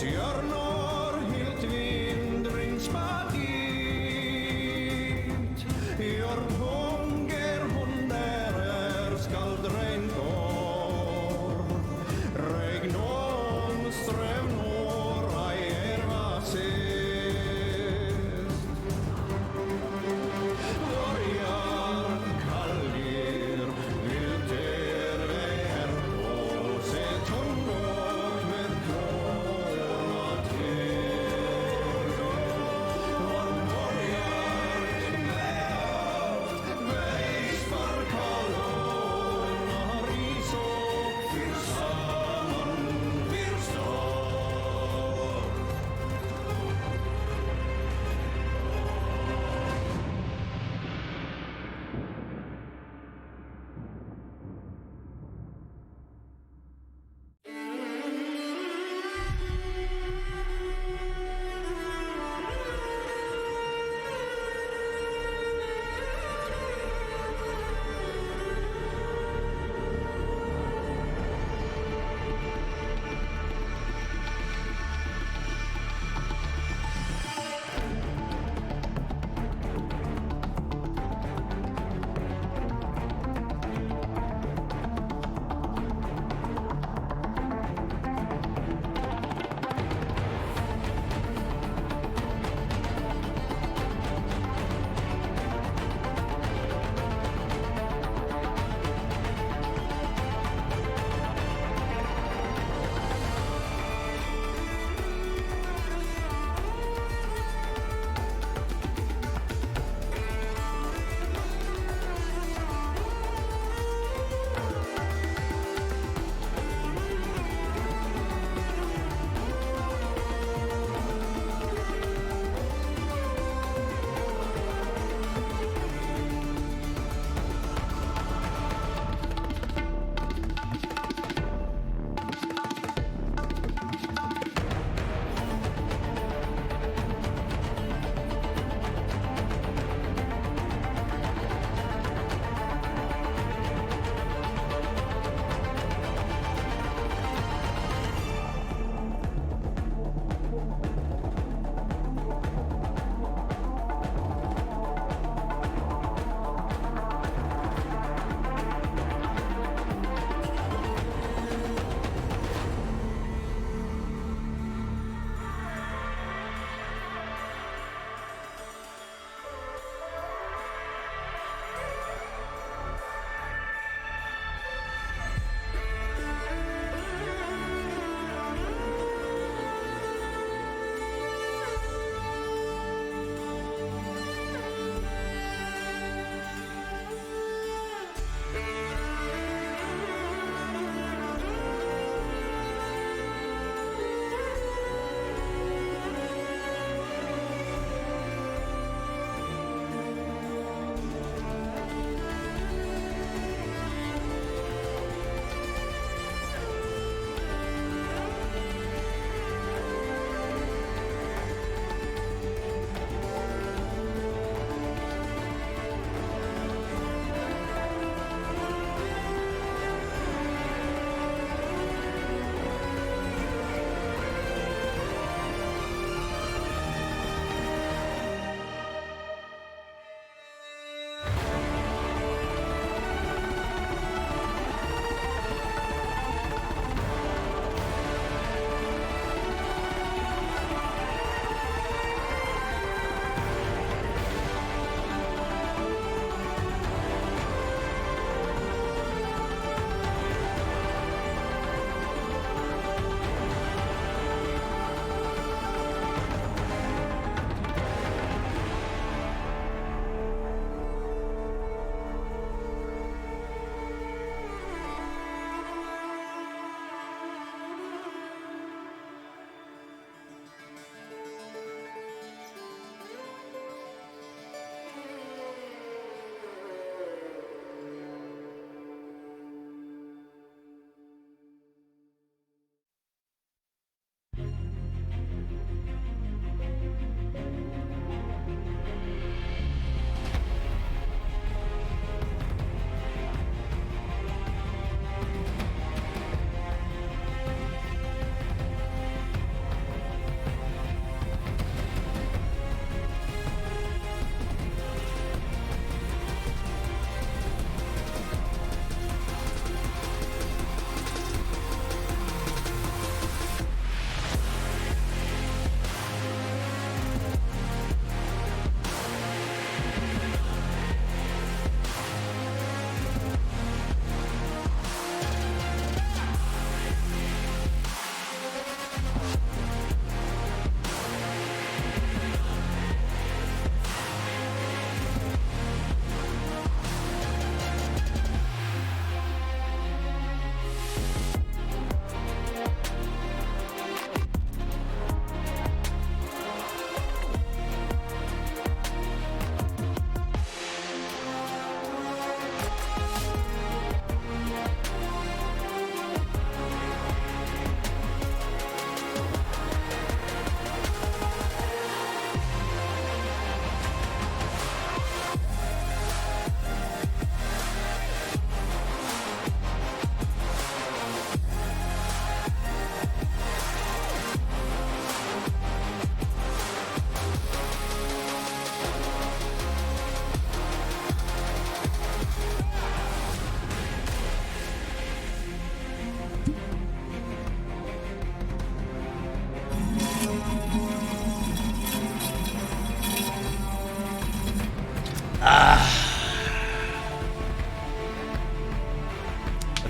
Stjörnor helt vindringsbart hit. Jag hunger hon där skaldregn går. Regn om ström några er var sist. Börjar kallir vill ter er på se tung och med klåna till.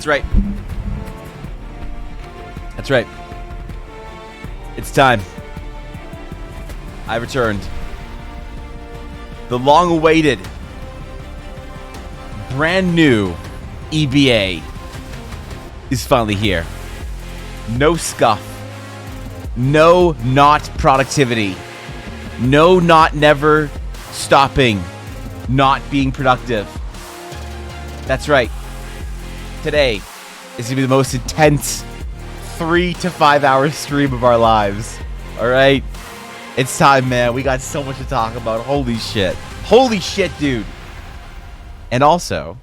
That's right. That's right. It's time. I returned. The long-awaited, brand new EBA is finally here. No scuff. No not productivity. No not never stopping not being productive. That's right. Today is going to be the most intense 3 to 5 hour stream of our lives. All right? It's time, man. We got so much to talk about. Holy shit. Holy shit, dude. And also,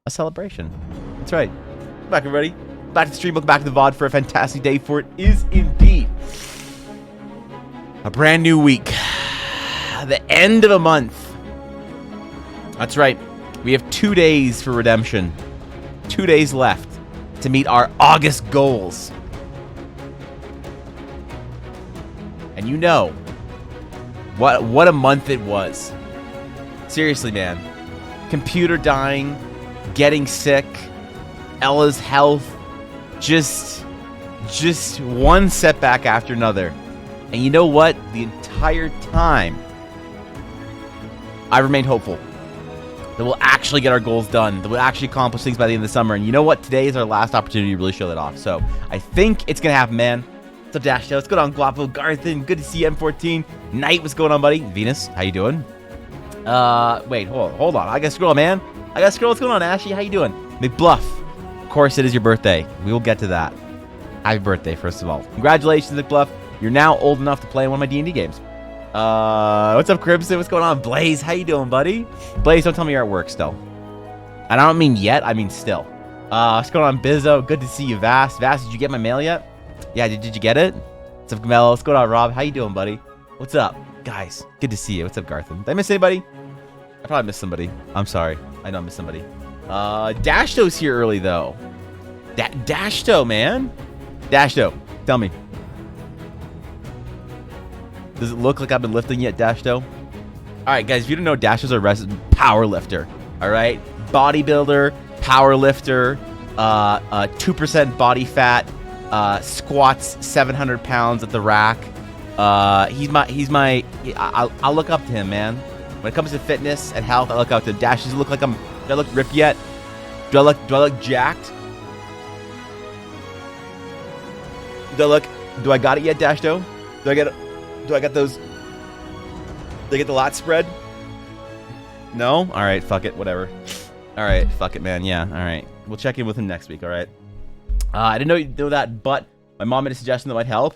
a celebration. That's right. Welcome back, everybody. Back to the stream. Welcome back to the VOD for a fantastic day, for it is indeed a brand new week. The end of a month. That's right. We have 2 days for redemption. 2 days left to meet our August goals. And you know what a month it was. Seriously, man. Computer dying, getting sick, Ella's health, just one setback after another. And you know what? The entire time, I remained hopeful that we'll actually get our goals done, that we'll actually accomplish things by the end of the summer. And you know what? Today is our last opportunity to really show that off. So I think it's going to happen, man. What's up, Dash? What's going on, Guapo? Garthan, good to see you, M14. Knight, what's going on, buddy? Venus, how you doing? Wait, hold on. I gotta scroll, man. I gotta scroll. What's going on, Ashy? How you doing? McBluff. Of course, it is your birthday. We will get to that. Happy birthday, first of all. Congratulations, McBluff. You're now old enough to play one of my D&D games. What's up, Crimson? What's going on? Blaze, how you doing, buddy? Blaze, don't tell me you're at work still. And I don't mean yet, I mean still. What's going on, Bizzo? Good to see you, Vast. Vast, did you get my mail yet? Yeah, did you get it? What's up, Gamelo? What's going on, Rob? How you doing, buddy? What's up? Guys, good to see you. What's up, Garthan? Did I miss anybody? I probably missed somebody. I'm sorry. I know I missed somebody. Dashto's here early, though. Dashto, man. Dashto, tell me. Does it look like I've been lifting yet, Dashto? All right, guys, if you don't know, Dashto's a resident power lifter. All right? Bodybuilder, power lifter, 2% body fat, squats 700 pounds at the rack. I'll look up to him, man. When it comes to fitness and health, I look up to him. Dash, does it look like do I look ripped yet? Do I look jacked? Do I got it yet, Dashto? Do I get those? Do I get the lot spread? No? All right, fuck it, whatever. All right, fuck it, man. Yeah, all right. We'll check in with him next week, all right? I didn't know you'd know that, but my mom made a suggestion that might help.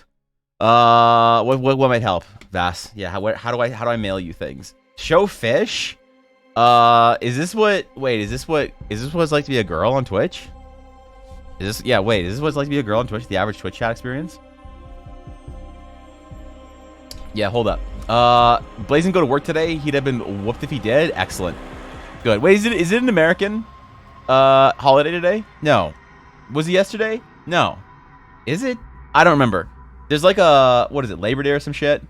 What might help? Vass. Yeah, how do I mail you things? Show fish? Is this what it's like to be a girl on Twitch? Is this what it's like to be a girl on Twitch? The average Twitch chat experience? Yeah, hold up. Blaze didn't go to work today. He'd have been whooped if he did. Excellent. Good. Wait, is it an American holiday today? No. Was it yesterday? No. Is it? I don't remember. There's like a, what is it, Labor Day or some shit?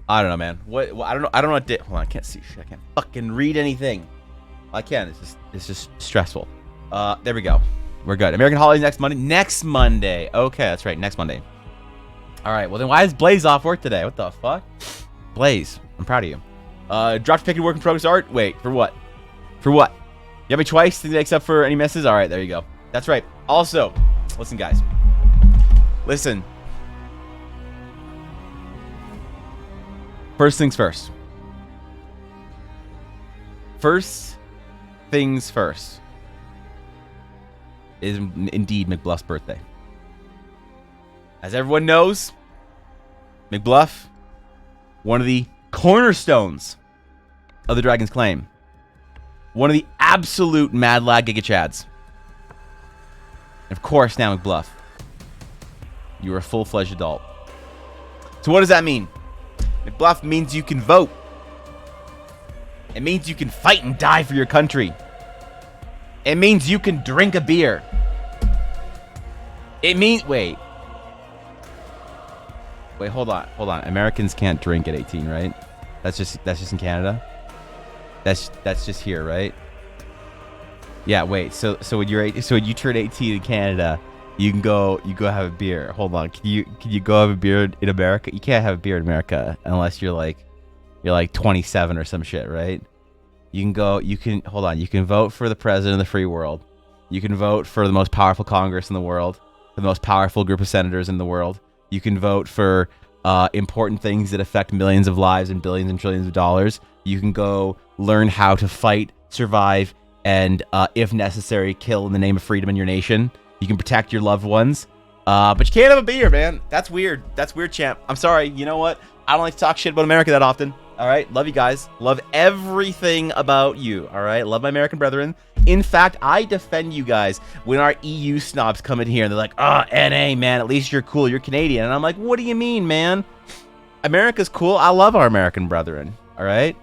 I don't know, man. What I don't know what day. Hold on, I can't see shit. I can't fucking read anything. I can. It's just stressful. There we go. We're good. American holidays next Monday. Next Monday. Okay, that's right. Next Monday. All right. Well, then why is Blaze off work today? What the fuck? Blaze, I'm proud of you. Dropped pick and work in progress art. Wait, for what? For what? You have me twice to make up for any misses? All right, there you go. That's right. Also, listen, guys. Listen. First things first. First things first is indeed McBluff's birthday. As everyone knows, McBluff, one of the cornerstones of the Dragon's Claim. One of the absolute mad lad Giga Chads. And of course, now McBluff, you are a full-fledged adult. So what does that mean? McBluff means you can vote. It means you can fight and die for your country. It means you can drink a beer. It means... Wait, hold on. Americans can't drink at 18, right? That's just in Canada? That's just here, right? Yeah, wait. So when when you turn 18 in Canada, you go have a beer. Hold on. Can you go have a beer in America? You can't have a beer in America unless you're like 27 or some shit, right? Hold on. You can vote for the president of the free world. You can vote for the most powerful Congress in the world, the most powerful group of senators in the world. You can vote for important things that affect millions of lives and billions and trillions of dollars. You can go learn how to fight, survive, and if necessary, kill in the name of freedom in your nation. You can protect your loved ones, but you can't have a beer, man. That's weird. That's weird, champ. I'm sorry. You know what? I don't like to talk shit about America that often. All right? Love you guys. Love everything about you. All right? Love my American brethren. In fact, I defend you guys when our EU snobs come in here and they're like, NA, man, at least you're cool. You're Canadian. And I'm like, what do you mean, man? America's cool. I love our American brethren. All right?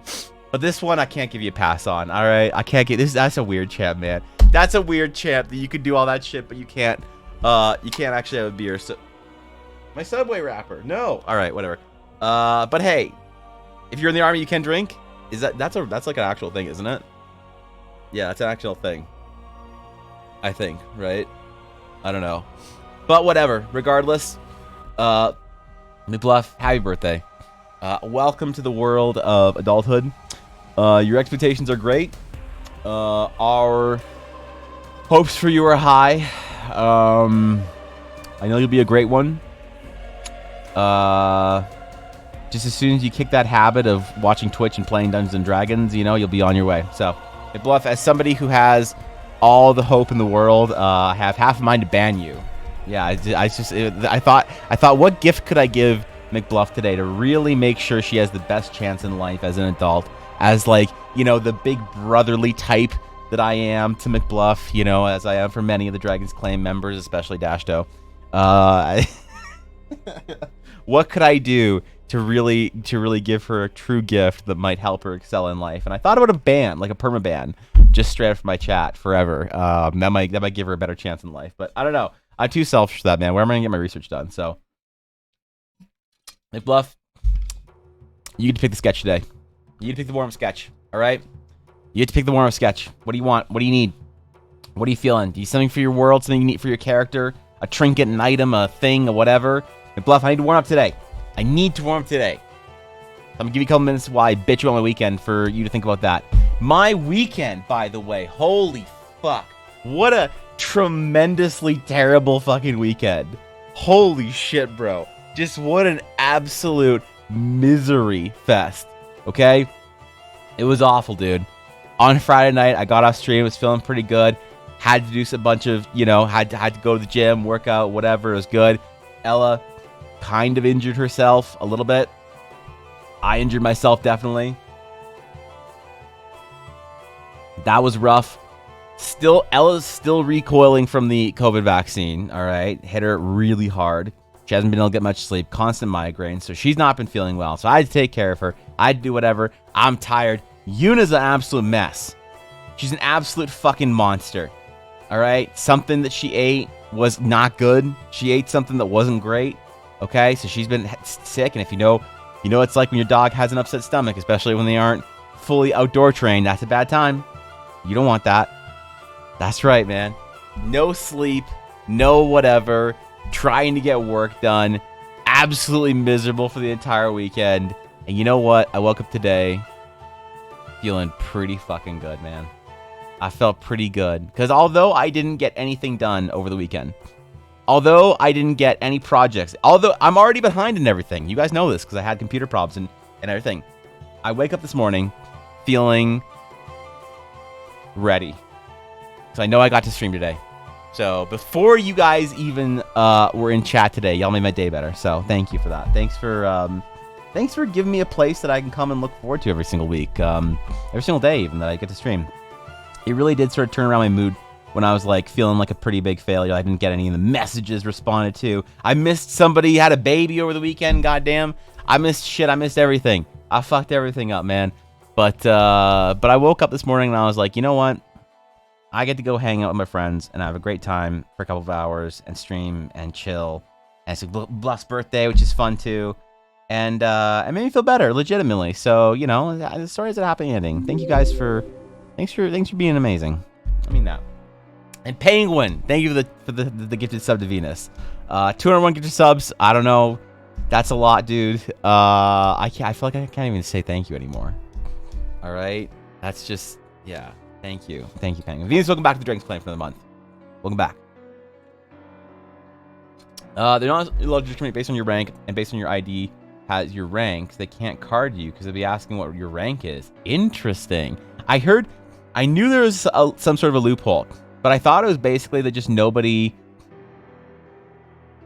But this one, I can't give you a pass on. All right? I can't get this. That's a weird champ, man. That's a weird champ that you could do all that shit, but you can't actually have a beer. So, my Subway wrapper. No. All right, whatever. But hey, if you're in the army, you can drink. That's like an actual thing, isn't it? Yeah, that's an actual thing. I think, right? I don't know. But whatever. Regardless, McBluff, happy birthday. Welcome to the world of adulthood. Your expectations are great. Our hopes for you are high. I know you'll be a great one. Just as soon as you kick that habit of watching Twitch and playing Dungeons and Dragons, you know, you'll be on your way. So, McBluff, as somebody who has all the hope in the world, I have half a mind to ban you. Yeah, I thought, what gift could I give McBluff today to really make sure she has the best chance in life as an adult, as like, you know, the big brotherly type that I am to McBluff, you know, as I am for many of the Dragon's Claim members, especially Dashto. What could I do to really give her a true gift that might help her excel in life? And I thought about a ban, like a permaban, just straight up from my chat forever. That might give her a better chance in life. But I don't know. I'm too selfish for that, man. Where am I gonna get my research done? So, McBluff, you get to pick the sketch today. You get to pick the warm-up sketch. All right. You get to pick the warm-up sketch. What do you want? What do you need? What are you feeling? Do you need something for your world? Something you need for your character? A trinket, an item, a thing, or whatever? McBluff, I need to warm up today. I need to warm up today. I'm gonna give you a couple minutes while I bitch you on my weekend for you to think about that. My weekend, by the way, holy fuck. What a tremendously terrible fucking weekend. Holy shit, bro. Just what an absolute misery fest. Okay? It was awful, dude. On Friday night, I got off stream, was feeling pretty good. Had to do a bunch of, you know, had to go to the gym, work out, whatever. It was good. Ella kind of injured herself a little bit. I injured myself, definitely. That was rough. Ella's still recoiling from the COVID vaccine, all right? Hit her really hard. She hasn't been able to get much sleep, constant migraines, so she's not been feeling well. So I had to take care of her. I had to do whatever. I'm tired. Yuna's an absolute mess. She's an absolute fucking monster, all right? Something that she ate was not good. She ate something that wasn't great, okay? So she's been sick, and if you know it's like when your dog has an upset stomach, especially when they aren't fully outdoor trained. That's a bad time. You don't want that. That's right, man. No sleep, no whatever, trying to get work done, absolutely miserable for the entire weekend. And you know what? I woke up today feeling pretty fucking good, man. I felt pretty good. Because although I didn't get anything done over the weekend, although I didn't get any projects, although I'm already behind in everything. You guys know this because I had computer problems and everything. I wake up this morning feeling ready. So I know I got to stream today. So before you guys even were in chat today, y'all made my day better. So thank you for that. Thanks for giving me a place that I can come and look forward to every single week, every single day even that I get to stream. It really did sort of turn around my mood when I was like feeling like a pretty big failure. I didn't get any of the messages responded to. I missed somebody had a baby over the weekend. Goddamn, I missed shit. I missed everything. I fucked everything up, man. But I woke up this morning and I was like, you know what? I get to go hang out with my friends and have a great time for a couple of hours and stream and chill. And it's Bluff's birthday, which is fun too. And it made me feel better, legitimately. So, you know, the story is a happy ending. Thanks for being amazing. I mean that. And Penguin, thank you for the gifted sub to Venus. 201 gifted subs. I don't know. That's a lot, dude. I feel like I can't even say thank you anymore. All right. That's just, yeah. Thank you. Thank you, Penguin. Venus, welcome back to the Drinks Plan for the month. Welcome back. They're not allowed to discriminate based on your rank and based on your ID has your rank. They can't card you because they'll be asking what your rank is. Interesting. I knew there was some sort of a loophole, but I thought it was basically that just nobody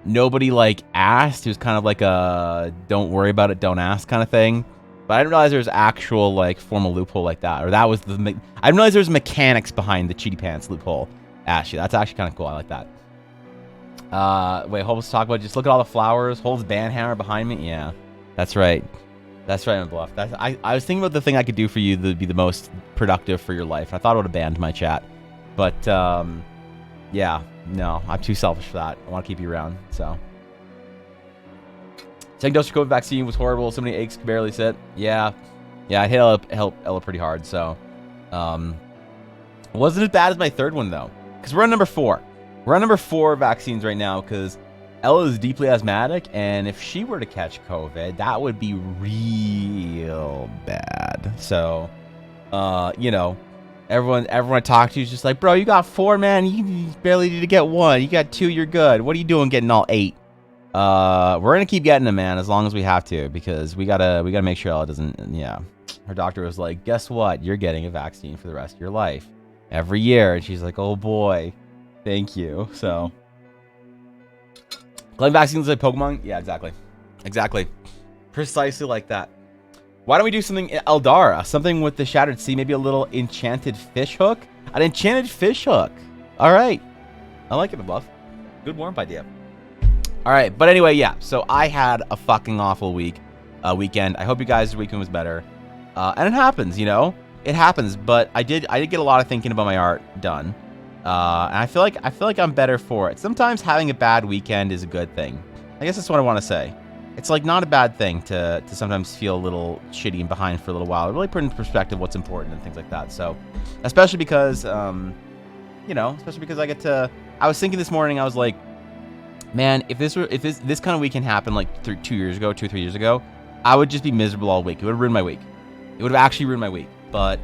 like asked. It was kind of like a don't worry about it, don't ask kind of thing. But I didn't realize there was actual like formal loophole like that, or that was I didn't realize there was mechanics behind the Cheaty Pants loophole. Actually, that's actually kind of cool. I like that. Wait, Holmes talk about just look at all the flowers. Holds band hammer behind me. Yeah, that's right. That's right, my bluff. I was thinking about the thing I could do for you that would be the most productive for your life. I thought I would have banned my chat, but yeah, no, I'm too selfish for that. I want to keep you around. So, second dose of COVID vaccine was horrible. So many aches could barely sit. Yeah, I hit Ella pretty hard. So, wasn't as bad as my third one though, because we're on number 4. We're on number 4 vaccines right now because Ella is deeply asthmatic, and if she were to catch COVID, that would be real bad. So, you know, everyone I talk to is just like, bro, you got 4, man. You barely need to get 1. You got 2, you're good. What are you doing getting all 8? We're gonna keep getting them, man, as long as we have to, because we gotta make sure Ella doesn't. Yeah, her doctor was like, guess what? You're getting a vaccine for the rest of your life, every year. And she's like, oh boy, thank you. So. Claim vaccines like Pokemon? Yeah, exactly. Precisely like that. Why don't we do something Eldara? Something with the Shattered Sea, maybe a little enchanted fish hook? An enchanted fish hook. All right. I like it, Bluff. Good warm-up idea. All right, but anyway, yeah. So I had a fucking awful weekend. I hope you guys' weekend was better. And it happens, you know? It happens, but I did get a lot of thinking about my art done. And I feel like I'm better for it. Sometimes having a bad weekend is a good thing. I guess that's what I want to say. It's like not a bad thing to sometimes feel a little shitty and behind for a little while. It really put into perspective what's important and things like that. So, especially because, you know, I get to. I was thinking this morning. I was like, man, if this kind of weekend happened like 2 years ago, 2 or 3 years ago, I would just be miserable all week. It would have ruined my week. It would have actually ruined my week. But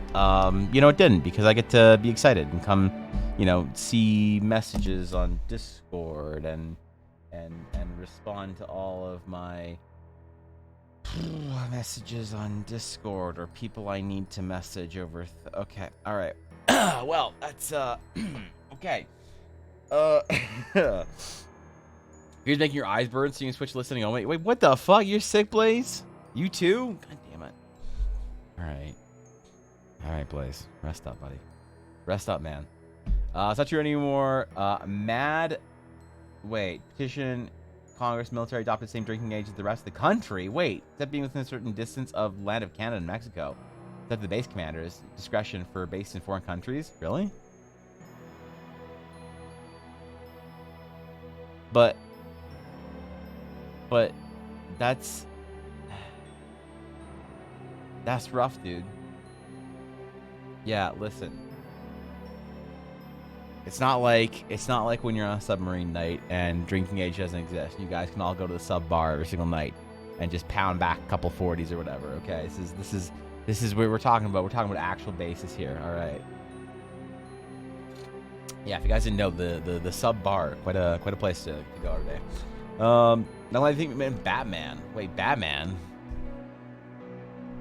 you know, it didn't, because I get to be excited and come. You know, see messages on Discord and respond to all of my messages on Discord or people I need to message over. Okay, all right. Well, that's okay. Here's making your eyes burn, so you can switch listening on. Wait, what the fuck? You're sick, Blaze? You too? God damn it. All right, Blaze. Rest up, buddy. Rest up, man. It's not true anymore. Petition Congress military adopted the same drinking age as the rest of the country. Wait, except being within a certain distance of land of Canada and Mexico. Except the base commander's discretion for base in foreign countries. Really? But that's rough, dude. Yeah, listen. It's not like when you're on a submarine night and drinking age doesn't exist. You guys can all go to the sub bar every single night and just pound back a couple 40s or whatever. Okay, this is what we're talking about. We're talking about actual basis here. All right. Yeah, if you guys didn't know, the sub bar, quite a place to go every day. Now I think man, Batman. Wait, Batman.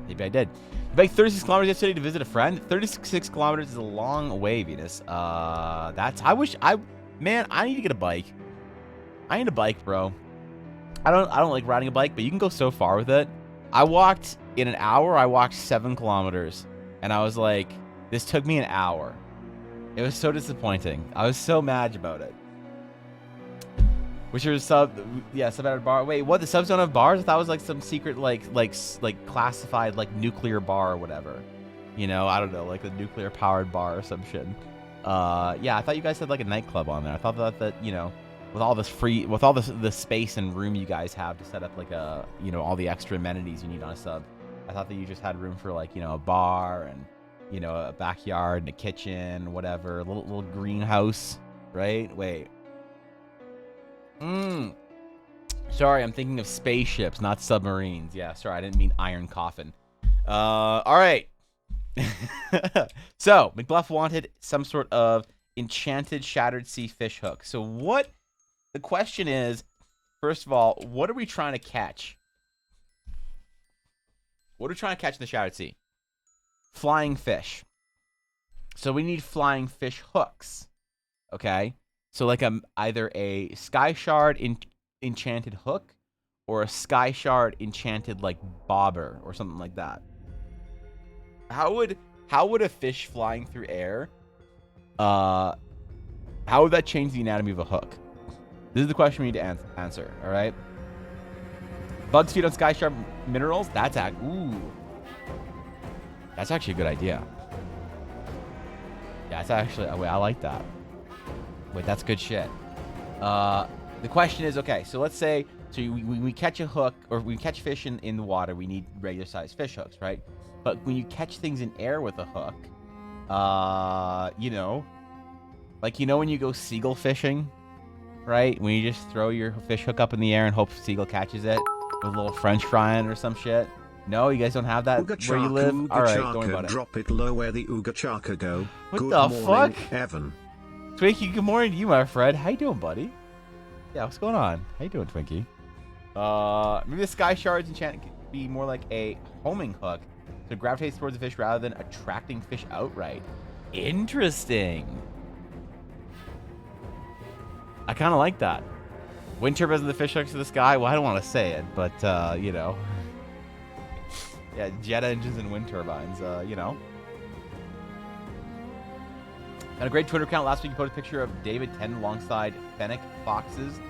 Maybe I did. You biked 36 kilometers yesterday to visit a friend. 36 kilometers is a long way, Venus. Man, I need to get a bike. I need a bike, bro. I don't like riding a bike, but you can go so far with it. In an hour, I walked 7 kilometers. And I was like, this took me an hour. It was so disappointing. I was so mad about it. Which are sub at a bar. Wait, what? The subs don't have bars? I thought it was like some secret, like classified, like nuclear bar or whatever. You know, I don't know, like a nuclear powered bar or some shit. Yeah, I thought you guys had like a nightclub on there. I thought that you know, with all the space and room you guys have to set up like a, you know, all the extra amenities you need on a sub. I thought that you just had room for like, you know, a bar and you know, a backyard and a kitchen, whatever, a little greenhouse, right? Wait. Sorry, I'm thinking of spaceships, not submarines. Yeah, sorry, I didn't mean iron coffin. All right. So, McBluff wanted some sort of enchanted shattered sea fish hook. So what, the question is, first of all, what are we trying to catch? What are we trying to catch in the shattered sea? Flying fish. So we need flying fish hooks. Okay? So like either a sky shard enchanted hook or a sky shard enchanted like bobber or something like that. How would a fish flying through air how would that change the anatomy of a hook? This is the question we need to answer, all right? Bugs feed on sky shard minerals? That's actually a good idea. Yeah, that's actually, wait, I like that. Wait, that's good shit. The question is, okay, so let's say, so we catch a hook, or we catch fish in the water, we need regular sized fish hooks, right? But when you catch things in air with a hook, you know, like, you know when you go seagull fishing, right? When you just throw your fish hook up in the air and hope seagull catches it with a little French fry in it or some shit. No, you guys don't have that where you live? All right, don't worry about it. Drop it low where the Ooga Chaka go. What Good the morning, fuck? Evan. Twinkie, good morning to you, my friend. How you doing, buddy? Yeah, what's going on? How you doing, Twinkie? Maybe the sky shards enchant could be more like a homing hook, so it gravitates towards the fish rather than attracting fish outright. Interesting. I kind of like that. Wind turbines and the fish hooks to the sky. Well, I don't want to say it, but you know, yeah, jet engines and wind turbines. You know. Had a great Twitter account last week. You posted a picture of David Tennant alongside fennec foxes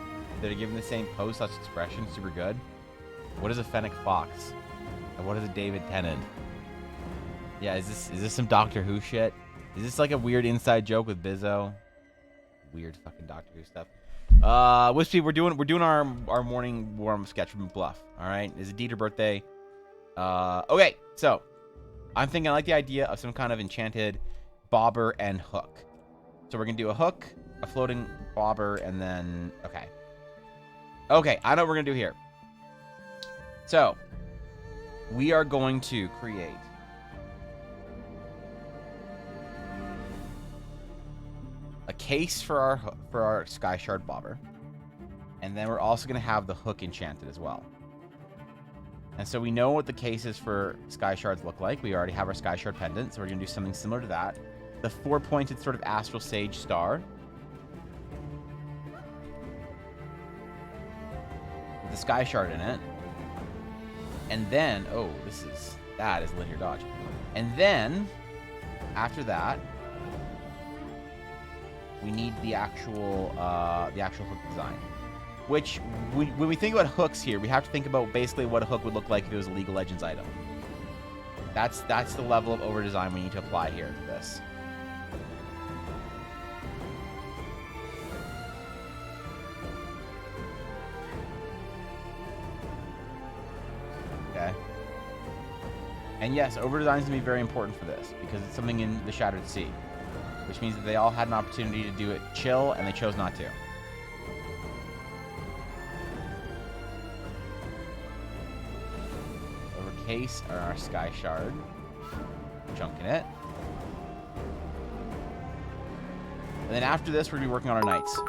that are given the same pose / expression. Super good. What is a fennec fox? And what is a David Tennant? Yeah, is this some Doctor Who shit? Is this like a weird inside joke with Bizzo? Weird fucking Doctor Who stuff. Wispy, we're doing our morning warm sketch from Bluff. All right, it's a Dieter birthday. Okay, so I'm thinking I like the idea of some kind of enchanted bobber and hook. So we're gonna do a hook, a floating bobber, and then okay, I know what we're gonna do here. So we are going to create a case for our sky shard bobber, and then we're also going to have the hook enchanted as well. And so we know what the cases for sky shards look like. We already have our sky shard pendant, so we're going to do something similar to that. The 4-pointed sort of astral sage star with the sky shard in it, and then that is linear dodge. And then after that, we need the actual hook design. Which, when we think about hooks here, we have to think about basically what a hook would look like if it was a League of Legends item. That's the level of over design we need to apply here to this. Okay. And yes, over design is going to be very important for this because it's something in the Shattered Sea. Which means that they all had an opportunity to do it chill, and they chose not to. Overcase our sky shard. Chunking it. And then after this, we're going to be working on our knights.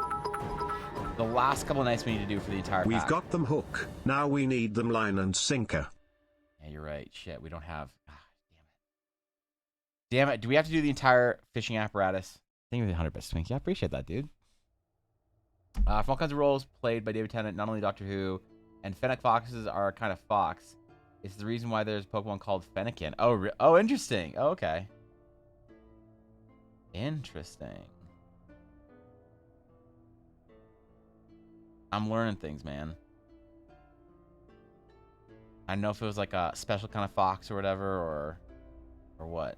The last couple of knights we need to do for the entire pack. We've got them hook. Now we need them line and sinker. Yeah, you're right. Shit, we don't have... Damn it. Do we have to do the entire fishing apparatus? Thank you for the 100 bits, Twink. Yeah, I appreciate that, dude. From all kinds of roles played by David Tennant, not only Doctor Who, and fennec foxes are a kind of fox. It's the reason why there's a Pokemon called Fennekin. Oh, interesting. Oh, okay. Interesting. I'm learning things, man. I don't know if it was like a special kind of fox or whatever, or what.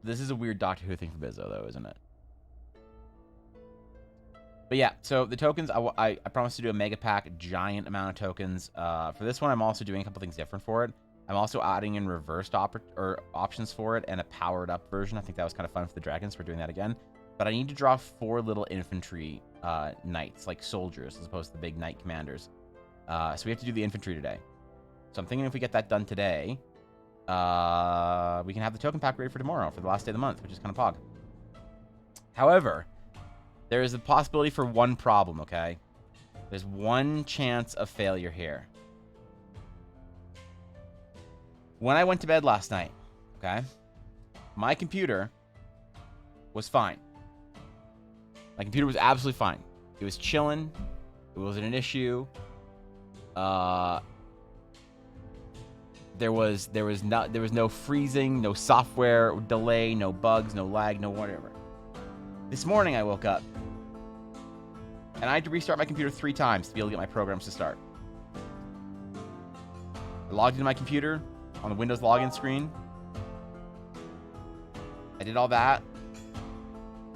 This is a weird Doctor Who thing for Bizzo, though, isn't it? But yeah, so the tokens, I promised to do a mega pack, giant amount of tokens. For this one, I'm also doing a couple things different for it. I'm also adding in reversed options for it and a powered up version. I think that was kind of fun for the dragons. We're doing that again. But I need to draw 4 little infantry knights, like soldiers, as opposed to the big knight commanders. So we have to do the infantry today. So I'm thinking if we get that done today, we can have the token pack ready for tomorrow, for the last day of the month, which is kind of pog. However, there is a possibility for one problem, okay? There's one chance of failure here. When I went to bed last night, okay, my computer was fine. My computer was absolutely fine. It was chilling. It wasn't an issue. There was no freezing, no software delay, no bugs, no lag, no whatever. This morning I woke up and I had to restart my computer 3 times to be able to get my programs to start. I logged into my computer on the Windows login screen. I did all that.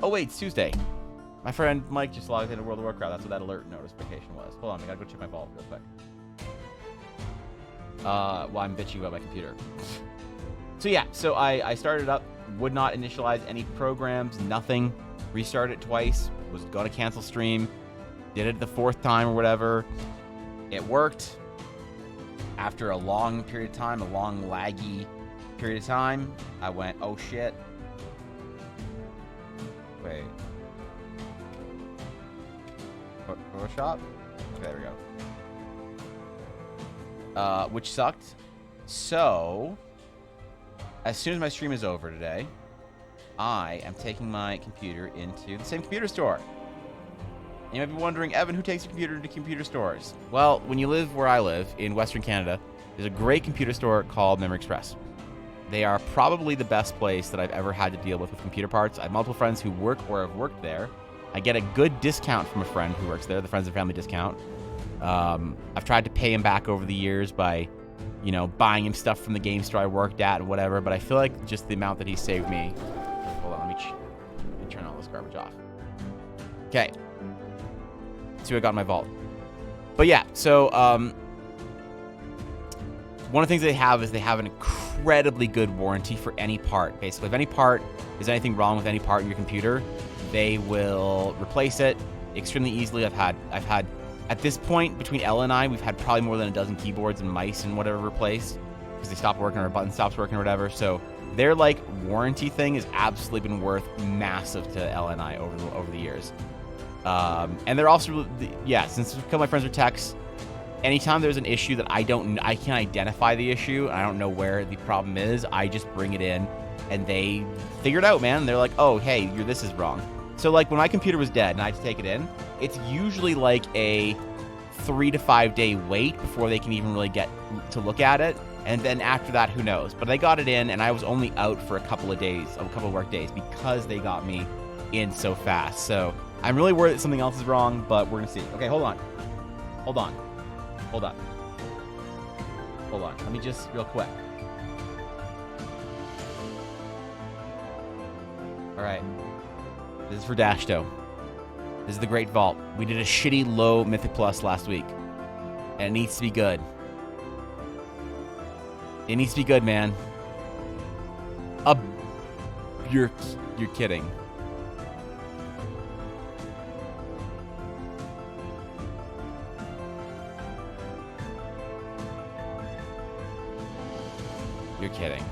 Oh wait, it's Tuesday. My friend Mike just logged into World of Warcraft. That's what that alert notification was. Hold on, I gotta go check my vault real quick. Well, I'm bitching about my computer. So yeah, so I started up, would not initialize any programs, nothing. Restarted it twice, was gonna cancel stream, did it the 4th time or whatever. It worked. After a long period of time, a long laggy period of time, I went, oh shit. Wait. Photoshop? Okay, there we go. Which sucked. So, as soon as my stream is over today, I am taking my computer into the same computer store. You might be wondering, Evan, who takes your computer to computer stores? Well, when you live where I live, in Western Canada, there's a great computer store called Memory Express. They are probably the best place that I've ever had to deal with computer parts. I have multiple friends who work or have worked there. I get a good discount from a friend who works there, the Friends and Family discount. I've tried to pay him back over the years by, you know, buying him stuff from the game store I worked at and whatever, but I feel like just the amount that he saved me. Hold on, let me turn all this garbage off. Okay. See what I got in my vault. But yeah, so one of the things they have is they have an incredibly good warranty for any part. Basically, if any part, is anything wrong with any part in your computer, they will replace it extremely easily. I've had at this point, between Ella and I, we've had probably more than a dozen keyboards and mice and whatever replaced because they stopped working or a button stops working or whatever. So their like warranty thing has absolutely been worth massive to Ella and I over the years. And they're also, yeah, since a couple of my friends are techs, anytime there's an issue that I can't identify the issue, and I don't know where the problem is, I just bring it in, and they figure it out, man. They're like, oh, hey, this is wrong. So, like, when my computer was dead and I had to take it in, it's usually like a 3 to 5 day wait before they can even really get to look at it. And then after that, who knows? But I got it in, and I was only out for a couple of work days, because they got me in so fast. So I'm really worried that something else is wrong, but we're gonna see. Okay, hold on. Let me just real quick. All right. This is for Dashto. This is the Great Vault. We did a shitty low Mythic Plus last week, and it needs to be good. It needs to be good, man. You're kidding. You're kidding.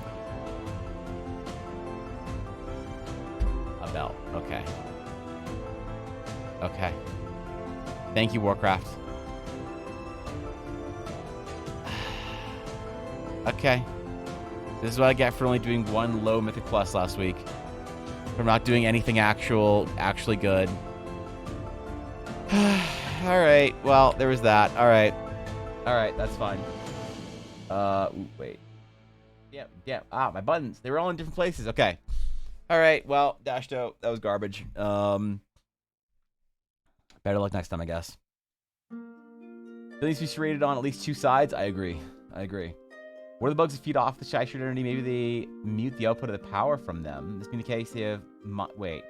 A belt. Okay. Okay. Thank you, Warcraft. Okay. This is what I get for only doing one low Mythic Plus last week. For not doing anything actually good. Alright. Well, there was that. Alright. Alright, that's fine. Wait. Yeah. Ah, my buttons. They were all in different places. Okay. Alright, well, Dashto, that was garbage. Better luck next time, I guess. There needs to be serrated on at least 2 sides. I agree. What are the bugs that feed off the shy shirt entity? Maybe they mute the output of the power from them. This being the case, they have... they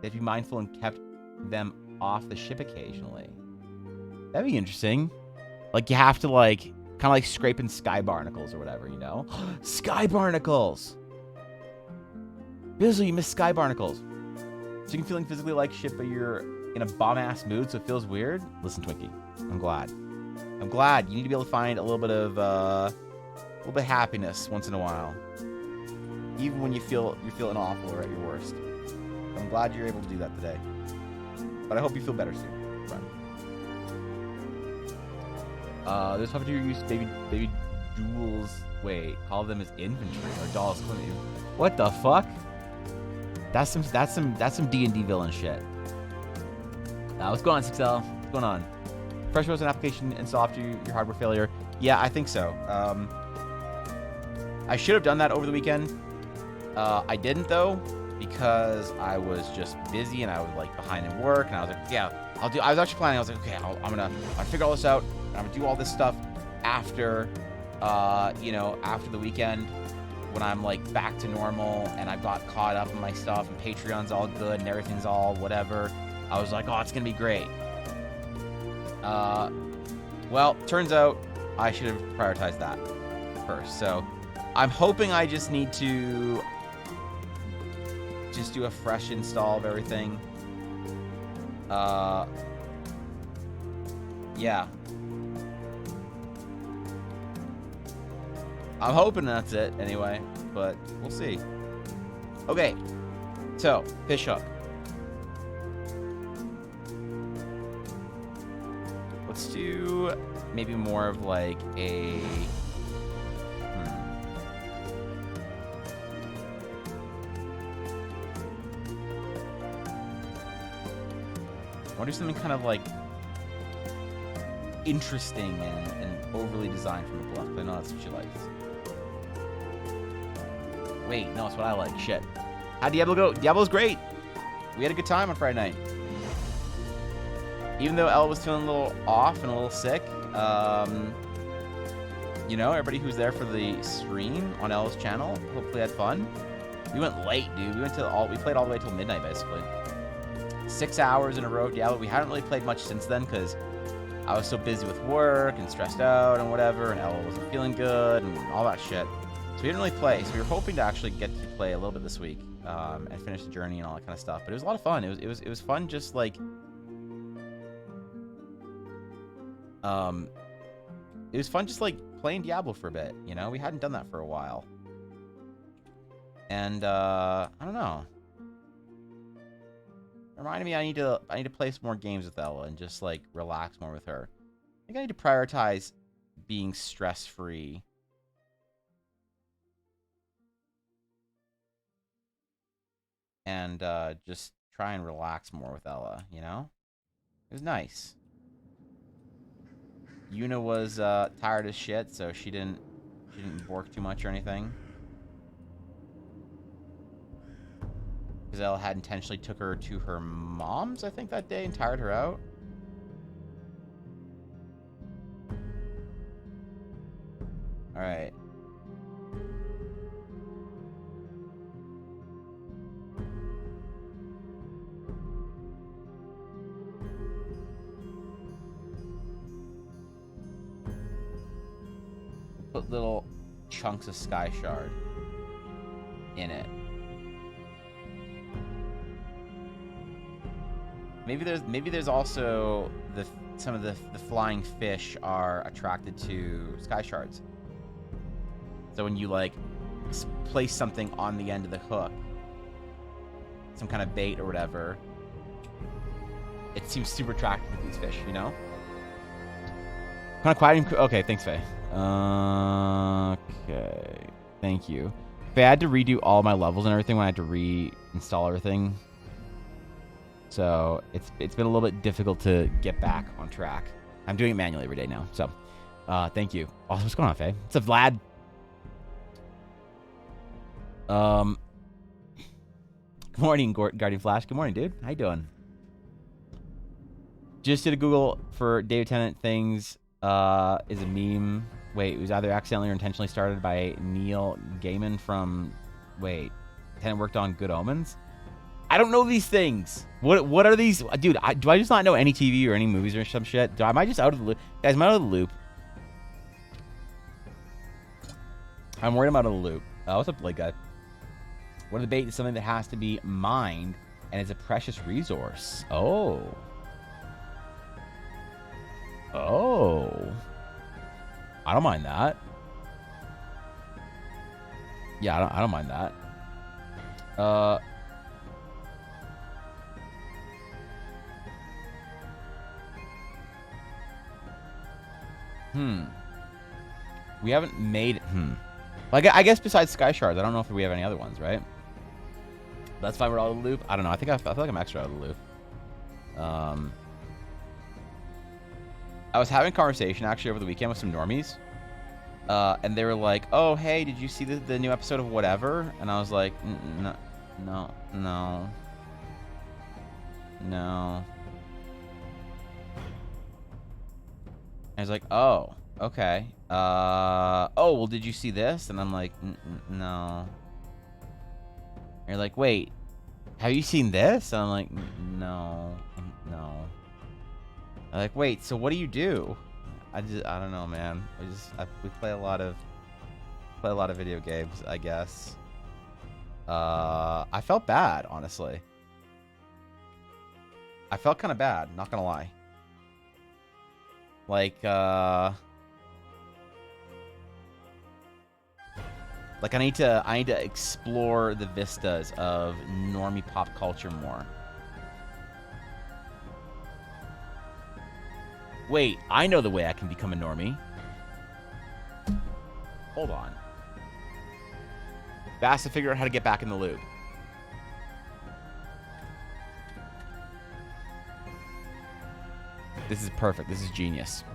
have to be mindful and kept them off the ship occasionally. That'd be interesting. Like, you have to, like... Kind of like scraping sky barnacles or whatever, you know? Sky barnacles! Bizzle, you missed sky barnacles. So you can feeling physically like shit, but you're in a bomb-ass mood, so it feels weird? Listen, Twinkie, I'm glad. I'm glad. You need to be able to find a little bit of happiness once in a while. Even when you're feeling awful or at your worst. I'm glad you're able to do that today. But I hope you feel better soon, friend. There's puppeteer use baby duels. Wait, call them as infantry or dolls. What the fuck? That's some D&D villain shit. What's going on, 6L? What's going on? Fresh was an application install after your hardware failure. Yeah, I think so. I should have done that over the weekend. I didn't though, because I was just busy and I was like behind in work, and I was like, yeah, I'll do. I was actually planning. I was like, okay, I'm gonna figure all this out. And I'm gonna do all this stuff after, after the weekend, when I'm like back to normal and I've got caught up in my stuff and Patreon's all good and everything's all whatever. I was like, oh, it's gonna be great. Well, turns out I should have prioritized that first. So I'm hoping I just need to just do a fresh install of everything. Yeah. I'm hoping that's it anyway, but we'll see. Okay, so fish hook. Let's do maybe more of like a... I want to do something kind of like interesting and overly designed from the book. I know that's what she likes. Wait, no, it's what I like. Shit. How'd Diablo go? Diablo's great. We had a good time on Friday night. Even though Ella was feeling a little off and a little sick, everybody who was there for the stream on Ella's channel hopefully had fun. We went late, dude. We played all the way till midnight, basically. 6 hours in a row, Diablo. We hadn't really played much since then because I was so busy with work and stressed out and whatever, and Ella wasn't feeling good and all that shit. So we didn't really play. So we were hoping to actually get to play a little bit this week and finish the journey and all that kind of stuff. But it was a lot of fun. It was fun, just like it was fun just like playing Diablo for a bit. You know, we hadn't done that for a while, and I don't know. It reminded me I need to play some more games with Ella and just like relax more with her. I think I need to prioritize being stress-free. And just try and relax more with Ella, you know? It was nice. Yuna was tired as shit, so she didn't work too much or anything. Because Ella had intentionally took her to her mom's, I think, that day and tired her out. Alright. Put little chunks of Sky Shard in it. Maybe there's also some of the flying fish are attracted to Sky Shards. So when you like place something on the end of the hook, some kind of bait or whatever, it seems super attractive to these fish, you know? Kind of quiet. Okay, thanks, Faye. Okay, thank you. Faye, I had to redo all my levels and everything when I had to reinstall everything. So it's been a little bit difficult to get back on track. I'm doing it manually every day now. So thank you. Oh, what's going on, Faye? What's up, Vlad? Good morning, Guardian Flash. Good morning, dude. How you doing? Just did a Google for David Tennant things. Is a meme. Wait, it was either accidentally or intentionally started by Neil Gaiman from... Wait, Tennant worked on Good Omens? I don't know these things. What are these? Dude, do I just not know any TV or any movies or some shit? Am I just out of the loop? Guys, am I out of the loop? I'm worried about a loop. What's up, Blake guy? What if the bait is something that has to be mined and is a precious resource? Oh. Oh. I don't mind that. Yeah, I don't mind that. We haven't made... Like, I guess besides Sky Shards, I don't know if we have any other ones, right? That's fine. We're out of the loop. I don't know. I feel like I'm extra out of the loop. I was having a conversation actually over the weekend with some normies. And they were like, oh, hey, did you see the new episode of whatever? And I was like, no. I was like, oh, okay. Oh, well, did you see this? And I'm like, no. And you're like, wait, have you seen this? And I'm like, no. I'm like, wait, so what do you do? I don't know, man. We play a lot of video games, I guess. I felt bad, honestly. I felt kind of bad, not gonna lie. Like I need to explore the vistas of normie pop culture more. Wait, I know the way I can become a normie. Hold on. Bass to figure out how to get back in the loop. This is perfect. This is genius.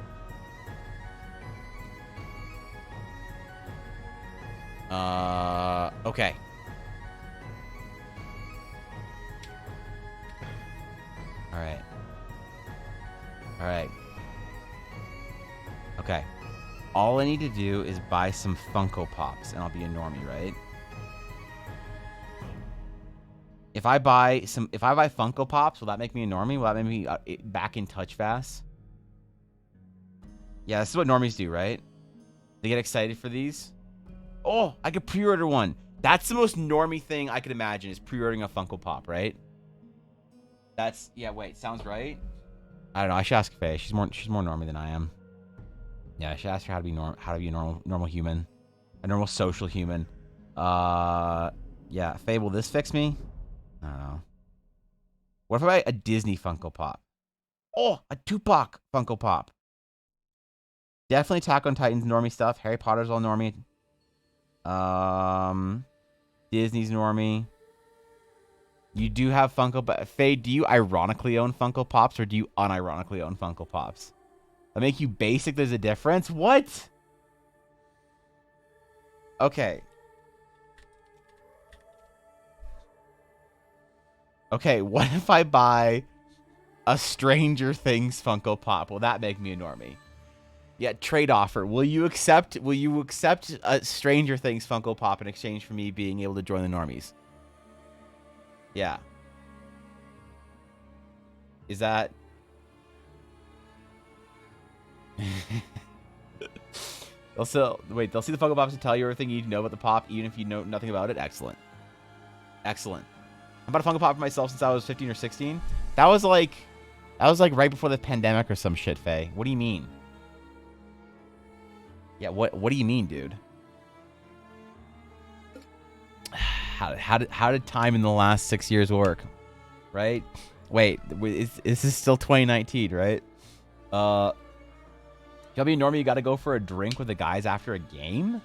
Okay. All right. Okay. All I need to do is buy some Funko Pops, and I'll be a normie, right? If I buy Funko Pops, will that make me a normie? Will that make me back in touch fast? Yeah, this is what normies do, right? They get excited for these. Oh, I could pre-order one. That's the most normie thing I could imagine, is pre-ordering a Funko Pop, right? Yeah, wait, sounds right? I don't know. I should ask Faye. She's more normie than I am. Yeah, I should ask her how to be a normal human, a normal social human. Yeah, Faye, will this fix me? I don't know. What if I buy a Disney Funko Pop? Oh, a Tupac Funko Pop. Definitely Attack on Titan's normie stuff. Harry Potter's all normie. Disney's normie. You do have Funko, but Faye, do you ironically own Funko Pops or do you unironically own Funko Pops? That make you basic? There's a difference? What? Okay. Okay, what if I buy a Stranger Things Funko Pop? Will that make me a normie? Yeah, trade offer. Will you accept a Stranger Things Funko Pop in exchange for me being able to join the normies? Yeah. Is that... They'll see the Funko Pops and tell you everything you need to know about the pop, even if you know nothing about it. Excellent. Excellent. I bought a Funko Pop for myself since I was 15 or 16. That was like right before the pandemic or some shit, Faye. What do you mean? Yeah, what do you mean, dude? How did time in the last 6 years work? Right? Wait, this is still 2019, right? You'll be a normie, you gotta go for a drink with the guys after a game?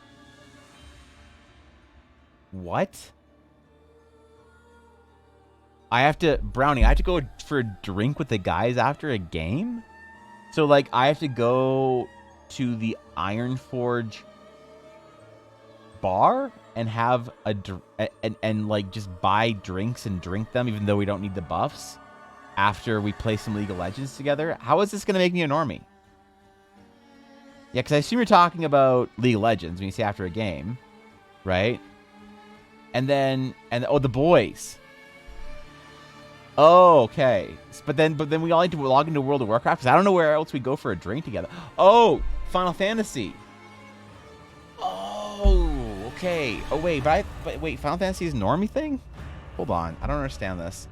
What? Brownie, I have to go for a drink with the guys after a game? So, like, I have to go to the Iron Forge bar and have and like just buy drinks and drink them, even though we don't need the buffs, after we play some League of Legends together? How is this gonna make me a normie? Yeah, because I assume you're talking about League of Legends when you say after a game, right? And the boys. Oh, okay. But then we all need to log into World of Warcraft, because I don't know where else we go for a drink together. Oh, Final Fantasy. Oh. Okay. Oh, wait. But wait, Final Fantasy is a normie thing? Hold on. I don't understand this.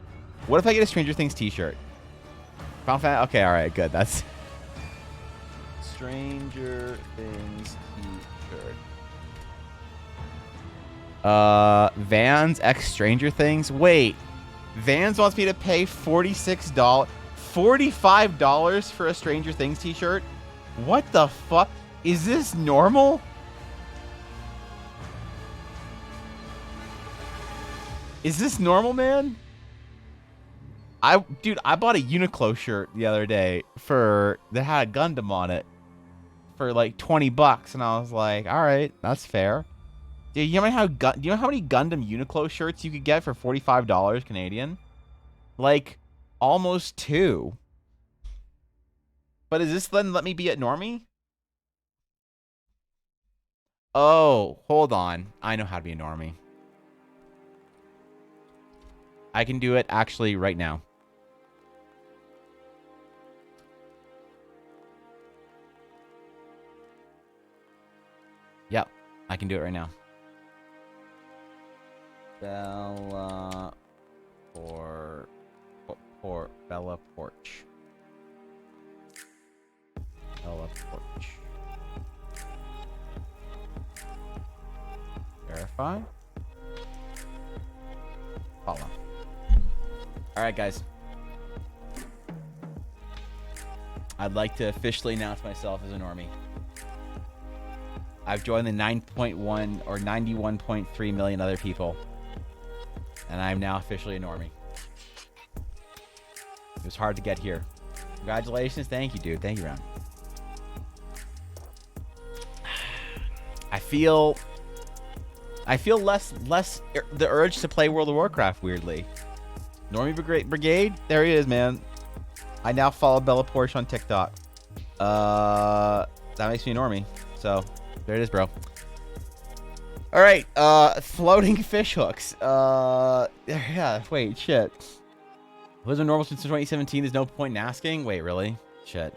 What if I get a Stranger Things t-shirt? Final Fantasy. Okay, all right. Good. That's... Stranger Things t-shirt. Vans X Stranger Things. Wait. Vans wants me to pay $46... $45 for a Stranger Things t-shirt? What the fuck? Is this normal? Is this normal, man? Dude, I bought a Uniqlo shirt the other day that had a Gundam on it for like 20 bucks, and I was like, all right, that's fair. Dude, do you know how many Gundam Uniqlo shirts you could get for $45 Canadian? Like, almost 2. But is this then let me be at normie? Oh, hold on. I know how to be a normie. I can do it actually right now. Yep, I can do it right now. Bella Bella Porch. Bella Porch. Verify. Follow. Alright, guys. I'd like to officially announce myself as a normie. I've joined the 9.1 or 91.3 million other people. And I'm now officially a normie. It was hard to get here. Congratulations. Thank you, dude. Thank you, Ron. I feel less the urge to play World of Warcraft, weirdly. Normie Brigade? There he is, man. I now follow Bella Porsche on TikTok. That makes me a normie. So, there it is, bro. All right, floating fish hooks. Yeah, wait, shit. Was it normal since 2017? There's no point in asking? Wait, really? Shit.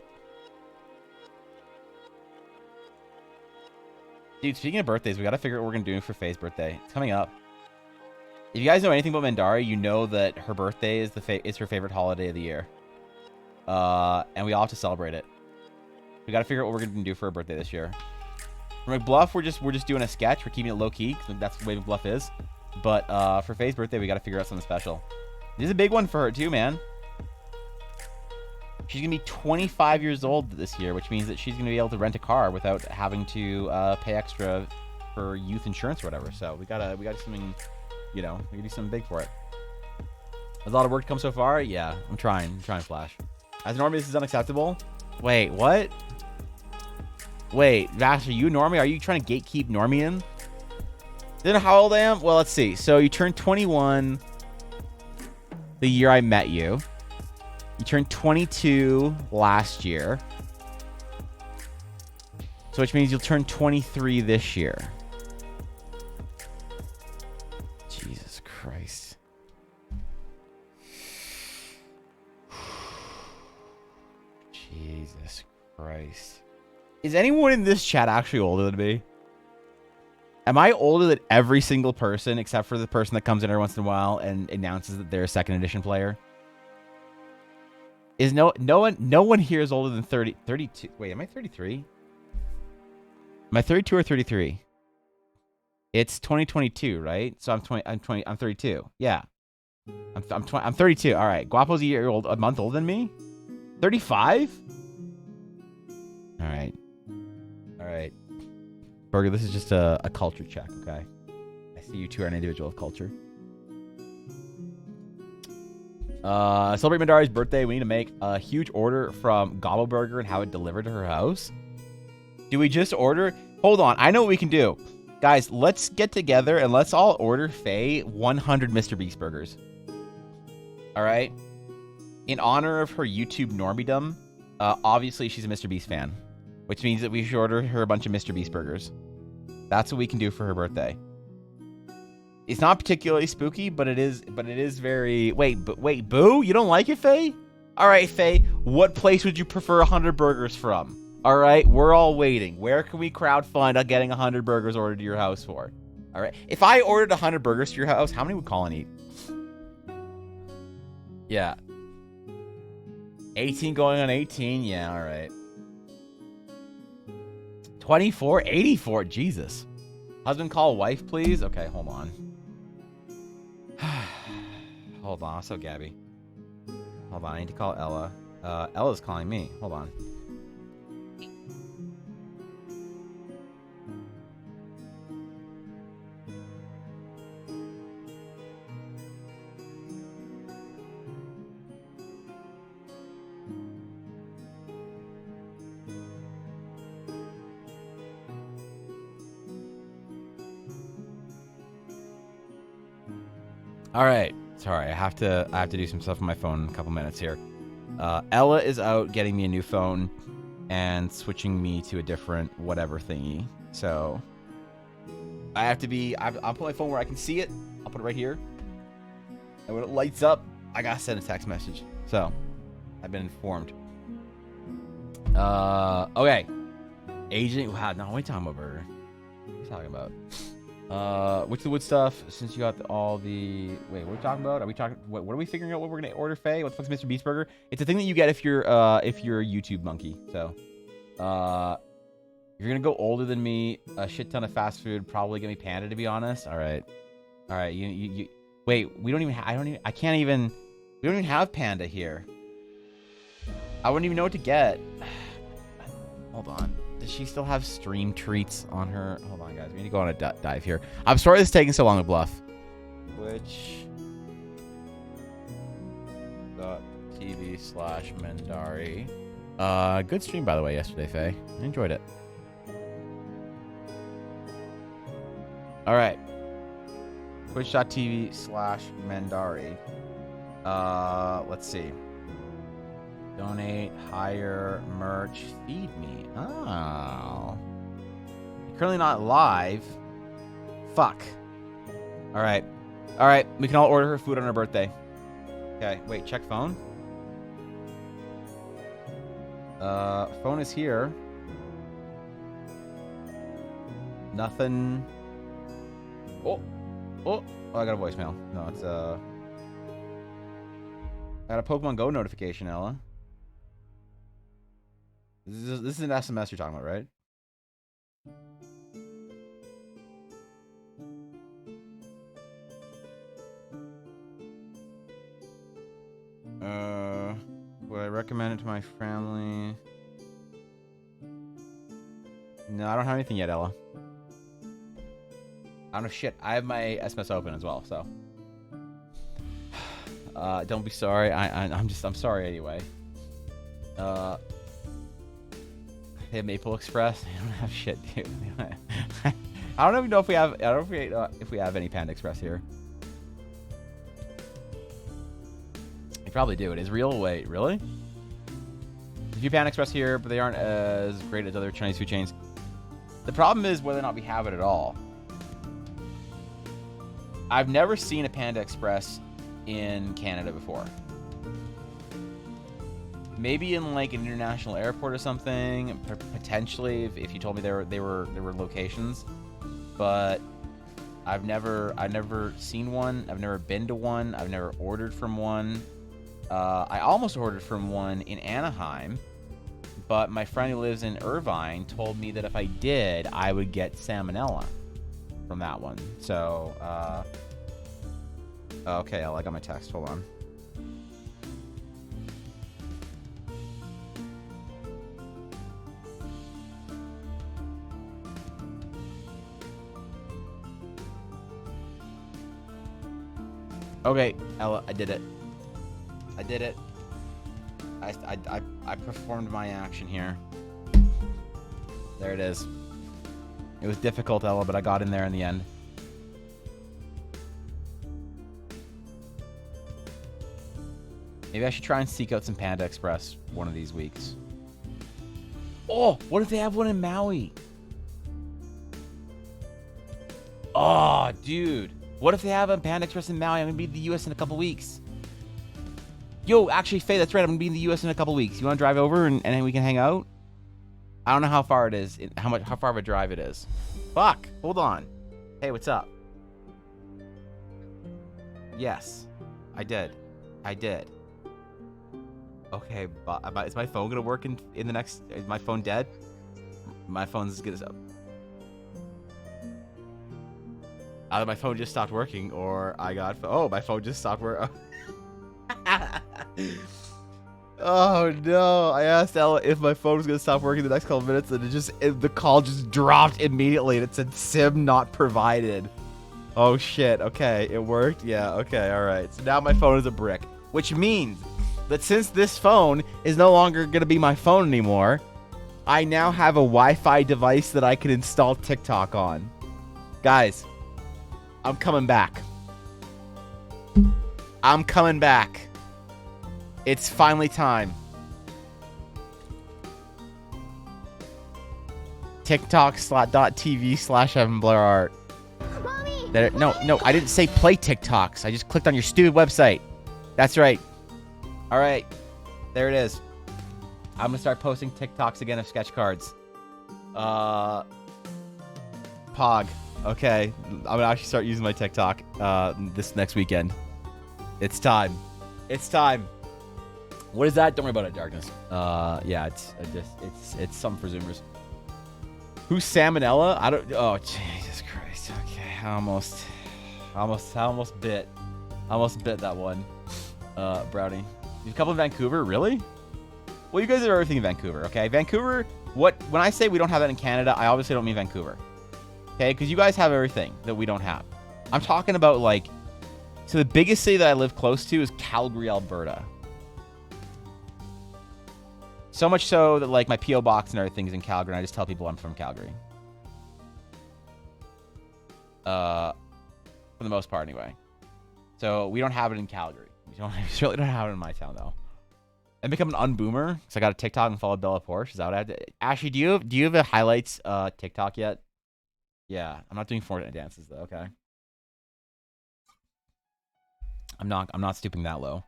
Dude, speaking of birthdays, we gotta figure out what we're gonna do for Faye's birthday. It's coming up. If you guys know anything about Mandari, you know that her birthday is her favorite holiday of the year. And we all have to celebrate it. We gotta figure out what we're gonna do for her birthday this year. For McBluff, we're just doing a sketch. We're keeping it low key, because that's the way McBluff is. But for Faye's birthday, we gotta figure out something special. This is a big one for her too, man. She's gonna be 25 years old this year, which means that she's gonna be able to rent a car without having to pay extra for youth insurance or whatever. So we got something, you know, we gotta do something big for it. There's a lot of work to come so far. Yeah, I'm trying, Flash. As a normie, this is unacceptable. Wait, what? Wait, Vash, are you normie? Are you trying to gatekeep Normian? Do you know how old I am? Well, let's see. So you turned 21 the year I met you. You turned 22 last year. So which means you'll turn 23 this year. Jesus Christ. Jesus Christ. Is anyone in this chat actually older than me? Am I older than every single person except for the person that comes in every once in a while and announces that they're a second edition player? Is no one here is older than 32. Wait, am I 33? Am I 32 or 33? It's 2022, right? So I'm 32. Yeah. I'm 32. All right. Guapo's a month older than me? 35? All right. All right. Burger, this is just a culture check, okay? I see you two are an individual of culture. Celebrate Mandari's birthday. We need to make a huge order from Gobbleburger and have it delivered to her house. Do we just order? Hold on. I know what we can do. Guys, let's get together and let's all order Faye 100 Mr. Beast burgers. All right? In honor of her YouTube normiedom, obviously she's a Mr. Beast fan, which means that we should order her a bunch of Mr. Beast burgers. That's what we can do for her birthday. It's not particularly spooky, but it is very... Wait, Boo? You don't like it, Faye? All right, Faye, what place would you prefer 100 burgers from? All right, we're all waiting. Where can we crowdfund on getting 100 burgers ordered to your house for? All right. If I ordered 100 burgers to your house, how many would Colin eat? Yeah. 18 going on 18. Yeah, all right. 24, 84. Jesus. Husband call wife, please. Okay, hold on. Hold on. So, Gabby. Hold on. I need to call Ella. Ella's calling me. Hold on. All right. Sorry, I have to do some stuff on my phone in a couple minutes here. Ella is out getting me a new phone and switching me to a different whatever thingy. So I have to be. I'll put my phone where I can see it. I'll put it right here. And when it lights up, I gotta send a text message. So I've been informed. Okay. Agent. Wow. No, we talking about burger. What are you talking about? What's the wood stuff? Since you got all the... Wait, what are we talking about? Are we talking... What are we figuring out what we're going to order, Faye? What the fuck's Mr. Beast Burger? It's a thing that you get if you're a YouTube monkey. So, if you're going to go older than me, a shit ton of fast food, probably give me Panda, to be honest. All right. All right. You wait, we don't even... I can't even... We don't even have Panda here. I wouldn't even know what to get. Hold on. Does she still have stream treats on her? Hold on, guys. We need to go on a dive here. I'm sorry this is taking so long to bluff. Twitch.tv/Mendari. Good stream, by the way, yesterday, Faye. I enjoyed it. All right. Twitch.tv/Mendari. Let's see. Donate, hire, merch, feed me. Oh. You're currently not live. Fuck. All right. All right. We can all order her food on her birthday. Okay. Wait, check phone. Phone is here. Nothing. Oh, I got a voicemail. No, it's I got a Pokemon Go notification, Ella. This is an SMS you're talking about, right? Would I recommend it to my family? No, I don't have anything yet, Ella. I don't know shit. I have my SMS open as well, so. Don't be sorry. I'm sorry anyway. They have Maple Express. I don't have shit, dude. I don't even know if we have. I don't know if we have any Panda Express here. We probably do. It is real. Wait, really? There's a few Panda Express here, but they aren't as great as other Chinese food chains. The problem is whether or not we have it at all. I've never seen a Panda Express in Canada before. Maybe in like an international airport or something, potentially if you told me there were locations, but I've never seen one. I've never been to one. I've never ordered from one. I almost ordered from one in Anaheim, but my friend who lives in Irvine told me that if I did, I would get salmonella from that one. So, okay, I got my text. Hold on. Okay, Ella, I did it. I did it. I performed my action here. There it is. It was difficult, Ella, but I got in there in the end. Maybe I should try and seek out some Panda Express one of these weeks. Oh, what if they have one in Maui? Oh, dude. What if they have a Panda Express in Maui? I'm going to be in the U.S. in a couple weeks. Yo, actually, Faye, that's right. I'm going to be in the U.S. in a couple weeks. You want to drive over and we can hang out? I don't know how far it is. How far of a drive it is. Fuck. Hold on. Hey, what's up? Yes, I did. I did. Okay, but is my phone gonna work in the next? Is my phone dead? My phone's as good as up. Either my phone just stopped working, or I got. Oh, my phone just stopped working. Oh no! I asked Ella if my phone was gonna stop working the next couple minutes, and the call just dropped immediately, and it said SIM not provided. Oh shit! Okay, it worked. Yeah. Okay. All right. So now my phone is a brick, which means that since this phone is no longer gonna be my phone anymore, I now have a Wi-Fi device that I can install TikTok on. Guys, I'm coming back. I'm coming back. It's finally time. TikTok.tv/EvanBlairArt. No, I didn't say play TikToks. I just clicked on your stupid website. That's right. All right. There it is. I'm going to start posting TikToks again of sketch cards. Pog. Okay. I'm going to actually start using my TikTok this next weekend. It's time. It's time. What is that? Don't worry about it, darkness. Yeah, it's something for Zoomers. Who's Salmonella? I don't. Oh, Jesus Christ. Okay, I almost bit that one. Brownie. You couple in Vancouver, really? Well, you guys have everything in Vancouver, okay? Vancouver. When I say we don't have that in Canada, I obviously don't mean Vancouver, okay? Because you guys have everything that we don't have. I'm talking about like. So the biggest city that I live close to is Calgary, Alberta. So much so that, like, my P.O. box and everything is in Calgary, and I just tell people I'm from Calgary. For the most part, anyway. So, we don't have it in Calgary. We certainly don't have it in my town, though. And become an unboomer, because I got a TikTok and followed Bella Porsche. Is that what I have to... Ashley, do you have a highlights TikTok yet? Yeah, I'm not doing Fortnite dances, though, okay? I'm not stooping that low.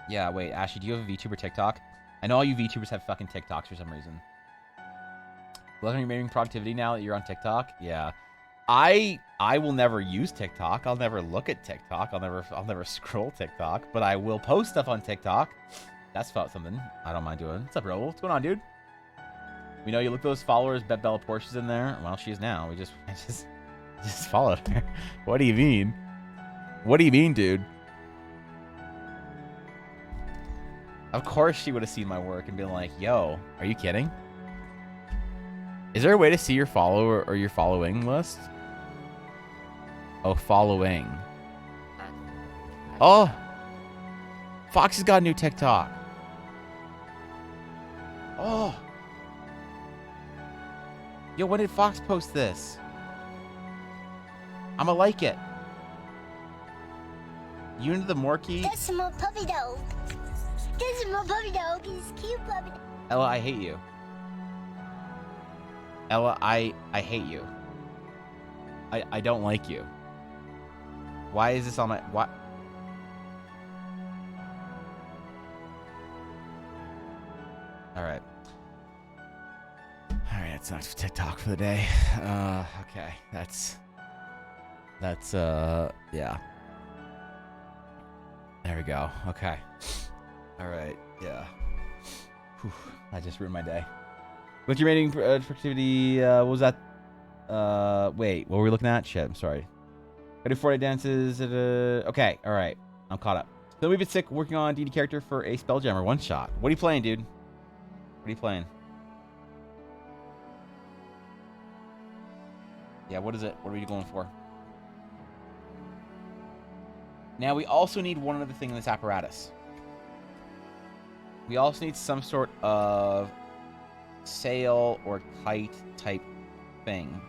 Yeah, wait, Ashley, do you have a VTuber TikTok? I know all you VTubers have fucking TikToks for some reason. Love your remaining productivity now that you're on TikTok? Yeah. I will never use TikTok. I'll never look at TikTok. I'll never scroll TikTok, but I will post stuff on TikTok. That's something I don't mind doing. What's up, bro? What's going on, dude? We know you look at those followers. Bet Bella Porsche's in there. Well, she is now. I just followed her. What do you mean? What do you mean, dude? Of course she would have seen my work and been like, yo, are you kidding? Is there a way to see your follower or your following list? Oh, following. Oh! Fox has got a new TikTok. Oh! Yo, when did Fox post this? I'ma like it. You into the Morky? That's my puppy dog. This is my puppy dog. He's cute puppy dog. Ella, I hate you. Ella, I hate you. I don't like you. Why is this on my... What? Alright. Alright, that's enough TikTok for the day. Okay. That's... yeah. There we go. Okay. Alright, yeah. Whew, I just ruined my day. What's your rating productivity? What was that? Wait, what were we looking at? Shit, I'm sorry. Gotta do 40 dances. Okay, alright. I'm caught up. So we've been sick working on DD character for a Spelljammer one shot. What are you playing, dude? What are you playing? Yeah, what is it? What are we going for? Now, we also need one other thing in this apparatus. We also need some sort of sail or kite type thing.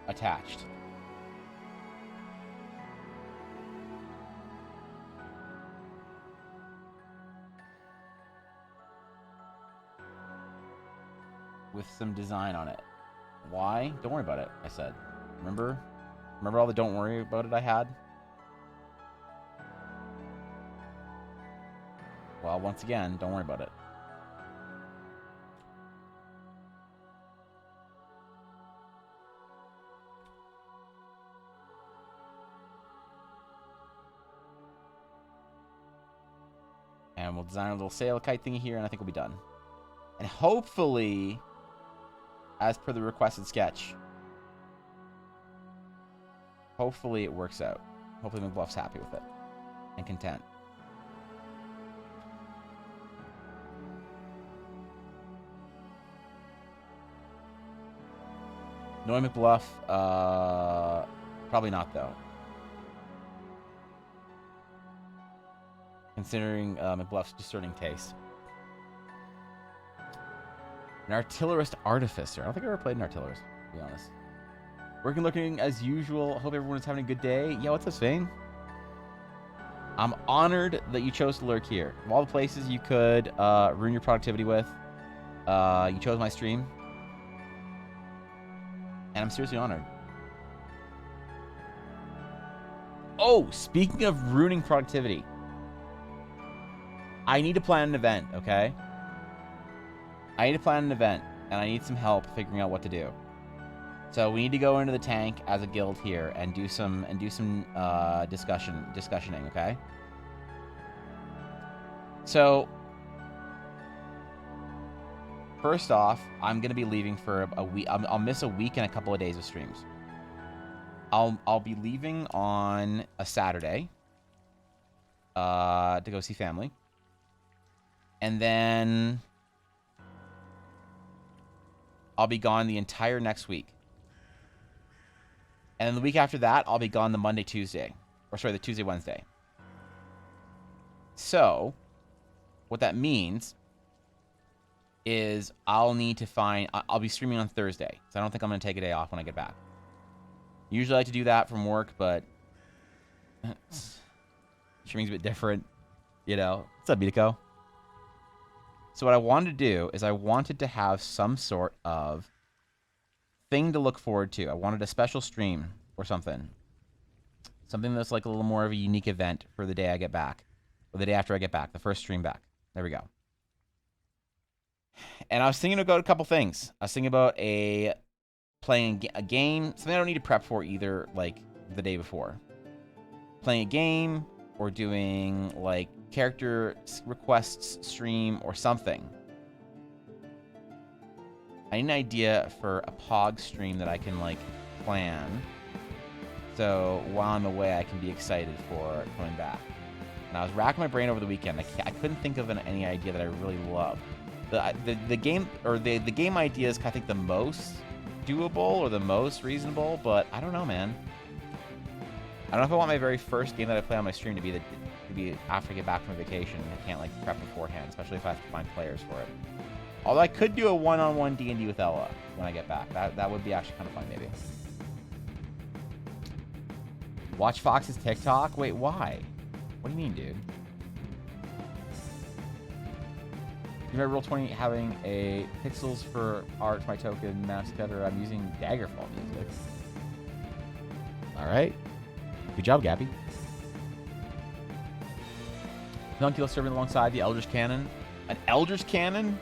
Attached. With some design on it. Why? Don't worry about it, I said. Remember all the don't worry about it I had? Well, once again, don't worry about it. And we'll design a little sail kite thingy here, and I think we'll be done. And hopefully, as per the requested sketch, hopefully it works out. Hopefully McBluff's happy with it and content. Knowing McBluff, probably not though. Considering McBluff's discerning taste. An artillerist artificer. I don't think I ever played an artillerist, to be honest. Working, looking as usual. Hope everyone is having a good day. Yeah, what's up, Svane? I'm honored that you chose to lurk here. Of all the places you could ruin your productivity with, you chose my stream. And I'm seriously honored. Oh, speaking of ruining productivity, I need to plan an event, okay? I need to plan an event, and I need some help figuring out what to do. So we need to go into the tank as a guild here and do some discussioning, okay? So first off, I'm gonna be leaving for a week. I'll miss a week and a couple of days of streams. I'll be leaving on a Saturday to go see family, and then I'll be gone the entire next week. And then the week after that, I'll be gone the Monday, Tuesday. Or sorry, the Tuesday, Wednesday. So, what that means is I'll need to find... I'll be streaming on Thursday. So I don't think I'm going to take a day off when I get back. Usually I like to do that from work, but... streaming's a bit different. You know? What's up, Bitako? So what I wanted to do is I wanted to have some sort of thing to look forward to. I wanted a special stream or something. Something that's like a little more of a unique event for the day I get back. Or the day after I get back. The first stream back. There we go. And I was thinking about a couple things. I was thinking about playing a game. Something I don't need to prep for either, like, the day before. Playing a game or doing, like, character requests stream or something. I need an idea for a POG stream that I can, like, plan. So while I'm away, I can be excited for coming back. And I was racking my brain over the weekend. I couldn't think of any idea that I really love. The game, or the game idea is, I think, the most doable or the most reasonable, but I don't know, man. I don't know if I want my very first game that I play on my stream to be after I get back from vacation. I can't, like, prep beforehand, especially if I have to find players for it. Although I could do a one-on-one D&D with Ella when I get back. That would be actually kind of fun, maybe. Watch Fox's TikTok? Wait, why? What do you mean, dude? You remember Roll20 having a pixels for art, my token, mouse cutter? I'm using Daggerfall music. Alright. Good job, Gabby. Nunculus serving alongside the Eldritch Cannon. An Eldritch Cannon?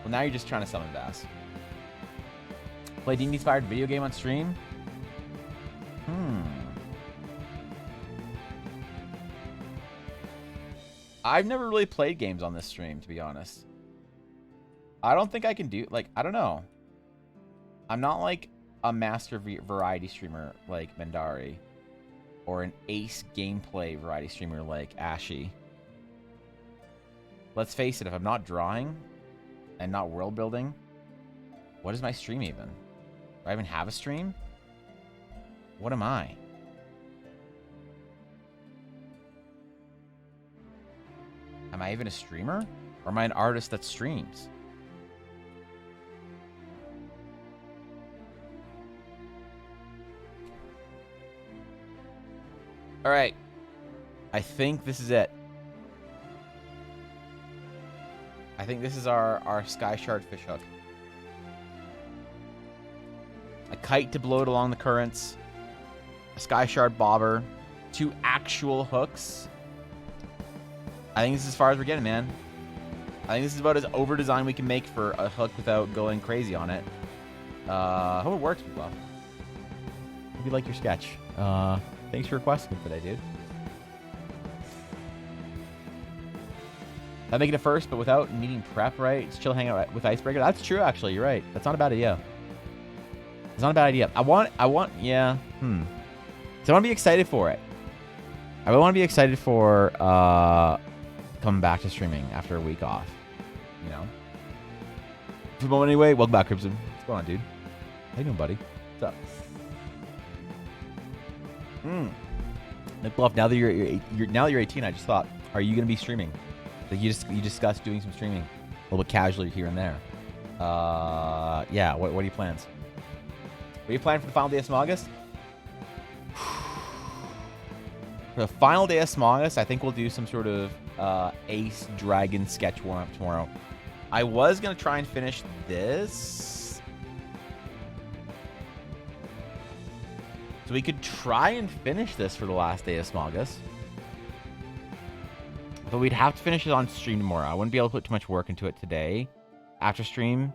Well, now you're just trying to summon Bass. Play D&D-inspired video game on stream? I've never really played games on this stream, to be honest. I don't think I can do... Like, I don't know. I'm not, like, a master variety streamer like Mendari. Or an ace gameplay variety streamer like Ashy. Let's face it, if I'm not drawing and not world building, what is my stream even? Do I even have a stream? What am I? Am I even a streamer? Or am I an artist that streams? Alright. I think this is it. I think this is our Sky Shard fishhook. A kite to blow it along the currents. A Sky Shard bobber. 2 actual hooks. I think this is as far as we're getting, man. I think this is about as over-design we can make for a hook without going crazy on it. Hope it works, people. Hope you like your sketch. Thanks for requesting it today, dude. I'm making it first, but without needing prep, right? It's chill hang out with Icebreaker. That's true, actually. You're right. That's not a bad idea. It's not a bad idea. Yeah. So I want to be excited for it. I want to be excited for coming back to streaming after a week off. You know? Well, anyway, welcome back, Crimson. What's going on, dude? How you doing, buddy? What's up? Nick Bluff, now that you're 18, I just thought, are you going to be streaming? Like you discussed doing some streaming a little bit casually here and there. Yeah, what are your plans? What are you planning for the final day of Smogus? For the final day of Smogus, I think we'll do some sort of Ace Dragon sketch warm-up tomorrow. I was going to try and finish this. So we could try and finish this for the last day of Smogus. But we'd have to finish it on stream tomorrow. I wouldn't be able to put too much work into it today after stream.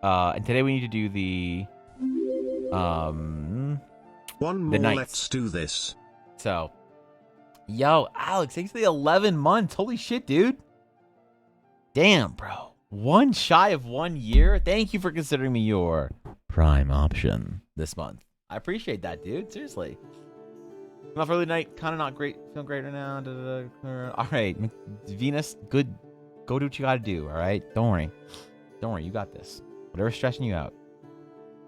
And today we need to do the one more, nights. let's do this. So, yo, Alex, thanks for the 11 months. Holy shit, dude. Damn, bro. One shy of 1 year. Thank you for considering me your prime option this month. I appreciate that, dude. Seriously. Not for early night, kind of not great. Feeling great right now. All right, Venus, good. Go do what you got to do, all right? Don't worry. Don't worry, you got this. Whatever's stressing you out,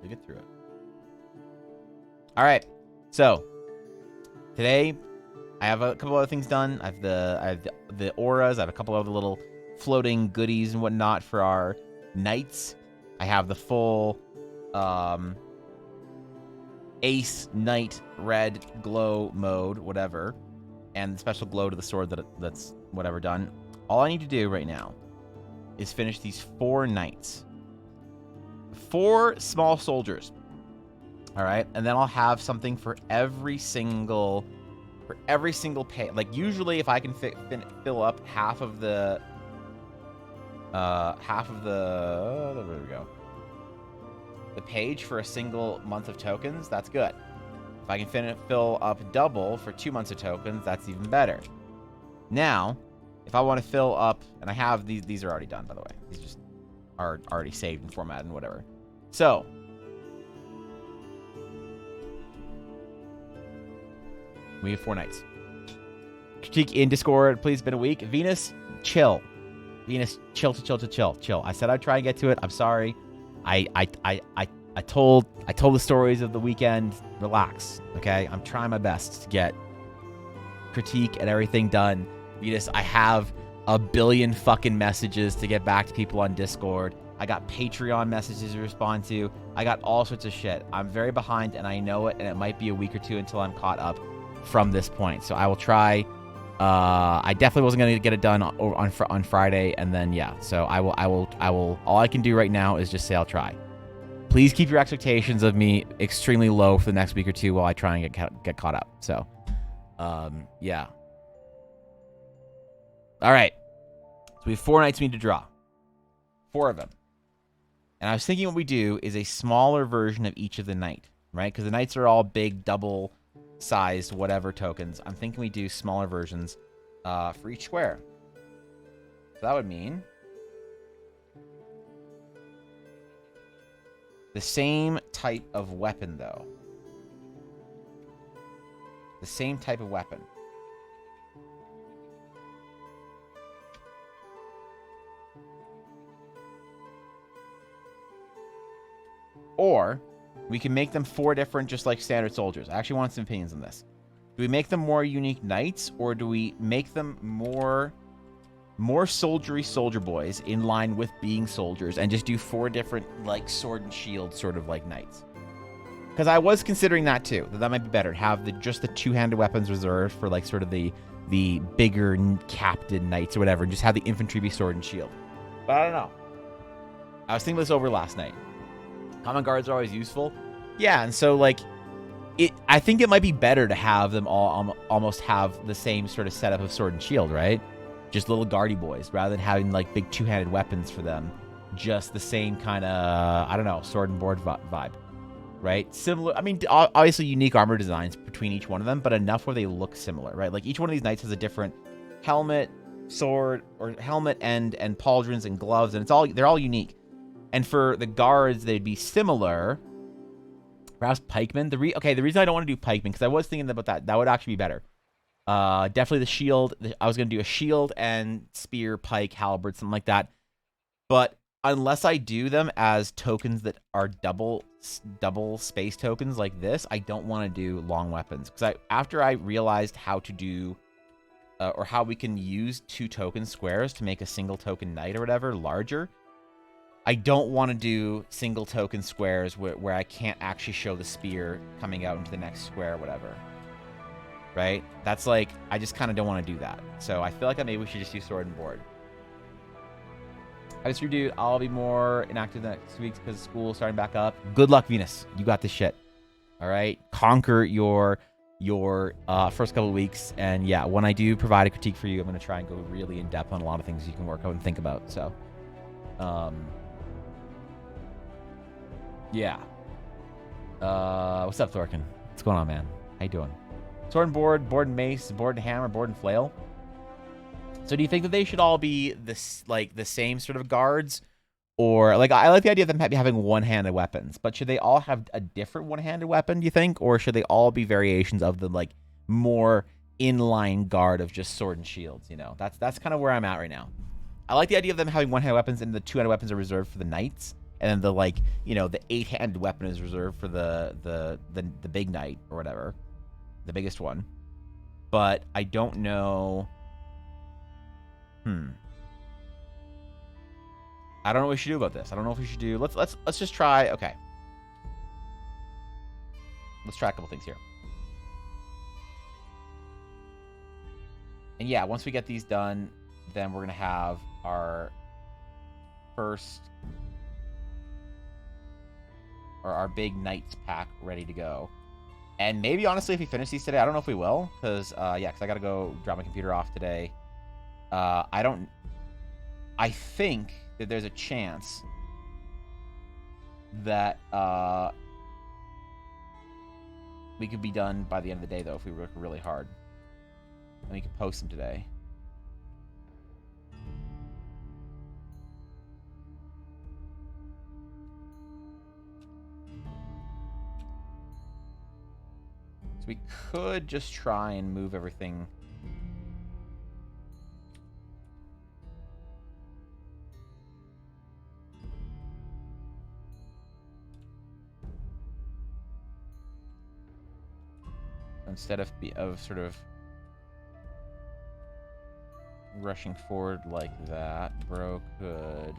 you'll get through it. All right, so today I have a couple other things done. I have the auras. I have a couple other little floating goodies and whatnot for our nights. I have the full Ace Knight red glow mode, whatever, and the special glow to the sword that's whatever done. All I need to do right now is finish these 4 knights, 4 small soldiers. All right, and then I'll have something for every single pay. Like usually, if I can fill up half of the there we go. The page for a single month of tokens, that's good. If I can fill up double for 2 months of tokens, that's even better. Now, if I want to fill up, and I have these are already done, by the way. These just are already saved and formatted and whatever. So, we have 4 nights. Critique in Discord, please. Been a week. Venus, chill. Venus, chill. I said I'd try and get to it. I'm sorry. I told the stories of the weekend. Relax, okay? I'm trying my best to get critique and everything done. Venus, I have a billion fucking messages to get back to people on Discord. I got Patreon messages to respond to. I got all sorts of shit. I'm very behind, and I know it, and it might be a week or 2 until I'm caught up from this point. So I will try. I definitely wasn't going to get it done on Friday, and then yeah. So I will. All I can do right now is just say I'll try. Please keep your expectations of me extremely low for the next week or 2 while I try and get caught up. So, yeah. All right. So we have 4 nights we need to draw. 4 of them. And I was thinking what we do is a smaller version of each of the knight, right? Because the knights are all big, double-sized, whatever tokens. I'm thinking we do smaller versions for each square. So that would mean the same type of weapon, though. The same type of weapon. Or we can make them 4 different, just like standard soldiers. I actually want some opinions on this. Do we make them more unique knights, or do we make them more soldiery soldier boys in line with being soldiers and just do 4 different, like, sword and shield sort of like knights? Because I was considering that too. That might be better. Have just the 2-handed weapons reserved for, like, sort of the bigger captain knights or whatever, and just have the infantry be sword and shield. But I don't know. I was thinking this over last night. Common guards are always useful. Yeah, and so, like, I think it might be better to have them all almost have the same sort of setup of sword and shield, right? just little guardy boys, rather than having like big two-handed weapons for them. Just the same kind of, I don't know, sword and board vibe, right? Similar, I mean, obviously unique armor designs between each one of them, but enough where they look similar, right? Like each one of these knights has a different helmet, sword, or helmet and pauldrons and gloves, and they're all unique. And for the guards, they'd be similar. Perhaps pikemen. The reason I don't want to do pikemen, because I was thinking about that would actually be better. Definitely the shield. I was going to do a shield and spear, pike, halberd, something like that. But unless I do them as tokens that are double space tokens like this, I don't want to do long weapons. Because after I realized how to do, or how we can use 2 token squares to make a single token knight or whatever larger, I don't want to do single token squares where I can't actually show the spear coming out into the next square or whatever. Right? That's like, I just kind of don't want to do that. So I feel like maybe we should just do sword and board. I just dude, I'll be more inactive next week because school's starting back up. Good luck, Venus. You got this shit. All right? Conquer your first couple of weeks. And yeah, when I do provide a critique for you, I'm going to try and go really in depth on a lot of things you can work out and think about. So, yeah. What's up, Thorkin? What's going on, man? How you doing? Sword and board, board and mace, board and hammer, board and flail. So do you think that they should all be the same sort of guards? Or, like, I like the idea of them having one-handed weapons, but should they all have a different one-handed weapon, do you think? Or should they all be variations of the, like, more inline guard of just sword and shields, you know? That's kind of where I'm at right now. I like the idea of them having one-handed weapons and the two-handed weapons are reserved for the knights. And then the, like, you know, the 8-handed weapon is reserved for the big knight or whatever. The biggest one. But I don't know... I don't know what we should do about this. I don't know if we should do... Let's just try... Okay. Let's try a couple things here. And yeah, once we get these done, then we're going to have our first... or our big Knights pack ready to go. And maybe, honestly, if we finish these today, I don't know if we will. Because, yeah, because I got to go drop my computer off today. I think that there's a chance that we could be done by the end of the day, though, if we work really hard. And we can post them today. So we could just try and move everything. Instead of sort of rushing forward like that, Bro could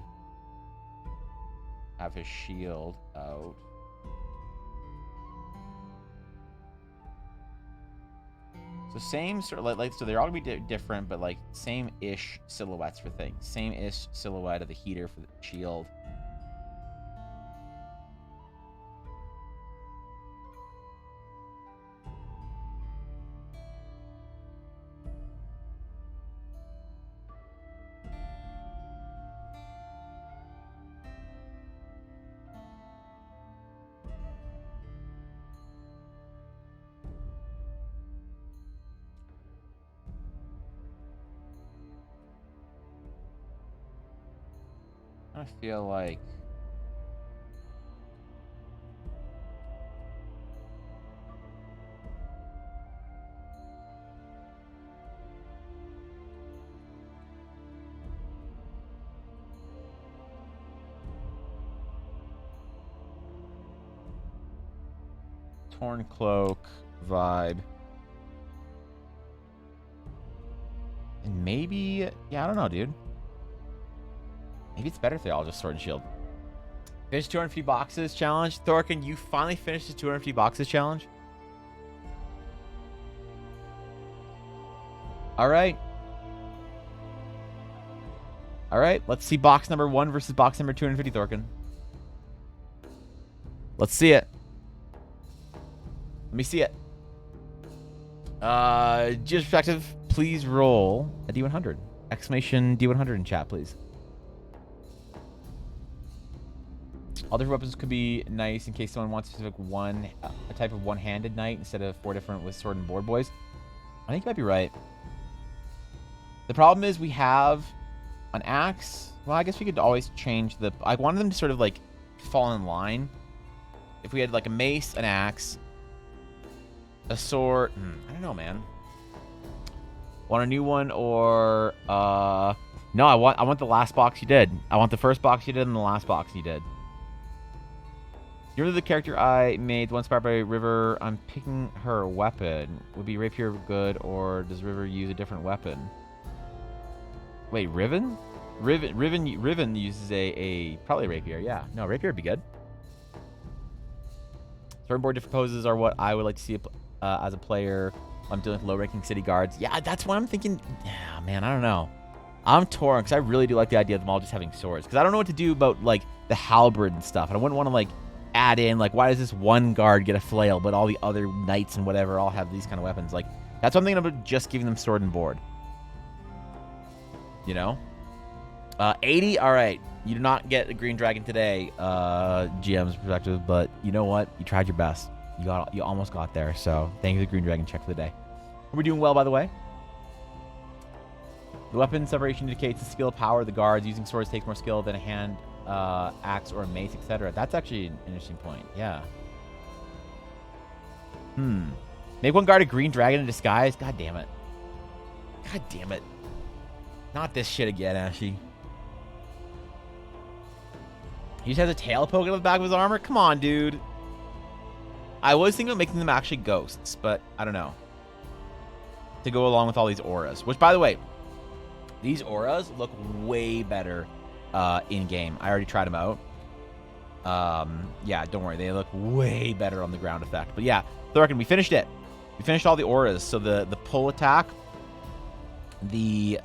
have his shield out. So same sort of like so they're all gonna be different, but like same-ish silhouettes for things. Same-ish silhouette of the heater for the shield. I feel like torn cloak vibe. And maybe, yeah, I don't know, dude. Maybe it's better if they all just sword and shield. Finish 250 boxes challenge. Thorkin, you finally finished the 250 boxes challenge? Alright. Alright, let's see box number 1 versus box number 250, Thorkin. Let's see it. Let me see it. Just perspective, please roll a D100. Exclamation D100 in chat, please. All different weapons could be nice in case someone wants a specific a type of one-handed knight instead of 4 different with sword and board boys. I think you might be right. The problem is we have an axe. Well, I guess we could always change the... I wanted them to sort of, like, fall in line. If we had, like, a mace, an axe, a sword... I don't know, man. Want a new one or... No, I want the last box you did. I want the first box you did and the last box you did. You're the character I made, the one inspired by River. I'm picking her weapon. Would be rapier good, or does River use a different weapon? Wait, Riven? Riven uses probably a rapier. Yeah, no, rapier would be good. Sword and board different poses are what I would like to see as a player. I'm dealing with low-ranking city guards. Yeah, that's what I'm thinking. Yeah, man, I don't know. I'm torn because I really do like the idea of them all just having swords. Because I don't know what to do about like the halberd and stuff. And I wouldn't want to like add in like, why does this one guard get a flail, but all the other knights and whatever all have these kind of weapons? Like, that's what I'm thinking about, just giving them sword and board. You know? 80. All right. You do not get a green dragon today, GM's perspective, but you know what? You tried your best. You almost got there. So thank you for the green dragon check for the day. We're doing well, by the way. The weapon separation indicates the skill power of the guards. Using swords takes more skill than a hand, axe, or a mace, etc. That's actually an interesting point. Yeah. Make one guard a green dragon in disguise. God damn it. God damn it. Not this shit again, Ashy. He just has a tail poking out the back of his armor? Come on, dude. I was thinking of making them actually ghosts, but I don't know. To go along with all these auras. Which, by the way, these auras look way better in-game. I already tried them out. Yeah, don't worry. They look way better on the ground effect. But yeah, Thorkin, we finished it. We finished all the auras. So the pull attack, the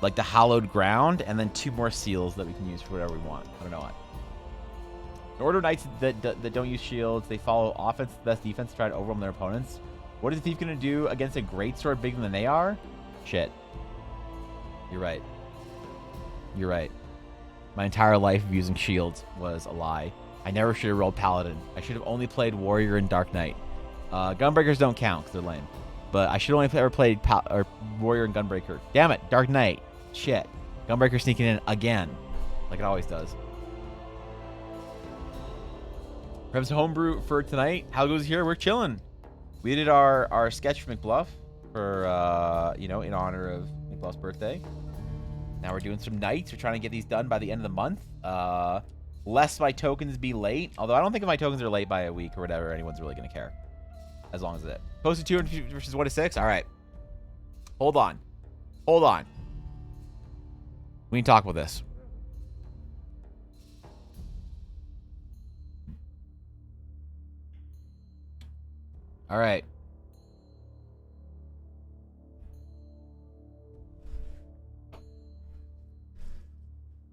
like the hallowed ground, and then 2 more seals that we can use for whatever we want. I don't know what. In order knights that don't use shields, they follow offense, best defense to try to overwhelm their opponents. What is the thief going to do against a greatsword bigger than they are? Shit. You're right. You're right. My entire life of using shields was a lie. I never should have rolled Paladin. I should have only played Warrior and Dark Knight. Gunbreakers don't count because they're lame. But I should have only ever played Warrior and Gunbreaker. Damn it, Dark Knight. Shit. Gunbreaker sneaking in again. Like it always does. Rev's homebrew for tonight. How goes here? We're chilling. We did our sketch for McBluff for, you know, in honor of McBluff's birthday. Now we're doing some nights. We're trying to get these done by the end of the month. Lest my tokens be late. Although I don't think if my tokens are late by a week or whatever, anyone's really going to care. As long as it. Posted 250 versus 1 to 6. All right. Hold on. Hold on. We need to talk about this. All right.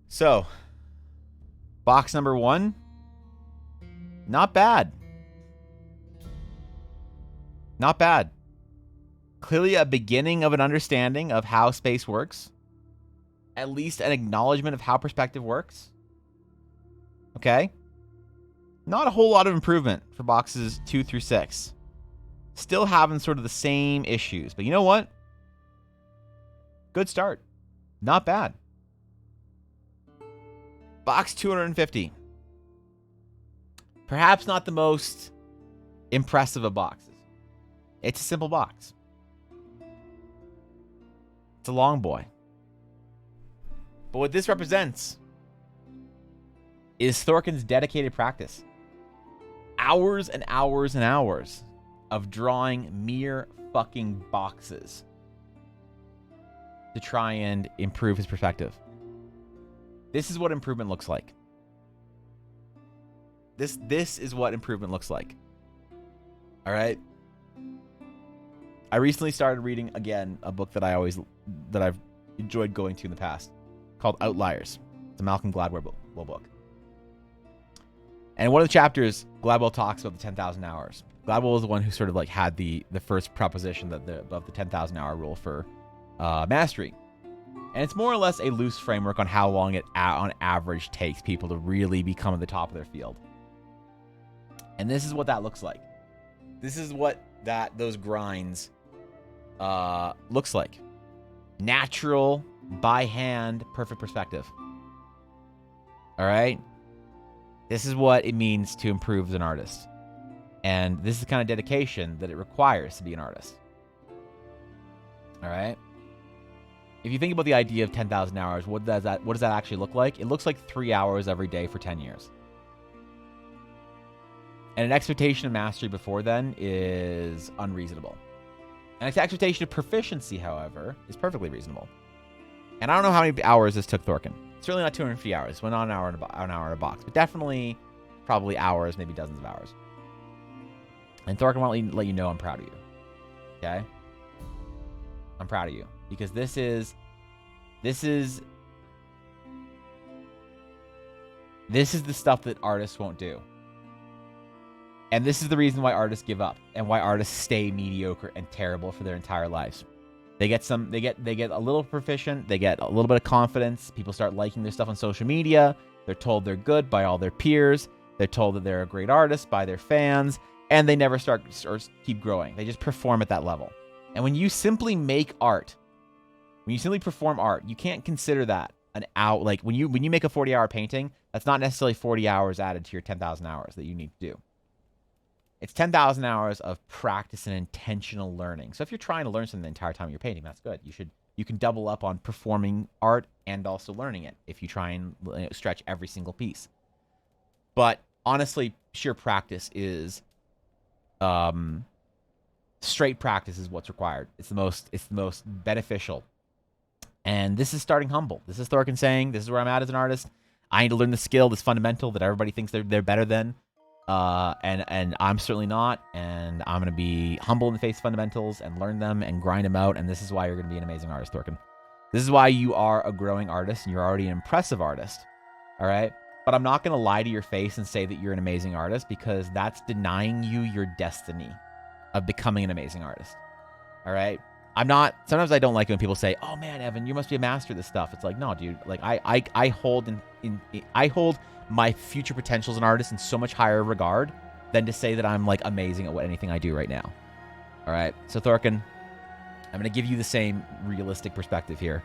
So, box number 1. Not bad. Not bad. Clearly a beginning of an understanding of how space works. At least an acknowledgement of how perspective works. Okay. Not a whole lot of improvement for boxes 2 through 6. Still having sort of the same issues. But you know what? Good start. Not bad. Box 250. Perhaps not the most impressive of boxes. It's a simple box. It's a long boy. But what this represents is Thorkin's dedicated practice. Hours and hours and hours of drawing mere fucking boxes to try and improve his perspective. This is what improvement looks like. This is what improvement looks like. All right. I recently started reading again a book that I've enjoyed going to in the past, called Outliers. It's a Malcolm Gladwell book. And in one of the chapters, Gladwell talks about the 10,000 hours. Gladwell is the one who sort of like had the first proposition that of the 10,000 hour rule for mastery. And it's more or less a loose framework on how long it on average takes people to really become at the top of their field. And this is what that looks like. This is what those grinds looks like. Natural, by hand, perfect perspective. All right? This is what it means to improve as an artist. And this is the kind of dedication that it requires to be an artist. All right? If you think about the idea of 10,000 hours, what does that actually look like? It looks like 3 hours every day for 10 years. And an expectation of mastery before then is unreasonable. An expectation of proficiency, however, is perfectly reasonable. And I don't know how many hours this took Thorkin. Certainly not 250 hours. Went on an hour in a box. But definitely probably hours, maybe dozens of hours. And Thorkin won't let you know I'm proud of you. Okay? I'm proud of you. Because this is the stuff that artists won't do. And this is the reason why artists give up and why artists stay mediocre and terrible for their entire lives. They get a little proficient, they get a little bit of confidence, people start liking their stuff on social media, they're told they're good by all their peers, they're told that they're a great artist by their fans, and they never start or keep growing. They just perform at that level. And when you simply make art, when you simply perform art, you can't consider that an hour. Like when you make a 40-hour painting, that's not necessarily 40 hours added to your 10,000 hours that you need to do. It's 10,000 hours of practice and intentional learning. So if you're trying to learn something the entire time you're painting, that's good. You can double up on performing art and also learning it if you try and stretch every single piece. But honestly, sheer practice is straight practice is what's required. It's the most beneficial. And this is starting humble. This is Thorkin saying, this is where I'm at as an artist. I need to learn the skill, this fundamental that everybody thinks they're better than. And I'm certainly not, and I'm going to be humble in the face of fundamentals and learn them and grind them out, and this is why you're going to be an amazing artist, Thorkin. This is why you are a growing artist, and you're already an impressive artist, all right? But I'm not going to lie to your face and say that you're an amazing artist, because that's denying you your destiny of becoming an amazing artist, all right? Sometimes I don't like it when people say, oh man, Evan, you must be a master of this stuff. It's like, no, dude, like I hold my future potential as an artist in so much higher regard than to say that I'm like amazing at anything I do right now. All right. So Thorkin, I'm going to give you the same realistic perspective here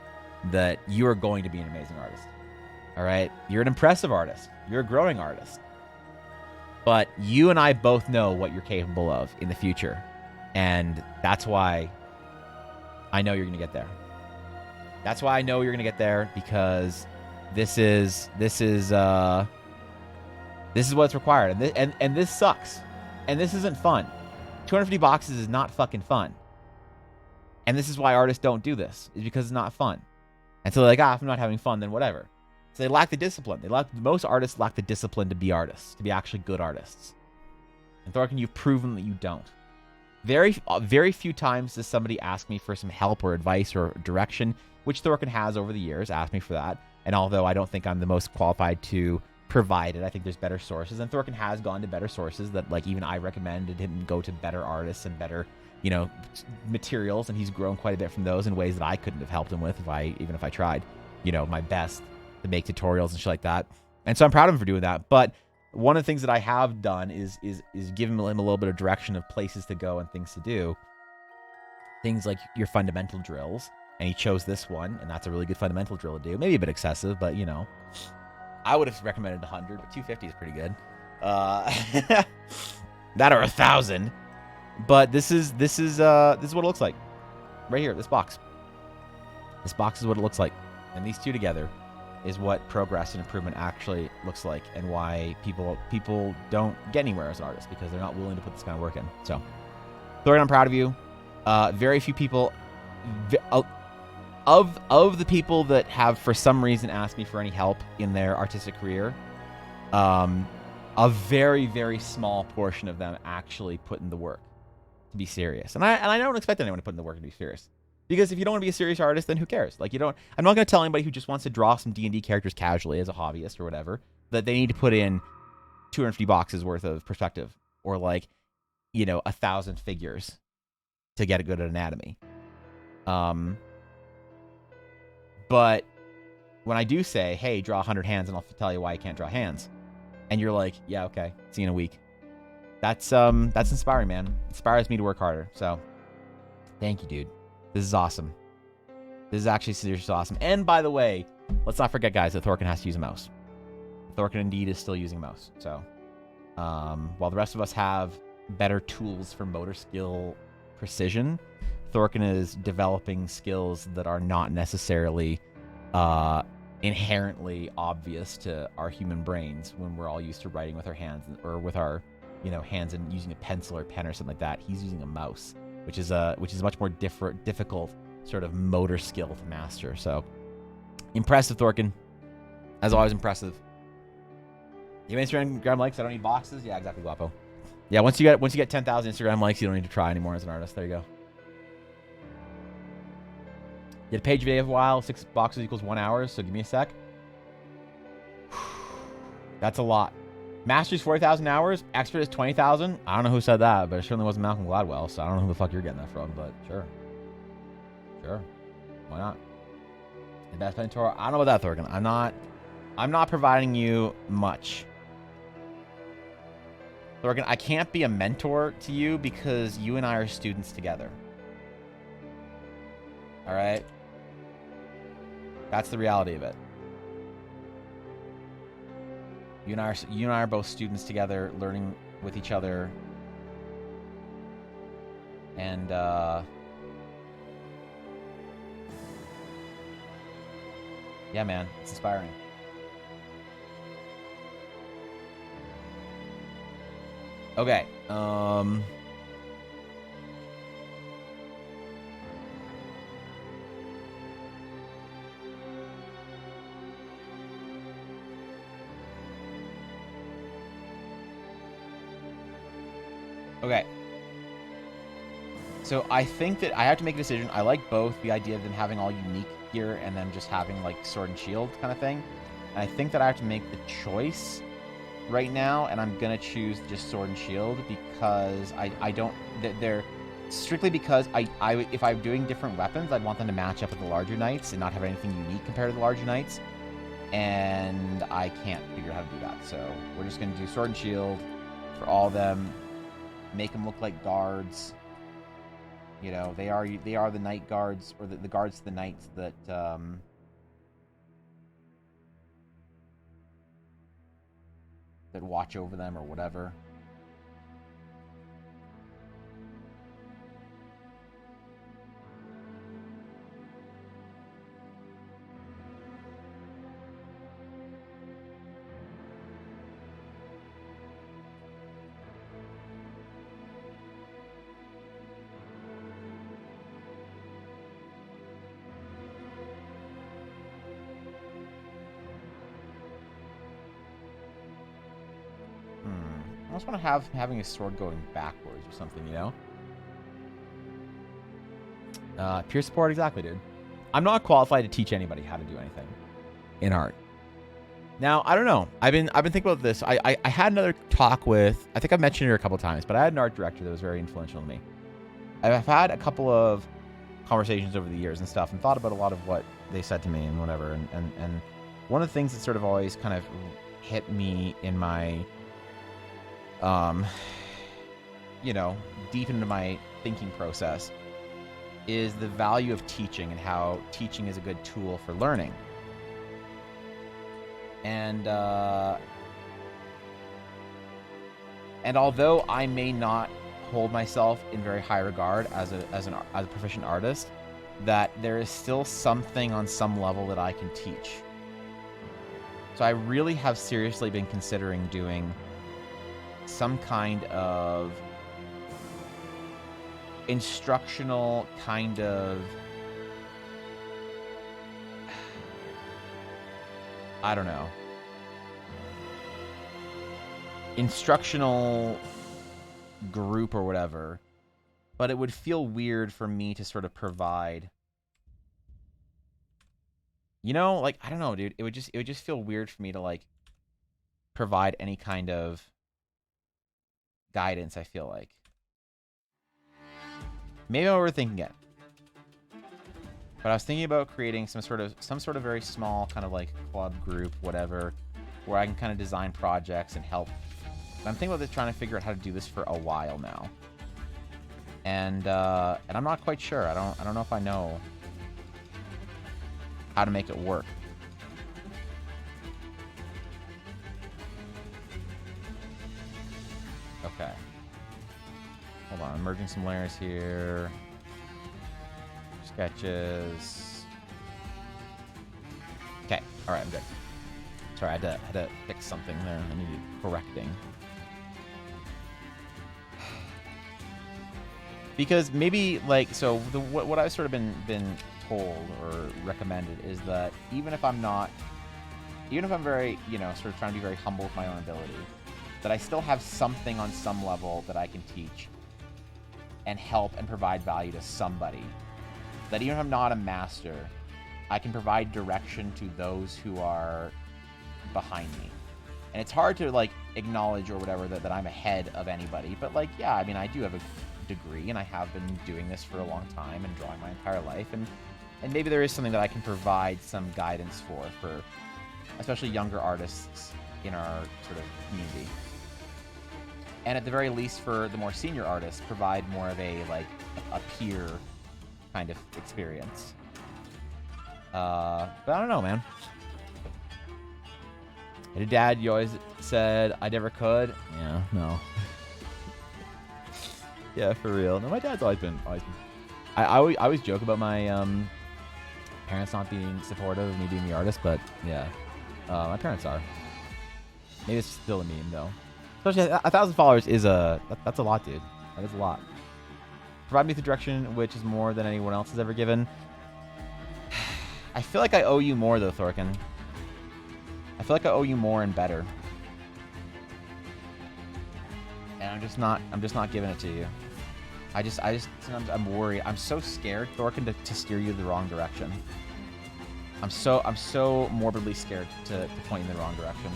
that you are going to be an amazing artist. All right. You're an impressive artist. You're a growing artist. But you and I both know what you're capable of in the future. And that's why I know you're going to get there. That's why I know you're going to get there, because this is what's required, and this sucks, and this isn't fun. 250 boxes is not fucking fun, and this is why artists don't do this, is because it's not fun. And so they're like, if I'm not having fun, then whatever. So they lack the discipline. Most artists lack the discipline to be artists, to be actually good artists. And Thorkin, you've proven that you don't. Very few times does somebody ask me for some help or advice or direction, which Thorkin has over the years asked me for that. And although I don't think I'm the most qualified to provide it, I think there's better sources. And Thorkin has gone to better sources that, like, even I recommended him go to better artists and better, materials. And he's grown quite a bit from those in ways that I couldn't have helped him with even if I tried, my best to make tutorials and shit like that. And so I'm proud of him for doing that. But one of the things that I have done is giving him a little bit of direction of places to go and things to do. Things like your fundamental drills. And he chose this one, and that's a really good fundamental drill to do. Maybe a bit excessive, but, I would have recommended 100, but 250 is pretty good. That or 1,000. But this is what it looks like. Right here, this box. This box is what it looks like. And these two together is what progress and improvement actually looks like, and why people don't get anywhere as an artist, because they're not willing to put this kind of work in. So, Thorkin, I'm proud of you. Very few people... Of the people that have, for some reason, asked me for any help in their artistic career, a very, very small portion of them actually put in the work to be serious. And I don't expect anyone to put in the work to be serious. Because if you don't want to be a serious artist, then who cares? Like, I'm not going to tell anybody who just wants to draw some D&D characters casually as a hobbyist or whatever, that they need to put in 250 boxes worth of perspective, or 1,000 figures to get a good anatomy. But when I do say, hey, draw 100 hands, and I'll tell you why I can't draw hands, and you're like, yeah, okay, see you in a week. That's inspiring, man. It inspires me to work harder. So thank you, dude. This is awesome. This is actually seriously awesome. And by the way, let's not forget, guys, that Thorkin has to use a mouse. Thorkin indeed is still using a mouse. So while the rest of us have better tools for motor skill precision, Thorkin is developing skills that are not necessarily inherently obvious to our human brains when we're all used to writing with our hands or with our hands and using a pencil or pen or something like that. He's using a mouse, which is a much more difficult sort of motor skill to master. So impressive, Thorkin. As always, impressive. You have Instagram likes? I don't need boxes. Yeah, exactly, Guapo. Yeah, once you get 10,000 Instagram likes, you don't need to try anymore as an artist. There you go. You had a page video for a while. 6 boxes equals 1 hour. So give me a sec. That's a lot. Master's 40,000 hours. Expert is 20,000. I don't know who said that, but it certainly wasn't Malcolm Gladwell. So I don't know who the fuck you're getting that from, but sure. Sure. Why not? The best mentor. I don't know about that, Thorkin. I'm not providing you much. Thorkin, I can't be a mentor to you because you and I are students together. All right? That's the reality of it. You and I are both students together, learning with each other. And yeah, man, it's inspiring. Okay. Okay. So I think that I have to make a decision. I like both the idea of them having all unique gear and then just having like sword and shield kind of thing. And I think that I have to make the choice right now, and I'm gonna choose just sword and shield because I don't. They're strictly because I if I'm doing different weapons, I'd want them to match up with the larger knights and not have anything unique compared to the larger knights. And I can't figure out how to do that. So we're just gonna do sword and shield for all of them. Make them look like guards. You know, they are the knight guards, or the guards to the knights that that watch over them or whatever. I just want to having a sword going backwards or something, you know? Peer support, exactly, dude. I'm not qualified to teach anybody how to do anything in art. Now, I don't know. I've been thinking about this. I had another talk with, I think I've mentioned it a couple of times, but I had an art director that was very influential to me. I've had a couple of conversations over the years and stuff, and thought about a lot of what they said to me and whatever. And one of the things that sort of always kind of hit me in my you know, deep into my thinking process is the value of teaching and how teaching is a good tool for learning. And although I may not hold myself in very high regard as a proficient artist, that there is still something on some level that I can teach. So I really have seriously been considering doing some kind of instructional kind of, I don't know, instructional group or whatever, but it would feel weird for me to sort of provide, you know, like, I don't know, dude, it would just feel weird for me to like provide any kind of guidance. I feel like maybe I'm overthinking it. But I was thinking about creating some sort of very small kind of like club group, whatever, where I can kind of design projects and help. But I'm thinking about this, trying to figure out how to do this for a while now. And I'm not quite sure. I don't know if I know how to make it work. Okay. Hold on, I'm merging some layers here. Sketches. Okay, all right, I'm good. Sorry, I had to fix something there. I needed correcting. Because maybe, like, so what I've sort of been told or recommended is that even if I'm very, you know, sort of trying to be very humble with my own ability, that I still have something on some level that I can teach and help and provide value to somebody. That even if I'm not a master, I can provide direction to those who are behind me. And it's hard to, like, acknowledge or whatever that I'm ahead of anybody. But, like, yeah, I mean, I do have a degree, and I have been doing this for a long time and drawing my entire life. And maybe there is something that I can provide some guidance for especially younger artists in our sort of community. And at the very least, for the more senior artists, provide more of a, like, a peer kind of experience. But I don't know, man. Hey, Dad, you always said I never could. Yeah, no. Yeah, for real. No, my dad's always been. I always joke about my parents not being supportive of me being the artist, but yeah, my parents are. Maybe it's still a meme though. Especially 1,000 followers is that's a lot, dude. That is a lot. Provide me with the direction, which is more than anyone else has ever given. I feel like I owe you more though, Thorkin. I feel like I owe you more and better. And I'm just not giving it to you. I'm worried. I'm so scared, Thorkin, to steer you the wrong direction. I'm so morbidly scared to point you in the wrong direction.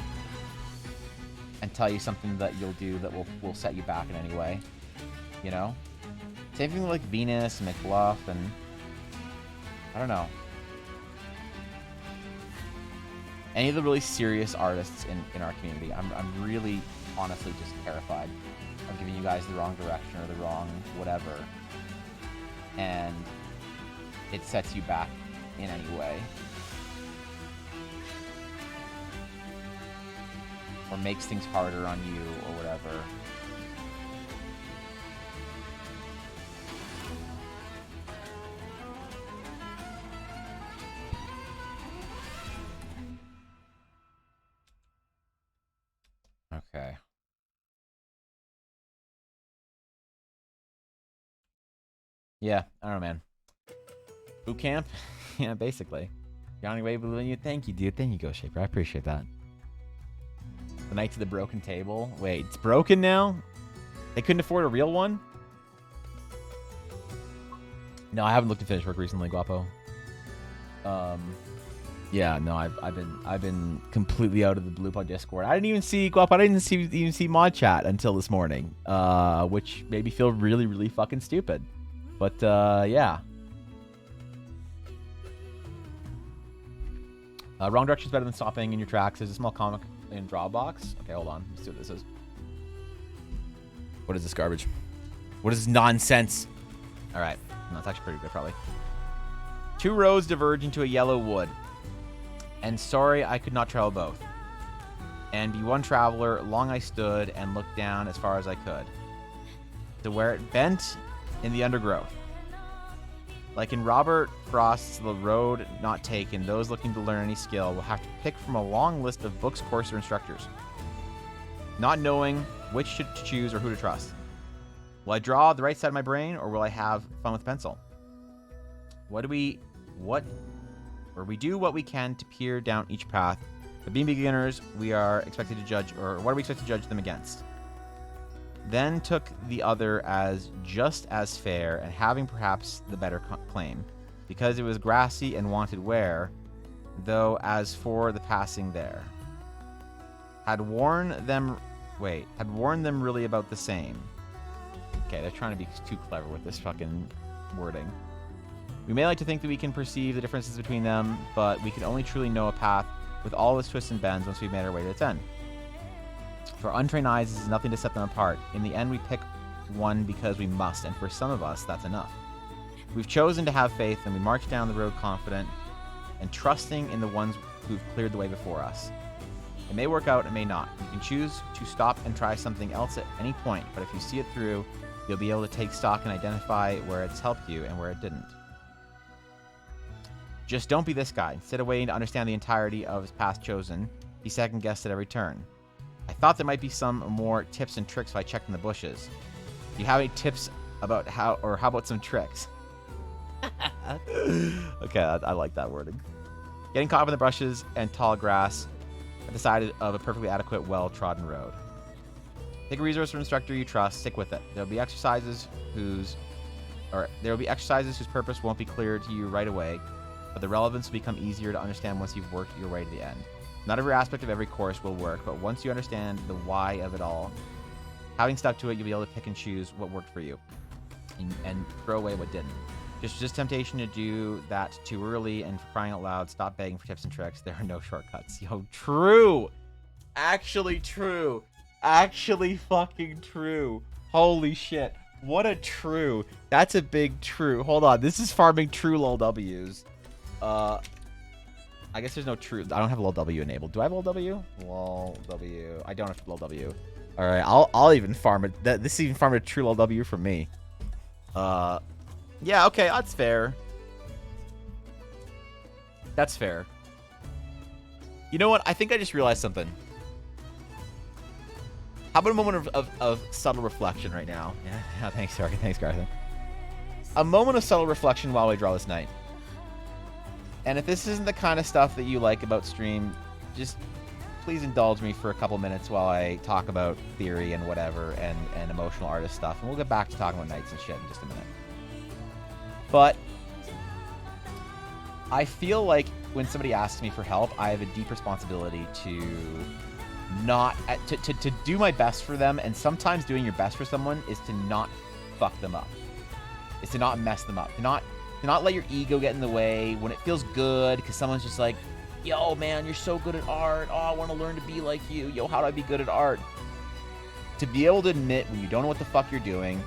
And tell you something that you'll do that will set you back in any way. You know? Same thing with like Venus and McBluff and I don't know. Any of the really serious artists in our community, I'm really honestly just terrified of giving you guys the wrong direction or the wrong whatever. And it sets you back in any way. Or makes things harder on you or whatever. Okay. Yeah, I don't know, man. Boot camp? Yeah, basically. Johnny Way believing you. Thank you, dude. Thank you, Ghost Shaper. I appreciate that. The Knights of the Broken Table. Wait, it's broken now? They couldn't afford a real one? No, I haven't looked at finished work recently, Guapo. Yeah, no, I've been completely out of the Blue Pod Discord. I didn't even see Guapo. I didn't even see mod chat until this morning, which made me feel really, really fucking stupid. But yeah. Wrong direction is better than stopping in your tracks. There's a small comic in Drawbox. Okay, hold on. Let's see what this is. What is this garbage? What is this nonsense? All right. No, it's actually pretty good, probably. 2 roads diverge into a yellow wood. And sorry I could not travel both. And be one traveler, long I stood and looked down as far as I could. To where it bent in the undergrowth. Like in Robert Frost's The Road Not Taken, those looking to learn any skill will have to pick from a long list of books, courses, or instructors, not knowing which to choose or who to trust. Will I draw the right side of my brain, or will I have fun with pencil? We do what we can to peer down each path, but being beginners, we are expected to judge, or what are we expected to judge them against? Then took the other as just as fair and having perhaps the better claim, because it was grassy and wanted wear, though as for the passing there. Had warned them really about the same. Okay, they're trying to be too clever with this fucking wording. We may like to think that we can perceive the differences between them, but we can only truly know a path with all its twists and bends once we've made our way to its end. For untrained eyes, this is nothing to set them apart. In the end, we pick one because we must, and for some of us, that's enough. We've chosen to have faith, and we march down the road confident and trusting in the ones who've cleared the way before us. It may work out, it may not. You can choose to stop and try something else at any point, but if you see it through, you'll be able to take stock and identify where it's helped you and where it didn't. Just don't be this guy. Instead of waiting to understand the entirety of his path chosen, he second-guessed at every turn. I thought there might be some more tips and tricks if I checked in the bushes. Do you have any tips about how about some tricks? Okay, I like that wording. Getting caught up in the brushes and tall grass at the side of a perfectly adequate, well-trodden road. Take a resource from an instructor you trust. Stick with it. There will be exercises whose purpose won't be clear to you right away, but the relevance will become easier to understand once you've worked your way to the end. Not every aspect of every course will work, but once you understand the why of it all, having stuck to it, you'll be able to pick and choose what worked for you and throw away what didn't. Just temptation to do that too early, and for crying out loud, stop begging for tips and tricks. There are no shortcuts. Yo, true. Actually true. Actually fucking true. Holy shit. What a true. That's a big true. Hold on. This is farming true lol W's. I guess there's no true. I don't have lol W enabled. Do I have lol W? Lol W. I don't have lol W. All right. I'll even farm it. This is even farm a true lol W for me. Yeah, okay, that's fair. That's fair. You know what? I think I just realized something. How about a moment of subtle reflection right now? Yeah, thanks, sorry. Thanks, Garth. A moment of subtle reflection while we draw this night. And if this isn't the kind of stuff that you like about stream, just please indulge me for a couple minutes while I talk about theory and whatever and emotional artist stuff. And we'll get back to talking about knights and shit in just a minute. But I feel like when somebody asks me for help, I have a deep responsibility to to do my best for them. And sometimes doing your best for someone is to not fuck them up. It's to not mess them up. To not let your ego get in the way when it feels good because someone's just like, yo, man, you're so good at art. Oh, I want to learn to be like you. Yo, how do I be good at art? To be able to admit when you don't know what the fuck you're doing,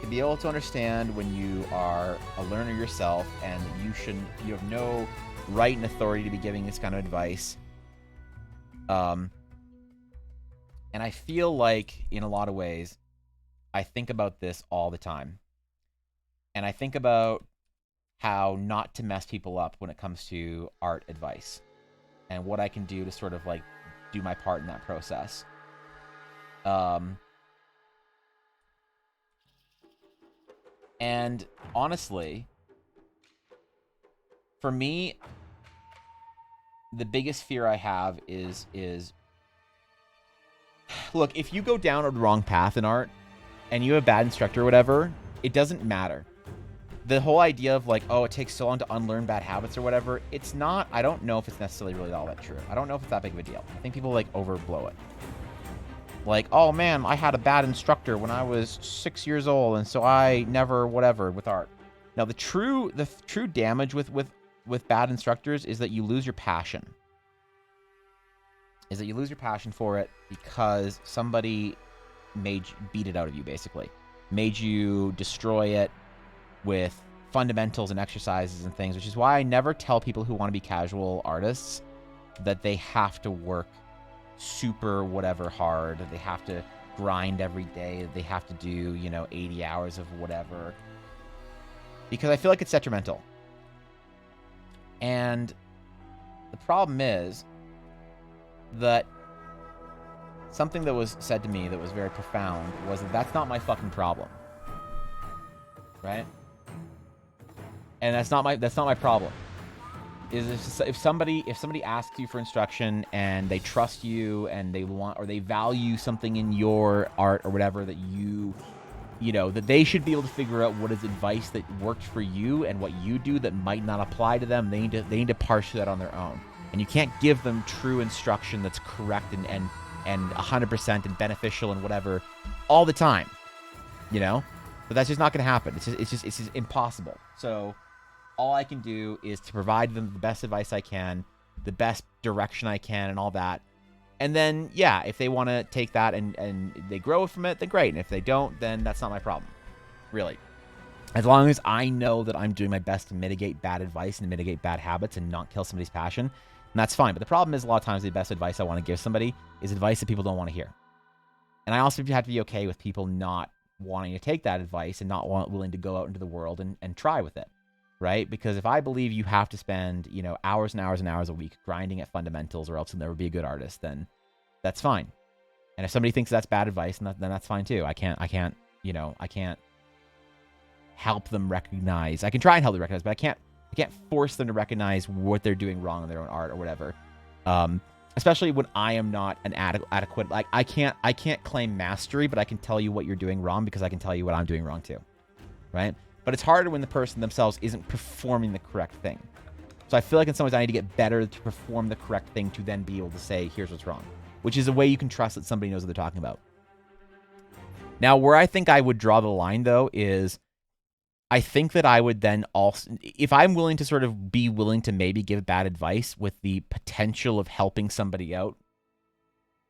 to be able to understand when you are a learner yourself and you have no right and authority to be giving this kind of advice. And I feel like in a lot of ways, I think about this all the time. And I think about how not to mess people up when it comes to art advice and what I can do to sort of like do my part in that process. And honestly, for me, the biggest fear I have is look, if you go down a wrong path in art and you have a bad instructor or whatever, it doesn't matter. The whole idea of like, oh, it takes so long to unlearn bad habits or whatever, it's not, I don't know if it's necessarily really all that true. I don't know if it's that big of a deal. I think people like overblow it. Like, oh man, I had a bad instructor when I was 6 years old, and so I never whatever with art. Now, the true damage with bad instructors is that you lose your passion. Is that you lose your passion for it because somebody beat it out of you, basically. Made you destroy it with fundamentals and exercises and things, which is why I never tell people who want to be casual artists that they have to work super whatever hard, they have to grind every day, they have to do 80 hours of whatever, because I feel like it's detrimental. And the problem is that something that was said to me that was very profound was that that's not my fucking problem, right? And that's not my problem. Is if somebody asks you for instruction and they trust you and they want or they value something in your art or whatever that that they should be able to figure out what is advice that worked for you and what you do that might not apply to them. They need to parse that on their own. And you can't give them true instruction that's correct and 100% and beneficial and whatever all the time, But that's just not going to happen. It's just impossible. So all I can do is to provide them the best advice I can, the best direction I can, and all that. And then, yeah, if they want to take that and they grow from it, then great. And if they don't, then that's not my problem, really. As long as I know that I'm doing my best to mitigate bad advice and mitigate bad habits and not kill somebody's passion, then that's fine. But the problem is a lot of times the best advice I want to give somebody is advice that people don't want to hear. And I also have to be okay with people not wanting to take that advice and not willing to go out into the world and try with it, right? Because if I believe you have to spend, you know, hours and hours and hours a week grinding at fundamentals or else you'll never be a good artist, then that's fine. And if somebody thinks that's bad advice, then that's fine too. I can't help them recognize. I can try and help them recognize, but I can't force them to recognize what they're doing wrong in their own art or whatever. Especially when I am not an adequate, like I can't claim mastery, but I can tell you what you're doing wrong because I can tell you what I'm doing wrong too, right? But it's harder when the person themselves isn't performing the correct thing. So I feel like in some ways I need to get better to perform the correct thing to then be able to say, here's what's wrong, which is a way you can trust that somebody knows what they're talking about. Now, where I think I would draw the line, though, is I think that I would then also, if I'm willing to sort of be willing to maybe give bad advice with the potential of helping somebody out,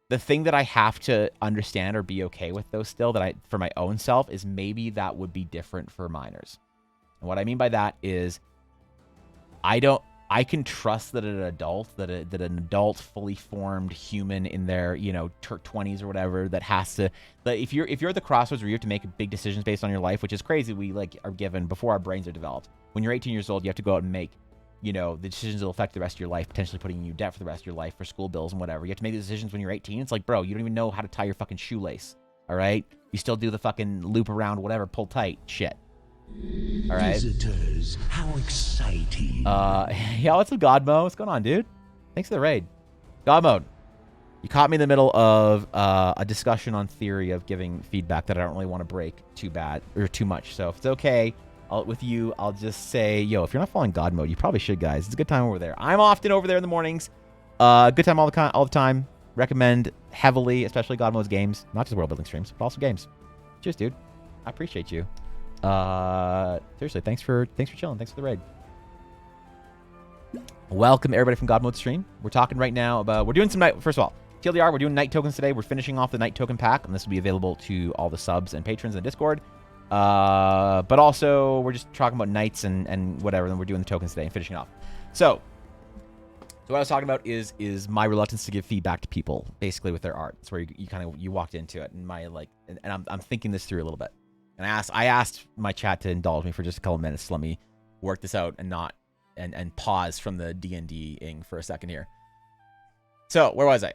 the thing that I have to understand or be okay with, though, still, that for my own self, is maybe that would be different for minors. And what I mean by that is I can trust that an adult, fully formed human in their, 20s or whatever, that if you're at the crossroads where you have to make big decisions based on your life, which is crazy, we are given before our brains are developed. When you're 18 years old, you have to go out and make, the decisions that will affect the rest of your life, potentially putting you in debt for the rest of your life for school bills and whatever. You have to make the decisions when you're 18. It's like, bro, you don't even know how to tie your fucking shoelace. All right, you still do the fucking loop around, whatever, pull tight shit. All right. Visitors, how exciting. Yeah, what's up, Godmo? What's going on, dude? Thanks for the raid. God mode. You caught me in the middle of a discussion on theory of giving feedback that I don't really want to break too bad or too much. So if it's okay with you, I'll just say, yo, if you're not following God mode, you probably should, guys. It's a good time over there. I'm often over there in the mornings. Good time all the time. Recommend heavily, especially God mode's games, not just world building streams, but also games. Cheers, dude. I appreciate you. Seriously, thanks for chilling. Thanks for the raid. Welcome everybody from God Mode Stream. We're talking right now about, we're doing some night, first of all, TLDR, we're doing night tokens today. We're finishing off the night token pack, and this will be available to all the subs and patrons in Discord. But also, we're just talking about nights and whatever, and we're doing the tokens today and finishing off. So what I was talking about is my reluctance to give feedback to people, basically with their art. It's where you walked into it, and I'm thinking this through a little bit. And I asked my chat to indulge me for just a couple of minutes to let me work this out and not and pause from the D&D-ing for a second here. So where was I?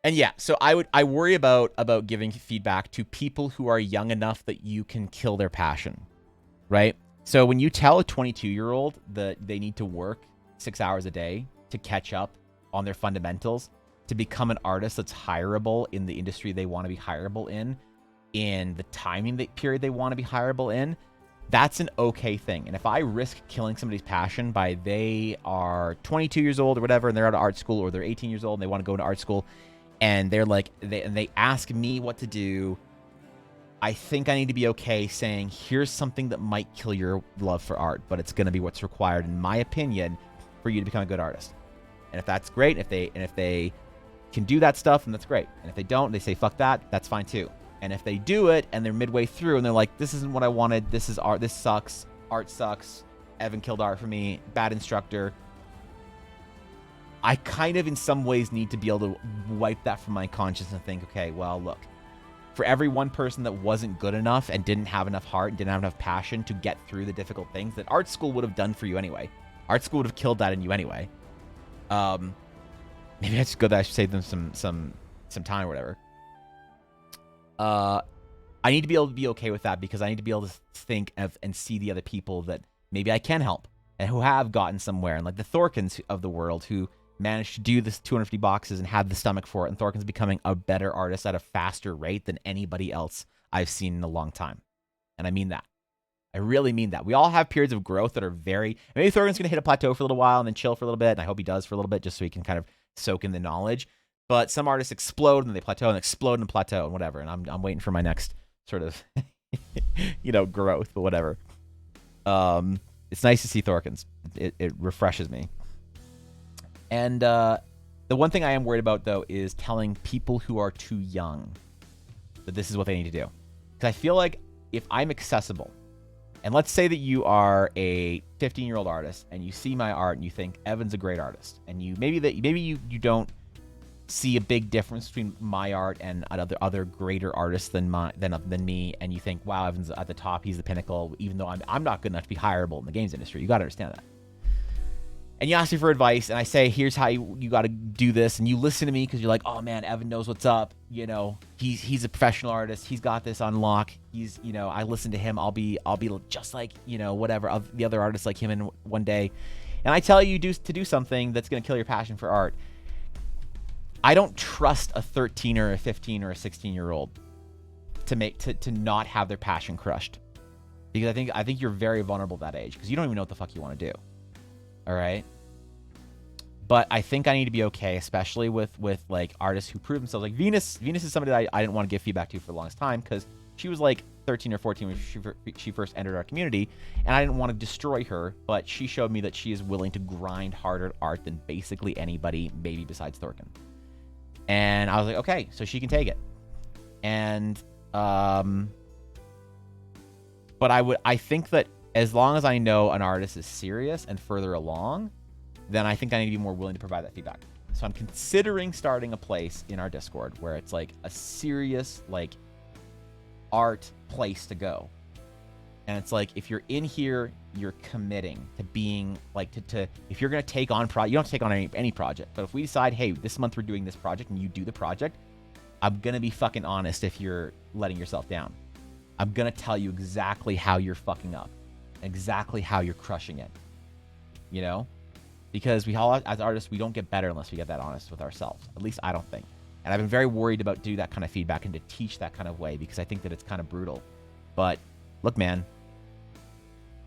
And yeah, so I worry about giving feedback to people who are young enough that you can kill their passion, right? So when you tell a 22-year-old that they need to work 6 hours a day to catch up on their fundamentals, to become an artist that's hireable in the industry they want to be hireable in the timing period they want to be hireable in, that's an okay thing. And if I risk killing somebody's passion by they are 22 years old or whatever, and they're out of art school, or they're 18 years old and they want to go into art school, and they're like, they ask me what to do, I think I need to be okay saying, here's something that might kill your love for art, but it's going to be what's required, in my opinion, for you to become a good artist. And if that's great, if they can do that stuff, then that's great. And if they don't, they say, fuck that, that's fine too. And if they do it and they're midway through and they're like, this isn't what I wanted, this is art, this sucks, art sucks, Evan killed art for me, bad instructor, I kind of in some ways need to be able to wipe that from my conscience and think, okay, well, look, for every one person that wasn't good enough and didn't have enough heart and didn't have enough passion to get through the difficult things that art school would have done for you anyway. Art school would have killed that in you anyway. Maybe I should go there, I should save them some time or whatever. I need to be able to be okay with that, because I need to be able to think of and see the other people that maybe I can help and who have gotten somewhere, and like the Thorkins of the world who managed to do this 250 boxes and had the stomach for it, and Thorkin's becoming a better artist at a faster rate than anybody else I've seen in a long time. And I mean that. I really mean that. We all have periods of growth that are maybe Thorkin's going to hit a plateau for a little while and then chill for a little bit, and I hope he does for a little bit just so he can kind of soak in the knowledge. But some artists explode and they plateau and explode and plateau and whatever. And I'm waiting for my next sort of, growth, but whatever. it's nice to see Thorkins. It refreshes me. And the one thing I am worried about, though, is telling people who are too young that this is what they need to do. Because I feel like if I'm accessible, and let's say that you are a 15-year-old artist and you see my art and you think Evan's a great artist, and maybe you don't see a big difference between my art and other greater artists than me, and you think, wow, Evan's at the top, he's the pinnacle, even though I'm not good enough to be hireable in the games industry. You got to understand that. And you ask me for advice, and I say, here's how you got to do this, and you listen to me because you're like, oh man, Evan knows what's up. You know, he's a professional artist. He's got this on lock. He's, you know, I listen to him. I'll be just like, you know, whatever of the other artists like him in one day. And I tell you to do something that's going to kill your passion for art. I don't trust a 13 or a 15 or a 16-year-old to not have their passion crushed, because I think you're very vulnerable at that age because you don't even know what the fuck you want to do. All right. But I think I need to be okay, especially with like artists who prove themselves. Like Venus is somebody that I didn't want to give feedback to for the longest time because she was like 13 or 14 when she first entered our community, and I didn't want to destroy her, but she showed me that she is willing to grind harder at art than basically anybody, maybe besides Thorkin. And I was like, okay, so she can take it. And but I think that as long as I know an artist is serious and further along, then I think I need to be more willing to provide that feedback. So I'm considering starting a place in our Discord where it's like a serious like art place to go. And it's like, if you're in here, you're committing to being like, to if you're going to take on you don't have to take on any project, but if we decide, hey, this month we're doing this project and you do the project, I'm going to be fucking honest if you're letting yourself down. I'm going to tell you exactly how you're fucking up, exactly how you're crushing it, you know? Because we all, as artists, we don't get better unless we get that honest with ourselves. At least I don't think. And I've been very worried about doing that kind of feedback and to teach that kind of way because I think that it's kind of brutal. But look, man,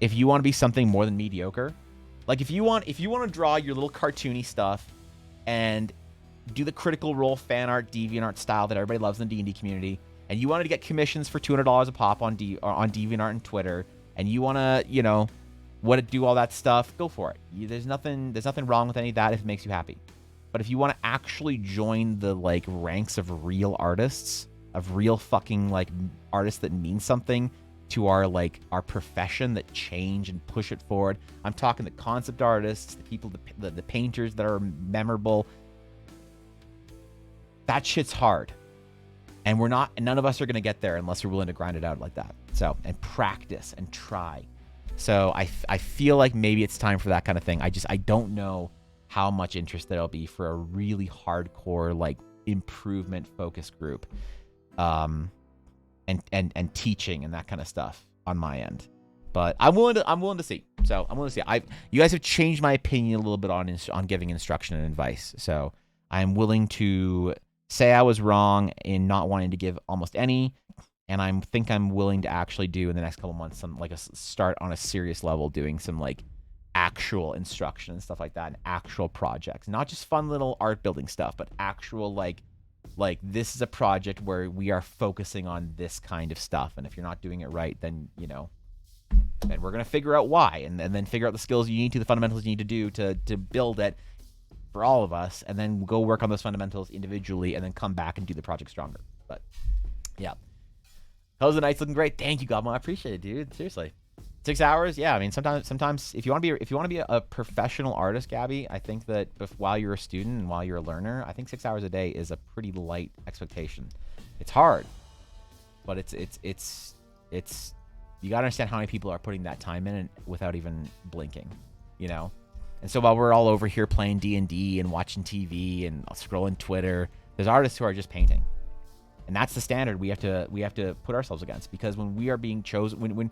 if you want to be something more than mediocre, like if you want to draw your little cartoony stuff and do the Critical Role fan art, DeviantArt style that everybody loves in the D&D community, and you wanted to get commissions for $200 a pop on DeviantArt and Twitter, and you want to, you know, do all that stuff, go for it. There's nothing wrong with any of that if it makes you happy. But if you want to actually join the like ranks of real artists, of real fucking like artists that mean something to our profession, that change and push it forward. I'm talking the concept artists, the people, the painters that are memorable. That shit's hard. And none of us are going to get there unless we're willing to grind it out like that. So, and practice and try. So I feel like maybe it's time for that kind of thing. I don't know how much interest there'll be for a really hardcore, like, improvement focused group. And teaching and that kind of stuff on my end. But I'm willing to see. So I'm willing to see. You guys have changed my opinion a little bit on giving instruction and advice. So I'm willing to say I was wrong in not wanting to give almost any, and I think I'm willing to actually do in the next couple months some like a start on a serious level doing some like actual instruction and stuff like that, and actual projects, not just fun little art building stuff, but actual like this is a project where we are focusing on this kind of stuff, and if you're not doing it right, then you know, then we're gonna figure out why, and then figure out the skills you need to, the fundamentals you need to do to build it for all of us, and then go work on those fundamentals individually, and then come back and do the project stronger. But yeah, how's the night's looking great? Thank you, Goblin. I appreciate it, dude. Seriously. 6 hours, yeah. I mean, sometimes if you want to be a professional artist, Gabby, I think that while you're a student and while you're a learner, I think 6 hours a day is a pretty light expectation. It's hard, but it's you gotta understand how many people are putting that time in without even blinking, you know. And so while we're all over here playing D&D and watching TV and scrolling Twitter, there's artists who are just painting. And that's the standard we have to put ourselves against, because when we are being chosen, when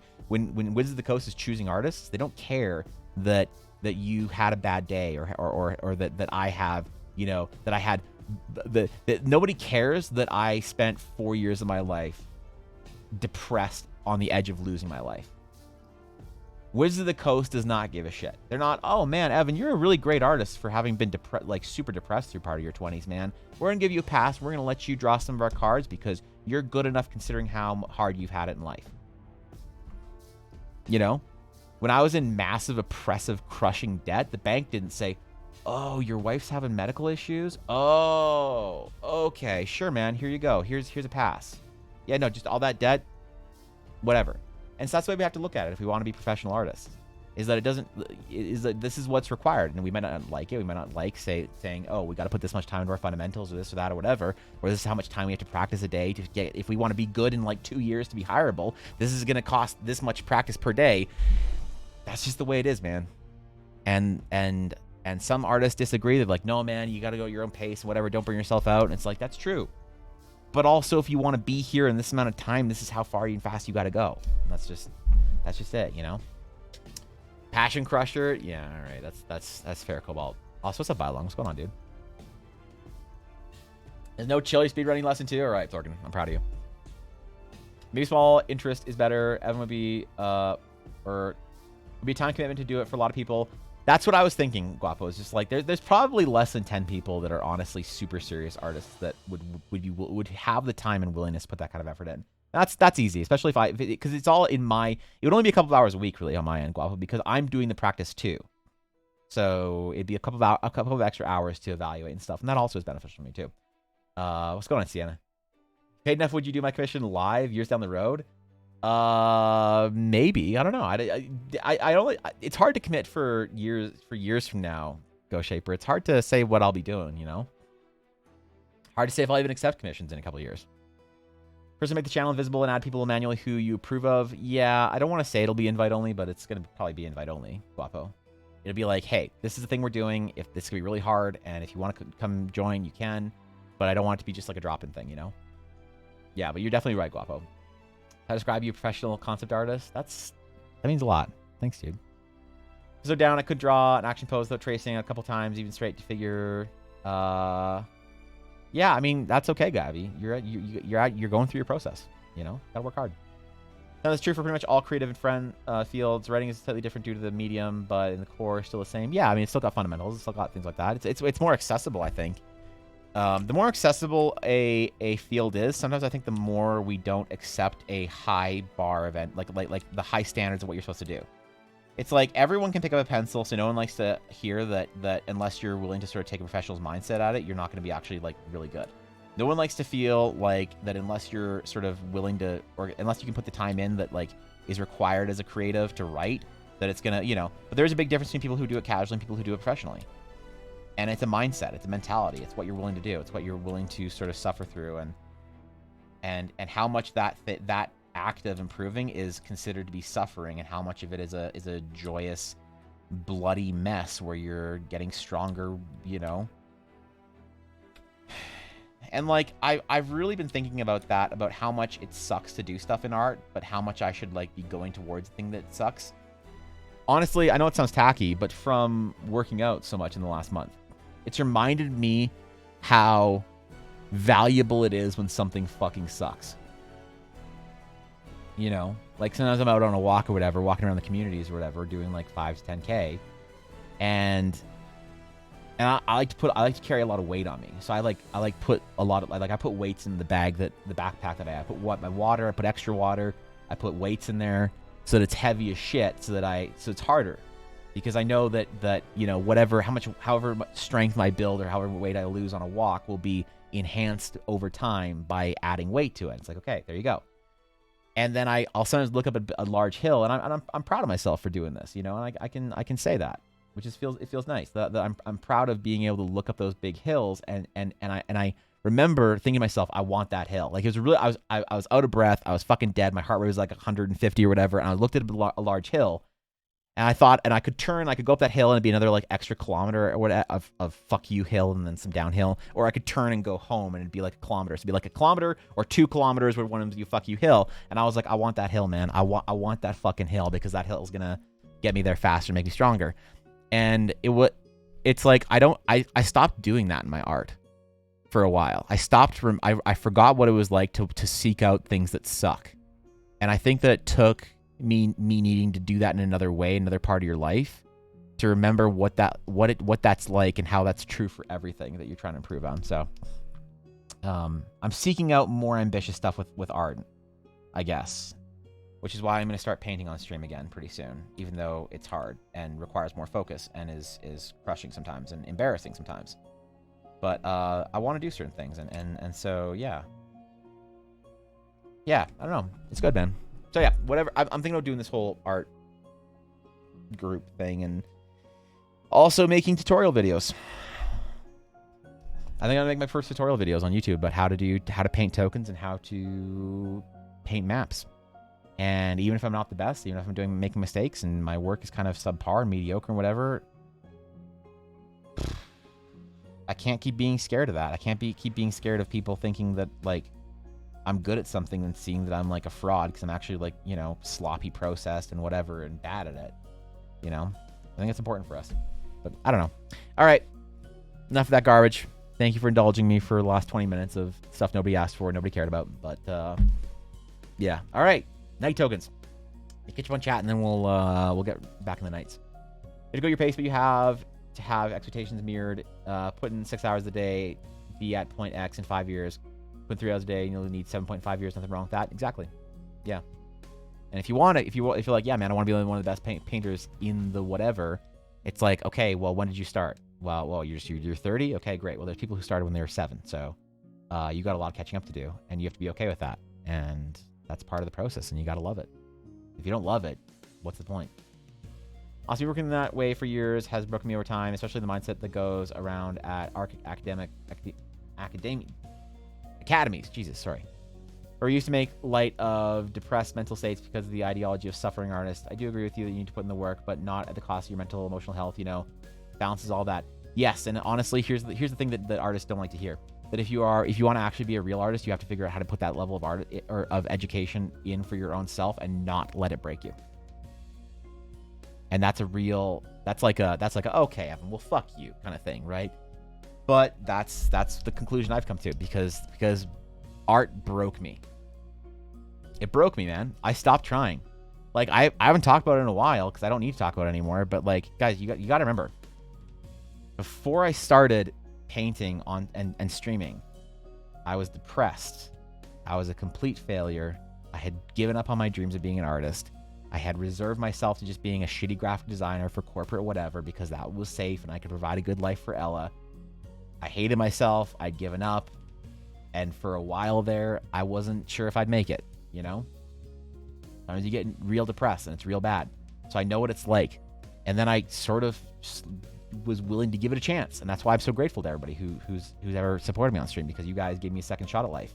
Wizards of the Coast is choosing artists, they don't care that you had a bad day or that I have, you know, that I had that nobody cares that I spent 4 years of my life depressed on the edge of losing my life. Wizards of the Coast does not give a shit. They're not, oh man, Evan, you're a really great artist for having been super depressed through part of your 20s, man. We're gonna give you a pass. We're gonna let you draw some of our cards because you're good enough considering how hard you've had it in life. You know? When I was in massive, oppressive, crushing debt, the bank didn't say, oh, your wife's having medical issues? Oh, okay, sure, man. Here you go. Here's a pass. Yeah, no, just all that debt, whatever. And so that's the way we have to look at it if we want to be professional artists. Is that this is what's required, and we might not like it. We might not like saying, oh, we got to put this much time into our fundamentals, or this or that, or whatever. Or this is how much time we have to practice a day to get. If we want to be good in like 2 years to be hireable, this is going to cost this much practice per day. That's just the way it is, man. And some artists disagree. They're like, no, man, you got to go at your own pace, whatever. Don't burn yourself out. And it's like, that's true. But also, if you want to be here in this amount of time, this is how far and fast you got to go. And that's just it, you know. Passion Crusher, yeah, all right, that's fair, Cobalt. Also, what's up, Bylong? What's going on, dude? There's no chili speedrunning lesson 2. All right, Thorkin, I'm proud of you. Maybe small interest is better. Evan would be a time commitment to do it for a lot of people. That's what I was thinking, Guapo. It's just like there's probably less than 10 people that are honestly super serious artists that would have the time and willingness to put that kind of effort in. That's easy, especially because it's all in my. It would only be a couple of hours a week, really, on my end, Guapo, because I'm doing the practice too. So it'd be a couple of extra hours to evaluate and stuff, and that also is beneficial for me too. What's going on, Sienna? Paid enough? Would you do my commission live years down the road? Maybe. I don't know. I only. It's hard to commit for years from now, Go Shaper. It's hard to say what I'll be doing. You know. Hard to say if I'll even accept commissions in a couple of years. First, make the channel invisible and add people manually who you approve of. Yeah, I don't want to say it'll be invite only, but it's going to probably be invite only, Guapo. It'll be like, hey, this is the thing we're doing. If this could be really hard, and if you want to come join, you can. But I don't want it to be just like a drop-in thing, you know? Yeah, but you're definitely right, Guapo. How to describe you a professional concept artist? That means a lot. Thanks, dude. So down, I could draw an action pose without tracing a couple times, even straight to figure. Yeah, I mean, that's okay, Gavi. You're going through your process. You know, gotta work hard. Now, that's true for pretty much all creative and friend fields. Writing is slightly different due to the medium, but in the core, still the same. Yeah, I mean, it's still got fundamentals. It's still got things like that. It's more accessible, I think. The more accessible a field is, sometimes I think the more we don't accept a high bar event, like the high standards of what you're supposed to do. It's like everyone can pick up a pencil, so no one likes to hear that unless you're willing to sort of take a professional's mindset at it, you're not going to be actually like really good. No one likes to feel like that unless you're sort of willing to, or unless you can put the time in that like is required as a creative to write, that it's gonna, you know. But there's a big difference between people who do it casually and people who do it professionally. And it's a mindset, it's a mentality, it's what you're willing to do, it's what you're willing to sort of suffer through, and how much that act of improving is considered to be suffering, and how much of it is a joyous, bloody mess where you're getting stronger, you know. And like I've really been thinking about that, about how much it sucks to do stuff in art, but how much I should like be going towards the thing that sucks. Honestly, I know it sounds tacky, but from working out so much in the last month, it's reminded me how valuable it is when something fucking sucks. You know, like sometimes I'm out on a walk or whatever, walking around the communities or whatever, doing like 5 to 10K, and I like to carry a lot of weight on me. So I put a lot of I put weights in the backpack that I have. I put my water, I put extra water, I put weights in there so that it's heavy as shit, so it's harder, because I know that you know however much strength I build or however weight I lose on a walk will be enhanced over time by adding weight to it. It's like, okay, there you go. And then I'll sometimes look up a large hill, and I'm proud of myself for doing this, you know, and I can say that, which feels nice. That I'm proud of being able to look up those big hills, and I remember thinking to myself, I want that hill. Like, it was really, I was out of breath, I was fucking dead, my heart rate was like 150 or whatever, and I looked at a large hill, and I thought, and I could go up that hill and it'd be another like extra kilometer or whatever of fuck you hill and then some downhill, or I could turn and go home and it'd be like a kilometer. So it'd be like a kilometer or 2 kilometers with one of you fuck you hill. And I was like, I want that hill, man. I want that fucking hill, because that hill is gonna get me there faster, make me stronger. And it's like I stopped doing that in my art for a while. I forgot what it was like to seek out things that suck. And I think that it took me needing to do that in another way, another part of your life, to remember what that's like and how that's true for everything that you're trying to improve on. So I'm seeking out more ambitious stuff with art, I guess. which is why I'm going to start painting on stream again pretty soon, even though it's hard and requires more focus and is crushing sometimes and embarrassing sometimes. But I want to do certain things, and so yeah, I don't know, it's good, man. So yeah, whatever. I'm thinking about doing this whole art group thing and also making tutorial videos. I think I'm gonna make my first tutorial videos on YouTube about how to paint tokens and how to paint maps. And even if I'm not the best, even if I'm making mistakes and my work is kind of subpar and mediocre and whatever, I can't keep being scared of that. I can't keep being scared of people thinking that like I'm good at something and seeing that I'm like a fraud because I'm actually like, you know, sloppy processed and whatever and bad at it. You know, I think it's important for us. But I don't know. All right, enough of that garbage. Thank you for indulging me for the last 20 minutes of stuff nobody asked for, nobody cared about. But yeah. All right. Night tokens. Catch you on chat, and then we'll get back in the nights. To go your pace, but you have to have expectations mirrored. Put in 6 hours a day, be at point X in 5 years. Put in 3 hours a day, and you'll need 7.5 years. Nothing wrong with that. Exactly. Yeah. And if you want to, if you're like, yeah, man, I want to be one of the best painters in the whatever. It's like, okay, well, when did you start? Well, you're 30. Okay, great. Well, there's people who started when they were 7, so you got a lot of catching up to do, and you have to be okay with that. And that's part of the process, and you got to love it. If you don't love it, what's the point? Also, working that way for years has broken me over time, especially the mindset that goes around at academies. Jesus, sorry. Or used to make light of depressed mental states because of the ideology of suffering artists. I do agree with you that you need to put in the work, but not at the cost of your mental, emotional health. You know, balances all that. Yes, and honestly, here's the thing that artists don't like to hear. That if you want to actually be a real artist, you have to figure out how to put that level of art or of education in for your own self and not let it break you. And that's like a okay, Evan, well, fuck you kind of thing, right? But that's the conclusion I've come to because art broke me. It broke me, man. I stopped trying. Like I haven't talked about it in a while because I don't need to talk about it anymore. But like, guys, you got to remember, before I started painting on and streaming, I was depressed. I was a complete failure. I had given up on my dreams of being an artist. I had reserved myself to just being a shitty graphic designer for corporate whatever because that was safe and I could provide a good life for Ella. I hated myself. I'd given up. And for a while there, I wasn't sure if I'd make it, you know? Sometimes you get real depressed and it's real bad. So I know what it's like. And then I sort of was willing to give it a chance. And that's why I'm so grateful to everybody who's ever supported me on stream, because you guys gave me a second shot at life.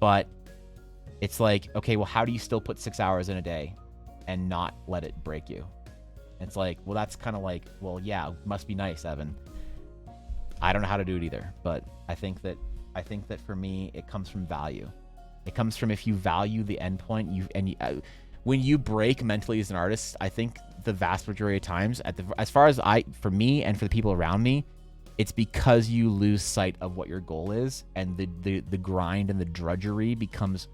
But it's like, okay, well, how do you still put 6 hours in a day and not let it break you? And it's like, well, that's kind of like, well, yeah, must be nice, Evan. I don't know how to do it either, but I think that for me, it comes from value. It comes from if you value the end point, when you break mentally as an artist, I think the vast majority of times, as far as for me and for the people around me, it's because you lose sight of what your goal is, and the grind and the drudgery becomes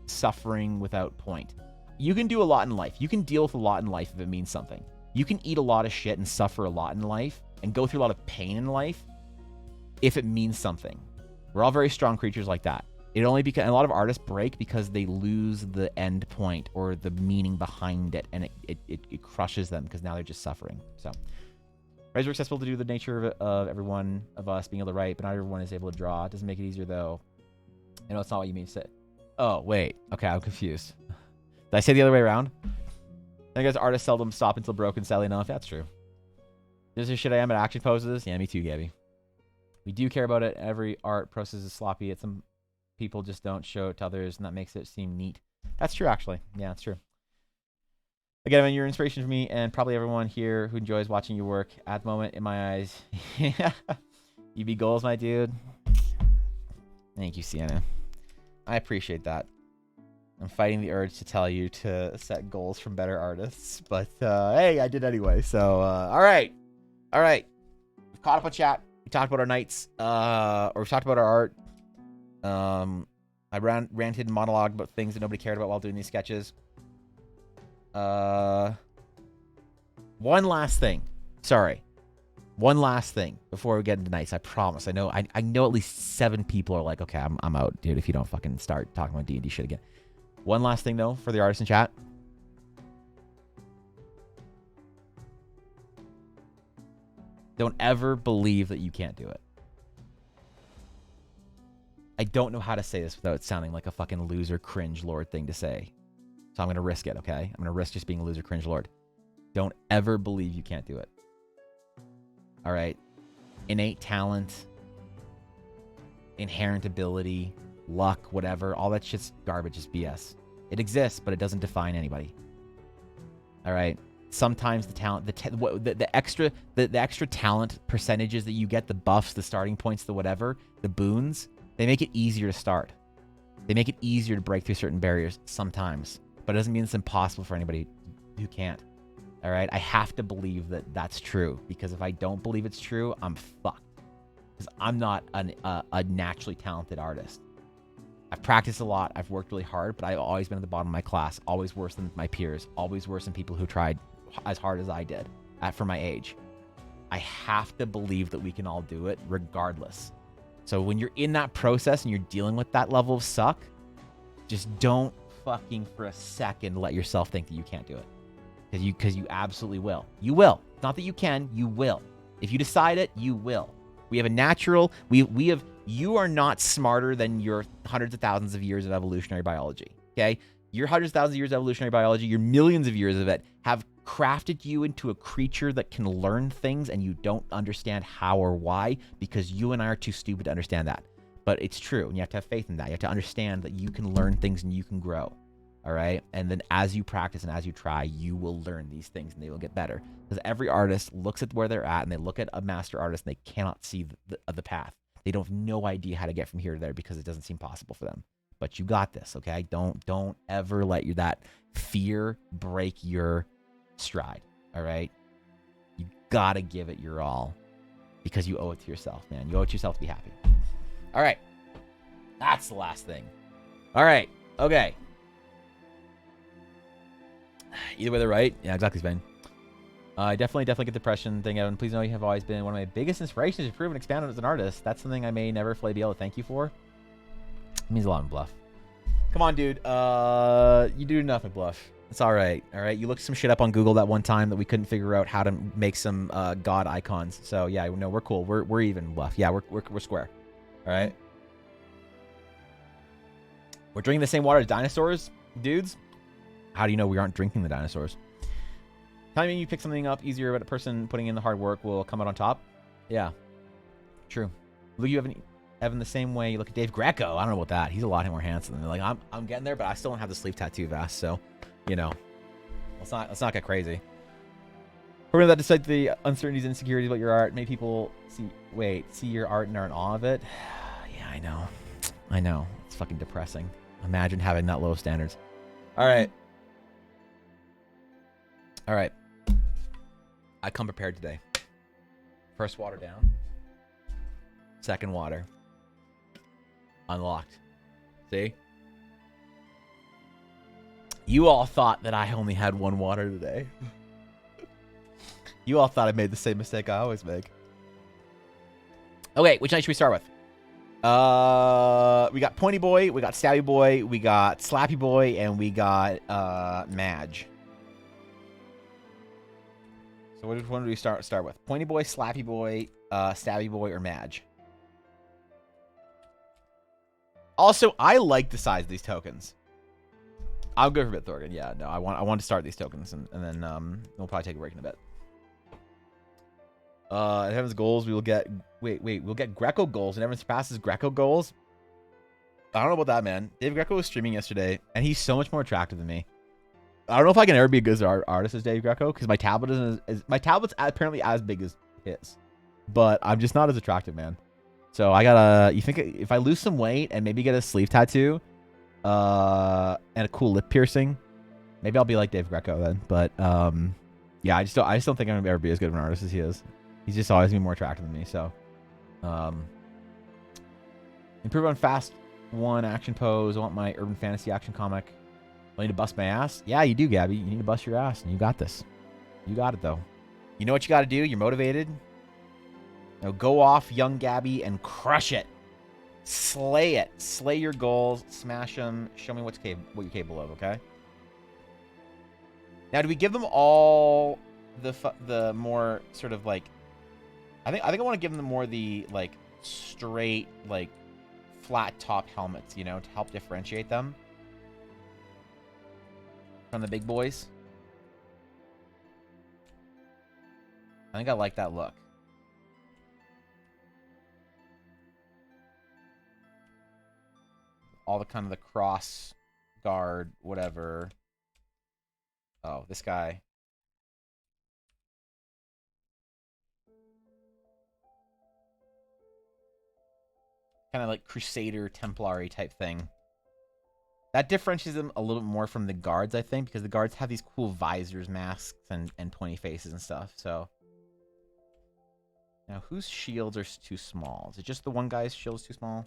suffering without point. You can do a lot in life. You can deal with a lot in life if it means something. You can eat a lot of shit and suffer a lot in life and go through a lot of pain in life if it means something. We're all very strong creatures like that. It only because a lot of artists break because they lose the end point or the meaning behind it, and it crushes them because now they're just suffering. So, writers are accessible to do the nature of everyone of us being able to write, but not everyone is able to draw. It doesn't make it easier though. I know it's not what you mean to say. Oh wait, okay, I'm confused. Did I say the other way around? I guess artists seldom stop until broken. Sadly enough, that's true. This is shit I am at action poses. Yeah, me too, Gabby. We do care about it. Every art process is sloppy. It's some people just don't show it to others, and that makes it seem neat. That's true, actually. Yeah, that's true. Again, man, you're an inspiration for me and probably everyone here who enjoys watching your work. At the moment, in my eyes, you be goals, my dude. Thank you, Sienna. I appreciate that. I'm fighting the urge to tell you to set goals from better artists, but hey, I did anyway. So, all right. We've caught up on chat. We talked about our nights, or we talked about our art. I ranted and monologued about things that nobody cared about while doing these sketches. One last thing. Sorry. One last thing before we get into nights. I promise. I know at least 7 people are like, okay, I'm out, dude, if you don't fucking start talking about D&D shit again. One last thing, though, for the artists in chat. Don't ever believe that you can't do it. I don't know how to say this without sounding like a fucking loser cringe lord thing to say. So I'm going to risk it, okay? I'm going to risk just being a loser cringe lord. Don't ever believe you can't do it. All right? Innate talent, inherent ability, luck, whatever, all that shit's garbage, is BS. It exists, but it doesn't define anybody. All right? Sometimes the talent, the extra talent percentages that you get, the buffs, the starting points, the whatever, the boons, they make it easier to start. They make it easier to break through certain barriers sometimes, but it doesn't mean it's impossible for anybody who can't. All right, I have to believe that that's true, because if I don't believe it's true, I'm fucked. Because I'm not a naturally talented artist. I've practiced a lot. I've worked really hard, but I've always been at the bottom of my class, always worse than my peers, always worse than people who tried as hard as I did for my age. I have to believe that we can all do it regardless. So when you're in that process and you're dealing with that level of suck, just don't fucking for a second let yourself think that you can't do it. Because you absolutely will. You will. It's not that you can, you will. If you decide it, you will. We have a natural, you are not smarter than your hundreds of thousands of years of evolutionary biology, okay? Your hundreds of thousands of years of evolutionary biology, your millions of years of it, have crafted you into a creature that can learn things, and you don't understand how or why, because you and I are too stupid to understand that. But it's true, and you have to have faith in that. You have to understand that you can learn things and you can grow, all right? And then as you practice and as you try, you will learn these things and they will get better. Because every artist looks at where they're at and they look at a master artist and they cannot see the path. They don't have no idea how to get from here to there because it doesn't seem possible for them. But you got this, okay? Don't ever let that fear break your stride, all right? You gotta give it your all because you owe it to yourself, man. You owe it to yourself to be happy. All right. That's the last thing. All right. Okay. Either way, they're right. Yeah, exactly, Sven. I definitely get the depression thing, Evan. Please know you have always been one of my biggest inspirations to improve and expand as an artist. That's something I may never fully be able to thank you for. It means a lot in Bluff. Come on, dude. You do enough at Bluff. It's all right. All right. You looked some shit up on Google that one time that we couldn't figure out how to make some god icons. So yeah, no, we're cool. We're even, Bluff. Yeah, we're square. All right. We're drinking the same water as dinosaurs, dudes. How do you know we aren't drinking the dinosaurs? Telling me you pick something up easier, but a person putting in the hard work will come out on top. Yeah, true. Look, you Evan the same way you look at Dave Greco. I don't know about that. He's a lot more handsome. Like I'm getting there, but I still don't have the sleeve tattoo vest. So, you know, let's not get crazy. Remember that despite the uncertainties and insecurities about your art, many people see your art and are in awe of it. Yeah, I know. It's fucking depressing. Imagine having that low standards. All right. I come prepared today. First water down. Second water. Unlocked. See? You all thought that I only had one water today. You all thought I made the same mistake I always make. Okay, which night should we start with? We got Pointy Boy, we got Stabby Boy, we got Slappy Boy, and we got Madge. So which one do we start with? Pointy Boy, Slappy Boy, Stabby Boy, or Madge? Also, I like the size of these tokens. I'll go for Bitthorgan. Yeah, no, I want to start these tokens, and then we'll probably take a break in a bit. At Heaven's goals, we will get we'll get Greco goals, and everyone surpasses Greco goals. I don't know about that, man. Dave Greco was streaming yesterday, and he's so much more attractive than me. I don't know if I can ever be a good artist as Dave Greco because my tablet isn't my tablet's apparently as big as his, but I'm just not as attractive, man. So I gotta. You think if I lose some weight and maybe get a sleeve tattoo, and a cool lip piercing, maybe I'll be like Dave Greco then. But yeah, I just don't think I'm gonna ever be as good of an artist as he is. He's just always been more attractive than me. So, improve on fast one action pose. I want my urban fantasy action comic. I need to bust my ass. Yeah, you do, Gabby. You need to bust your ass, and you got this. You got it though. You know what you got to do. You're motivated. Now go off, young Gabby, and crush it. Slay it. Slay your goals. Smash them. Show me what you're capable of, okay? Now, do we give them all the more sort of like... I think I want to give them more the, like, straight, like, flat top helmets, you know, to help differentiate them from the big boys. I think I like that look. All the kind of the cross guard, whatever. Oh, this guy. Kind of like Crusader, Templary type thing. That differentiates them a little bit more from the guards, I think, because the guards have these cool visors, masks, and pointy faces and stuff, so... Now, whose shields are too small? Is it just the one guy's shield's too small?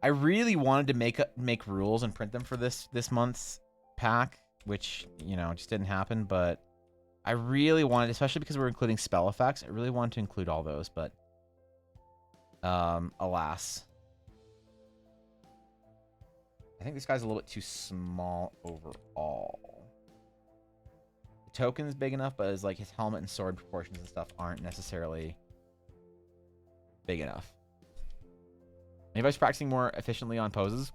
I really wanted to make rules and print them for this month's pack, which, you know, just didn't happen, but I really wanted, especially because we're including spell effects, I really wanted to include all those, but alas. I think this guy's a little bit too small overall. The token's big enough, but like his helmet and sword proportions and stuff aren't necessarily big enough. Anybody's practicing more efficiently on poses?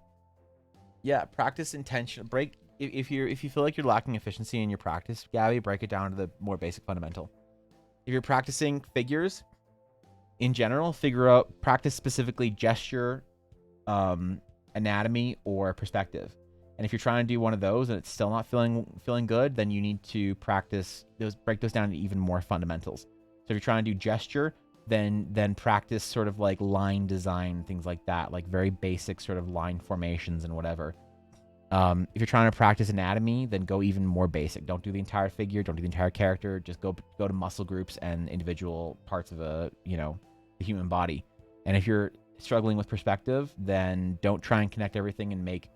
Yeah, practice intention. Break if you feel like you're lacking efficiency in your practice, Gabby, break it down to the more basic fundamental. If you're practicing figures in general, practice specifically gesture, anatomy, or perspective. And if you're trying to do one of those and it's still not feeling good, then you need to practice break those down to even more fundamentals. So if you're trying to do gesture, then practice sort of like line design, things like that, like very basic sort of line formations and whatever. If you're trying to practice anatomy, then go even more basic. Don't do the entire figure, don't do the entire character, just go to muscle groups and individual parts of the human body. And if you're struggling with perspective, then don't try and connect everything and make,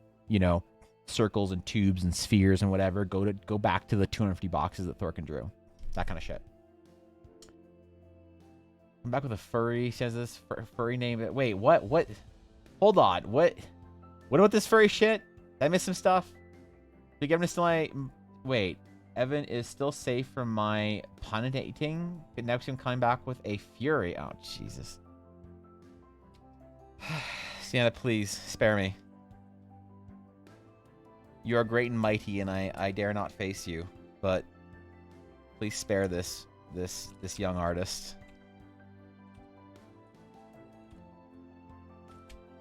circles and tubes and spheres and whatever. Go back to the 250 boxes that Thorkin drew. That kind of shit. I'm back with a furry, says this furry name. Wait, what? Hold on. What about this furry shit? Did I miss some stuff? Did Evan still wait, Evan is still safe from my pun dating, but next I'm coming back with a fury. Oh, Jesus. Sienna, please spare me. You are great and mighty, and I dare not face you, but please spare this young artist.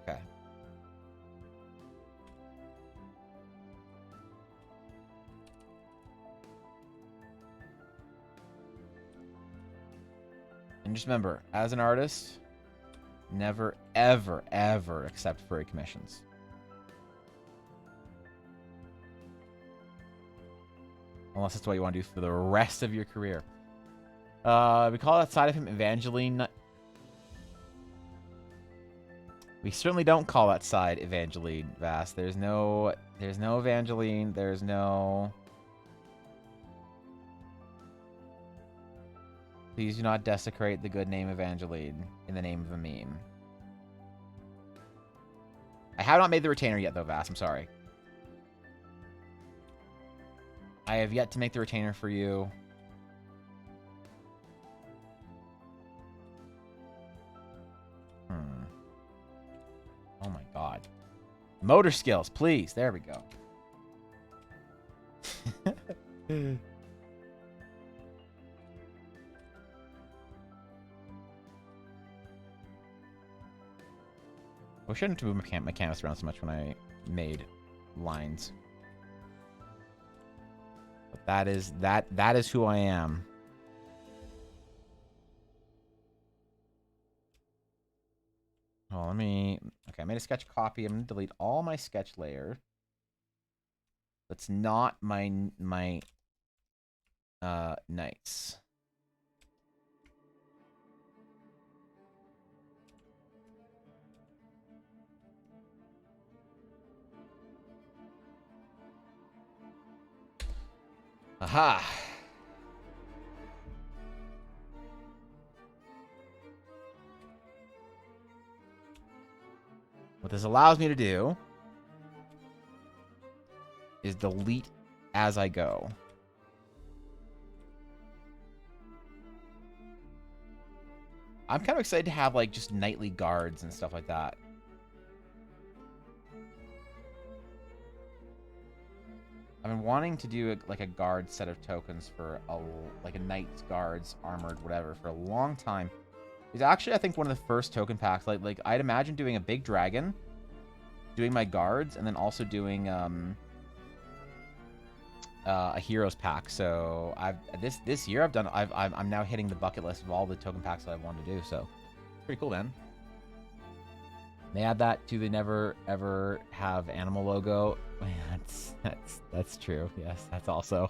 Okay. And just remember, as an artist, never, ever, ever accept furry commissions. Unless that's what you want to do for the rest of your career. We call that side of him Evangeline. We certainly don't call that side Evangeline, Vass. There's no Evangeline. There's no... Please do not desecrate the good name Evangeline in the name of a meme. I have not made the retainer yet, though, Vass. I'm sorry. I have yet to make the retainer for you. Oh my god. Motor skills, please. There we go. I shouldn't have moved my canvas around so much when I made lines. But that is who I am. Oh, okay, I made a sketch copy. I'm gonna delete all my sketch layer. That's not my knights. Aha! What this allows me to do is delete as I go. I'm kind of excited to have, like, just nightly guards and stuff like that. I've been wanting to do, like, a guard set of tokens for, like, a knight's guards, armored, whatever, for a long time. It's actually, I think, one of the first token packs. Like I'd imagine doing a big dragon, doing my guards, and then also doing, a heroes pack. So this year I'm now hitting the bucket list of all the token packs that I wanted to do. So it's pretty cool, man. They add that to the never ever have animal logo. That's true. Yes, that's also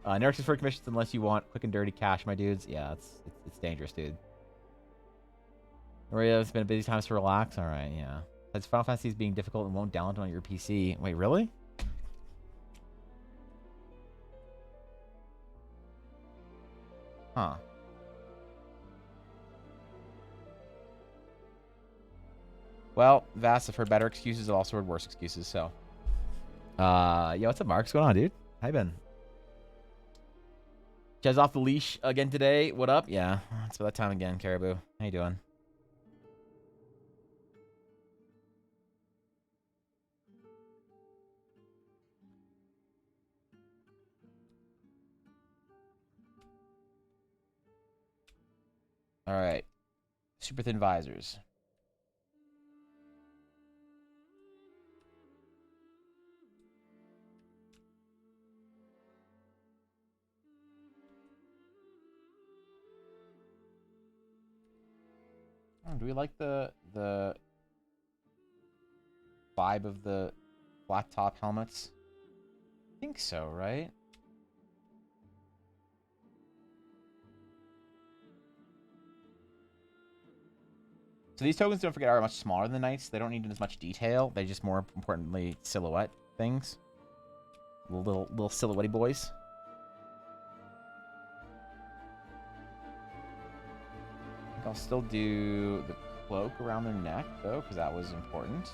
never for commissions unless you want quick and dirty cash, my dudes. Yeah, it's dangerous, dude. Maria, it's been a busy time to relax. All right, yeah. That's Final Fantasy is being difficult and won't download on your PC. Wait, really? Huh. Well, Vass, I've heard better excuses. I've also heard worse excuses, so. Yeah, what's up, Mark? What's going on, dude? How you been? Chaz off the leash again today. What up? Yeah, it's about that time again, Caribou. How you doing? All right. Super thin visors. Oh, do we like the vibe of the flat top helmets? I think so, right? So these tokens, don't forget, are much smaller than the knights. They don't need as much detail. They just, more importantly, silhouette things. Little silhouette boys. I think I'll still do the cloak around their neck, though, because that was important.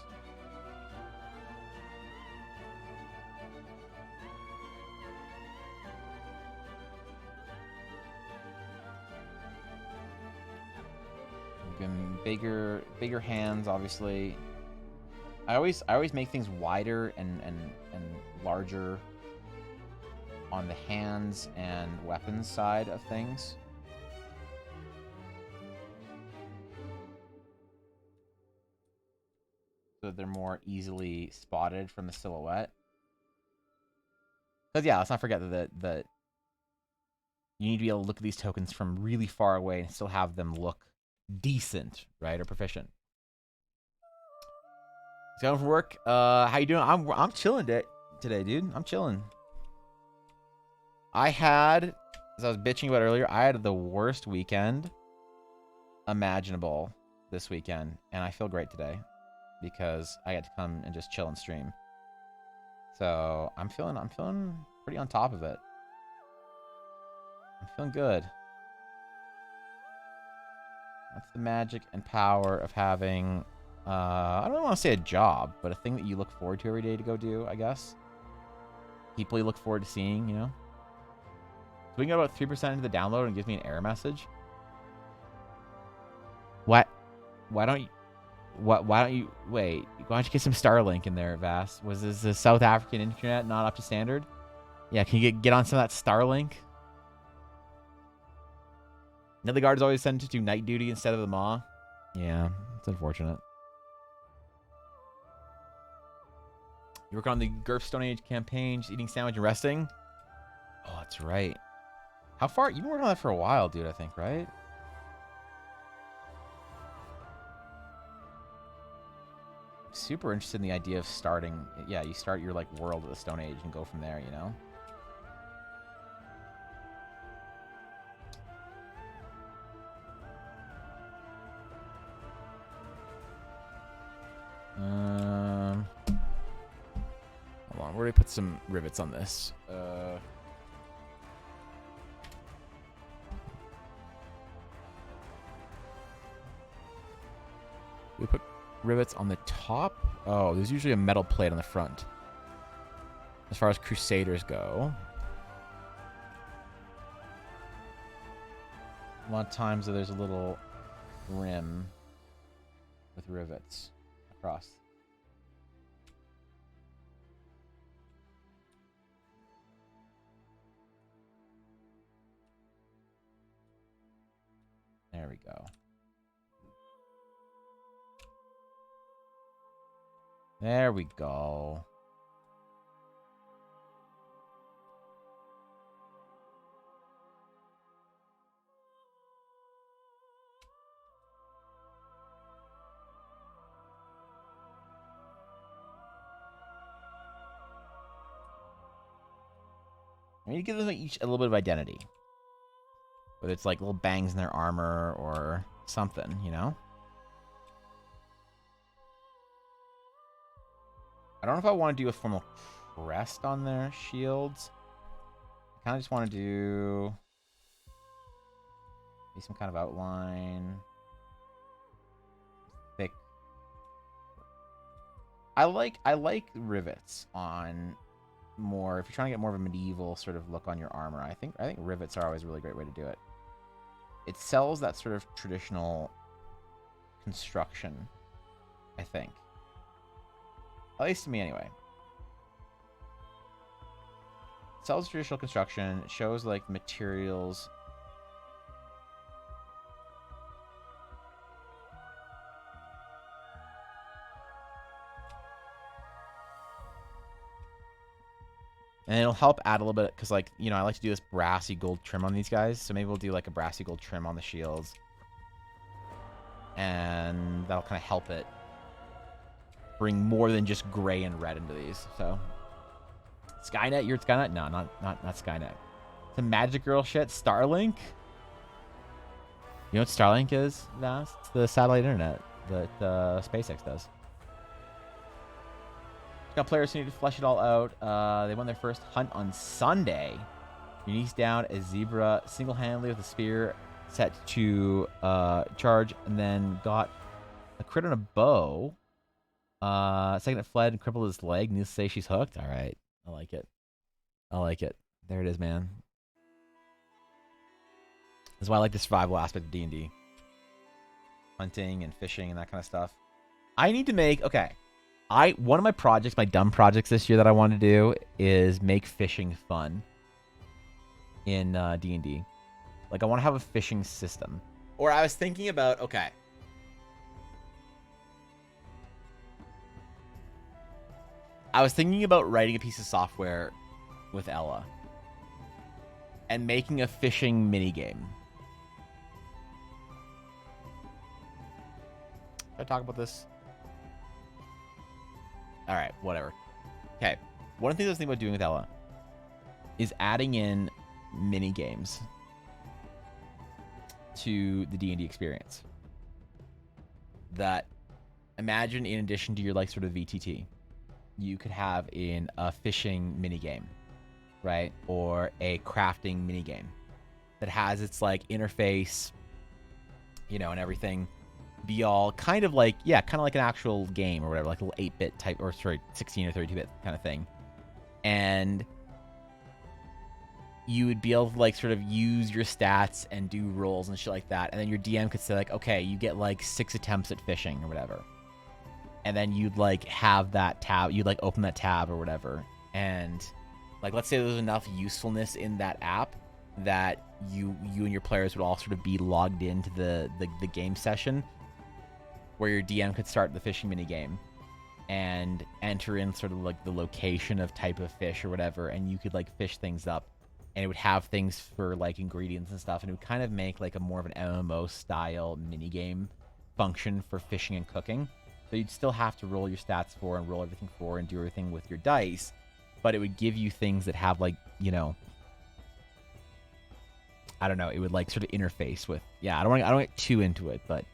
Bigger hands, obviously. I always make things wider and larger on the hands and weapons side of things. So they're more easily spotted from the silhouette. Because yeah, let's not forget that you need to be able to look at these tokens from really far away and still have them look decent, right, or proficient. It's going for work. How you doing? I'm chilling today, dude. I'm chilling. I had, as I was bitching about earlier, I had the worst weekend imaginable this weekend, and I feel great today because I got to come and just chill and stream. So I'm feeling pretty on top of it. I'm feeling good. That's the magic and power of having, I don't want to say a job, but a thing that you look forward to every day to go do, I guess. People you look forward to seeing, you know? So we can go about 3% into the download and it gives me an error message. What? Why don't you... Why don't you... Wait. Why don't you get some Starlink in there, Vass? Was this the South African internet not up to standard? Yeah, can you get on some of that Starlink? Now the guards always sent to do night duty instead of the Maw. Yeah, it's unfortunate. You work on the GURF Stone Age campaign, just eating sandwich and resting? Oh, that's right. How far? You've been working on that for a while, dude, I think, right? Super interested in the idea of starting... Yeah, you start your, like, world of the Stone Age and go from there, you know? Hold on, where do we put some rivets on this? rivets on the top. Oh, there's usually a metal plate on the front. As far as Crusaders go. A lot of times there's a little rim with rivets across. There we go. There we go. I need to give them each a little bit of identity. Whether it's like little bangs in their armor or something, you know? I don't know if I want to do a formal crest on their shields. I kind of just want to do maybe some kind of outline. Thick. I like rivets on more, if you're trying to get more of a medieval sort of look on your armor. I think rivets are always a really great way to do it. It sells that sort of traditional construction, I think. At least to me, anyway. It sells traditional construction. It shows, like, materials. And it'll help add a little bit, because, like, you know, I like to do this brassy gold trim on these guys. So maybe we'll do, like, a brassy gold trim on the shields. And that'll kind of help it bring more than just gray and red into these. So, Skynet? You're Skynet? No, not Skynet. It's a Magic Girl shit. Starlink? You know what Starlink is? No, it's the satellite internet that SpaceX does. Got players who need to flesh it all out. They won their first hunt on Sunday. Unique's down a zebra single-handedly with a spear set to charge, and then got a crit on a bow. Second it fled and crippled his leg. Needs to say she's hooked. All right. I like it. I like it. There it is, man. That's why I like the survival aspect of D&D. Hunting and fishing and that kind of stuff. I need to make... Okay. One of my projects, my dumb projects this year that I want to do is make fishing fun in D&D. Like, I want to have a fishing system. Or I was thinking about, okay. I was thinking about writing a piece of software with Ella and making a fishing minigame. Should I talk about this? All right, whatever. Okay, one of the things I was thinking about doing with Ella is adding in mini games to the D&D experience. That, imagine in addition to your like sort of VTT, you could have in a fishing mini game, right, or a crafting mini game that has its like interface, you know, and everything. Be all kind of like, yeah, kind of like an actual game or whatever, like a little 8-bit type, or sorry, 16 or 32-bit kind of thing. And you would be able to like sort of use your stats and do rolls and shit like that. And then your DM could say like, okay, you get like 6 attempts at fishing or whatever. And then you'd like have that tab, you'd like open that tab or whatever. And like, let's say there's enough usefulness in that app that you and your players would all sort of be logged into the game session, where your DM could start the fishing mini game and enter in sort of like the location of type of fish or whatever, and you could like fish things up, and it would have things for like ingredients and stuff, and it would kind of make like a more of an MMO style mini game function for fishing and cooking. So you'd still have to roll your stats for and roll everything for and do everything with your dice, but it would give you things that have like, you know, I don't know, it would like sort of interface with, yeah, I don't get too into it, but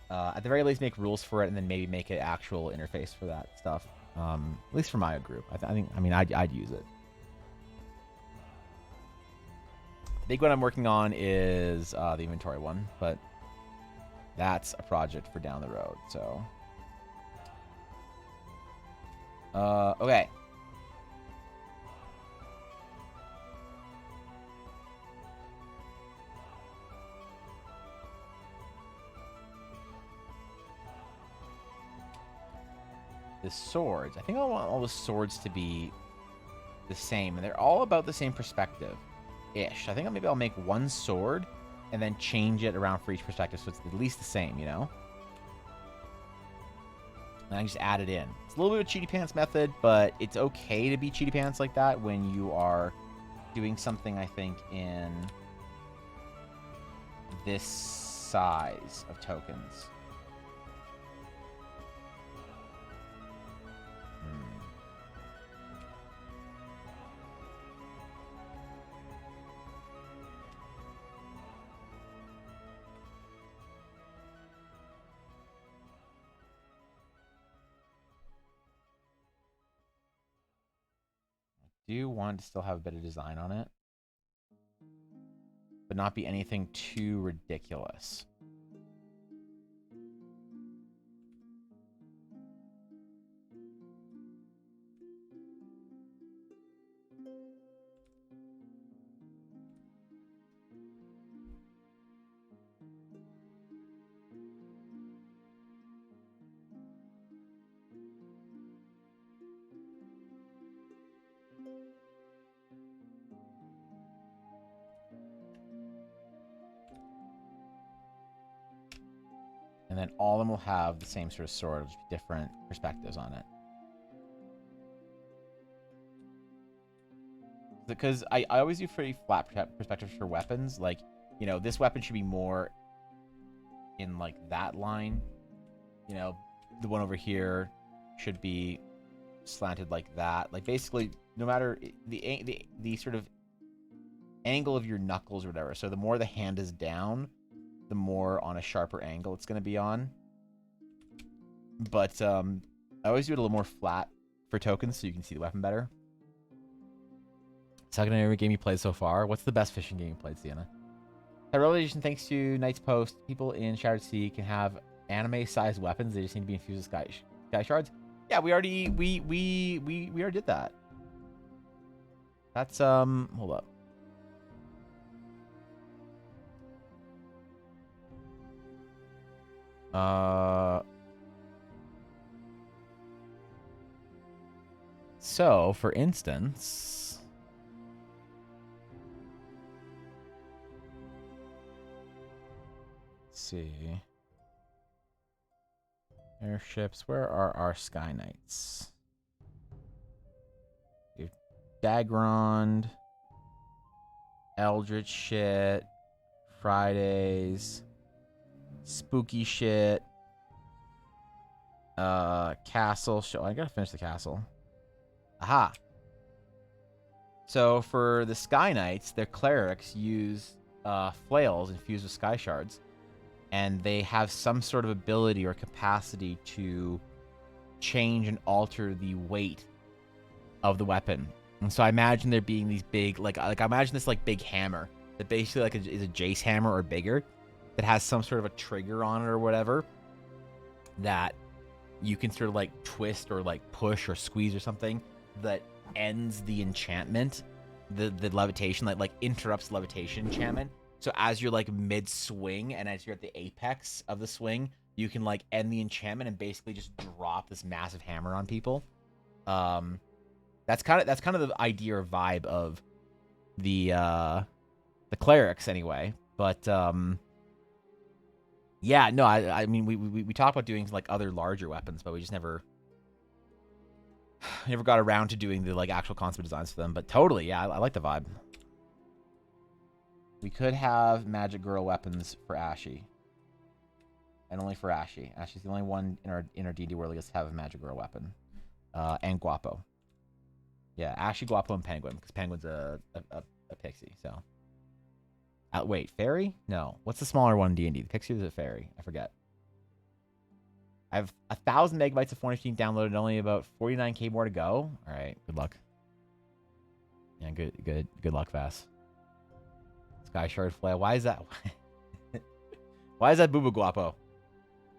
at the very least, make rules for it, and then maybe make an actual interface for that stuff. At least for my group, I'd use it. The big one I'm working on is the inventory one, but that's a project for down the road. So Okay. The swords. I think I want all the swords to be the same, and they're all about the same perspective-ish. I think maybe I'll make one sword and then change it around for each perspective so it's at least the same, you know? And I just add it in. It's a little bit of a cheaty pants method, but it's okay to be cheaty pants like that when you are doing something, I think, in this size of tokens. Do want to still have a bit of design on it, but not be anything too ridiculous. And then all of them will have the same sort of sword, just different perspectives on it. Because I always do pretty flat perspectives for weapons. Like, you know, this weapon should be more in, like, that line. You know, the one over here should be slanted like that. Like, basically, no matter the sort of angle of your knuckles or whatever. So the more the hand is down, the more on a sharper angle it's going to be on. But I always do it a little more flat for tokens so you can see the weapon better. Second every game you played so far. What's the best fishing game you played, Sienna? That revelation, thanks to Knight's Post, people in Shattered Sea can have anime-sized weapons. They just need to be infused with sky shards. Yeah, we already did that. That's hold up. So, for instance, let's see. Airships, where are our Sky Knights? We have Dagrond, Eldritch shit, Fridays, spooky shit, castle show. I gotta finish the castle. Aha. So for the Sky Knights, their clerics use flails infused with sky shards, and they have some sort of ability or capacity to change and alter the weight of the weapon. And so I imagine there being these big, like I imagine this like big hammer that basically like is a Jace hammer or bigger, that has some sort of a trigger on it or whatever that you can sort of like twist or like push or squeeze or something that ends the enchantment, the levitation, like interrupts levitation enchantment. So as you're like mid swing and as you're at the apex of the swing, you can like end the enchantment and basically just drop this massive hammer on people. That's kind of the idea or vibe of the clerics anyway. But yeah, no, I mean we talked about doing like other larger weapons, but we just never got around to doing the like actual concept designs for them. But totally, yeah, I like the vibe. We could have Magic Girl weapons for Ashy, and only for Ashy. Ashy's the only one in our D&D world that gets to have a Magic Girl weapon, and Guapo. Yeah, Ashy, Guapo, and Penguin, because Penguin's a pixie. So, wait, fairy? No, what's the smaller one in D&D? The pixie is a fairy. I forget. I have 1,000 megabytes of 415 downloaded, only about 49k more to go. All right, good luck. Yeah, good luck, Vass. Sky Shard Flail. Why is that? Why is that Booba Guapo?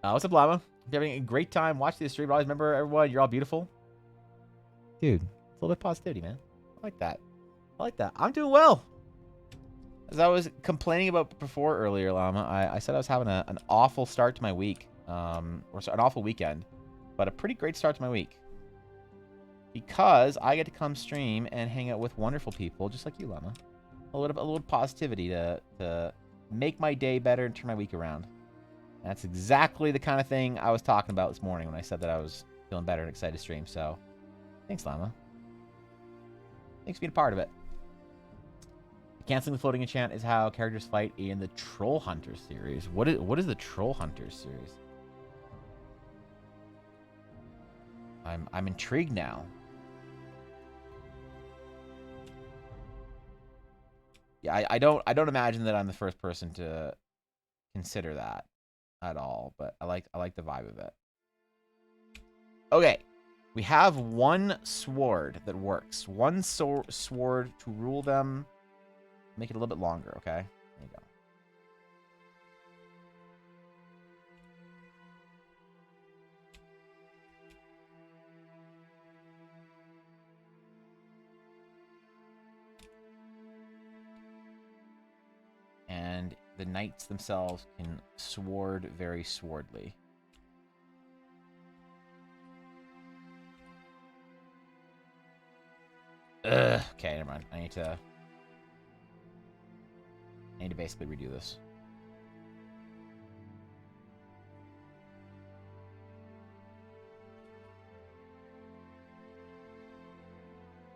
What's up, Llama? If you're having a great time watching this stream, always remember, everyone, you're all beautiful. Dude, it's a little bit of positivity, man. I like that. I like that. I'm doing well. As I was complaining about before earlier, Llama, I said I was having an awful start to my week. Or an awful weekend. But a pretty great start to my week. Because I get to come stream and hang out with wonderful people, just like you, Llama. A little positivity to make my day better and turn my week around. And that's exactly the kind of thing I was talking about this morning when I said that I was feeling better and excited to stream. So, thanks, Llama. Thanks for being a part of it. Canceling the floating enchant is how characters fight in the Troll Hunters series. What is the Troll Hunters series? I'm intrigued now. Yeah, I don't imagine that I'm the first person to consider that at all, but I like the vibe of it. Okay. We have one sword that works. One sword to rule them. Make it a little bit longer, okay? There you go. And the knights themselves can sword very swordly. Ugh, okay, never mind. I need to basically redo this.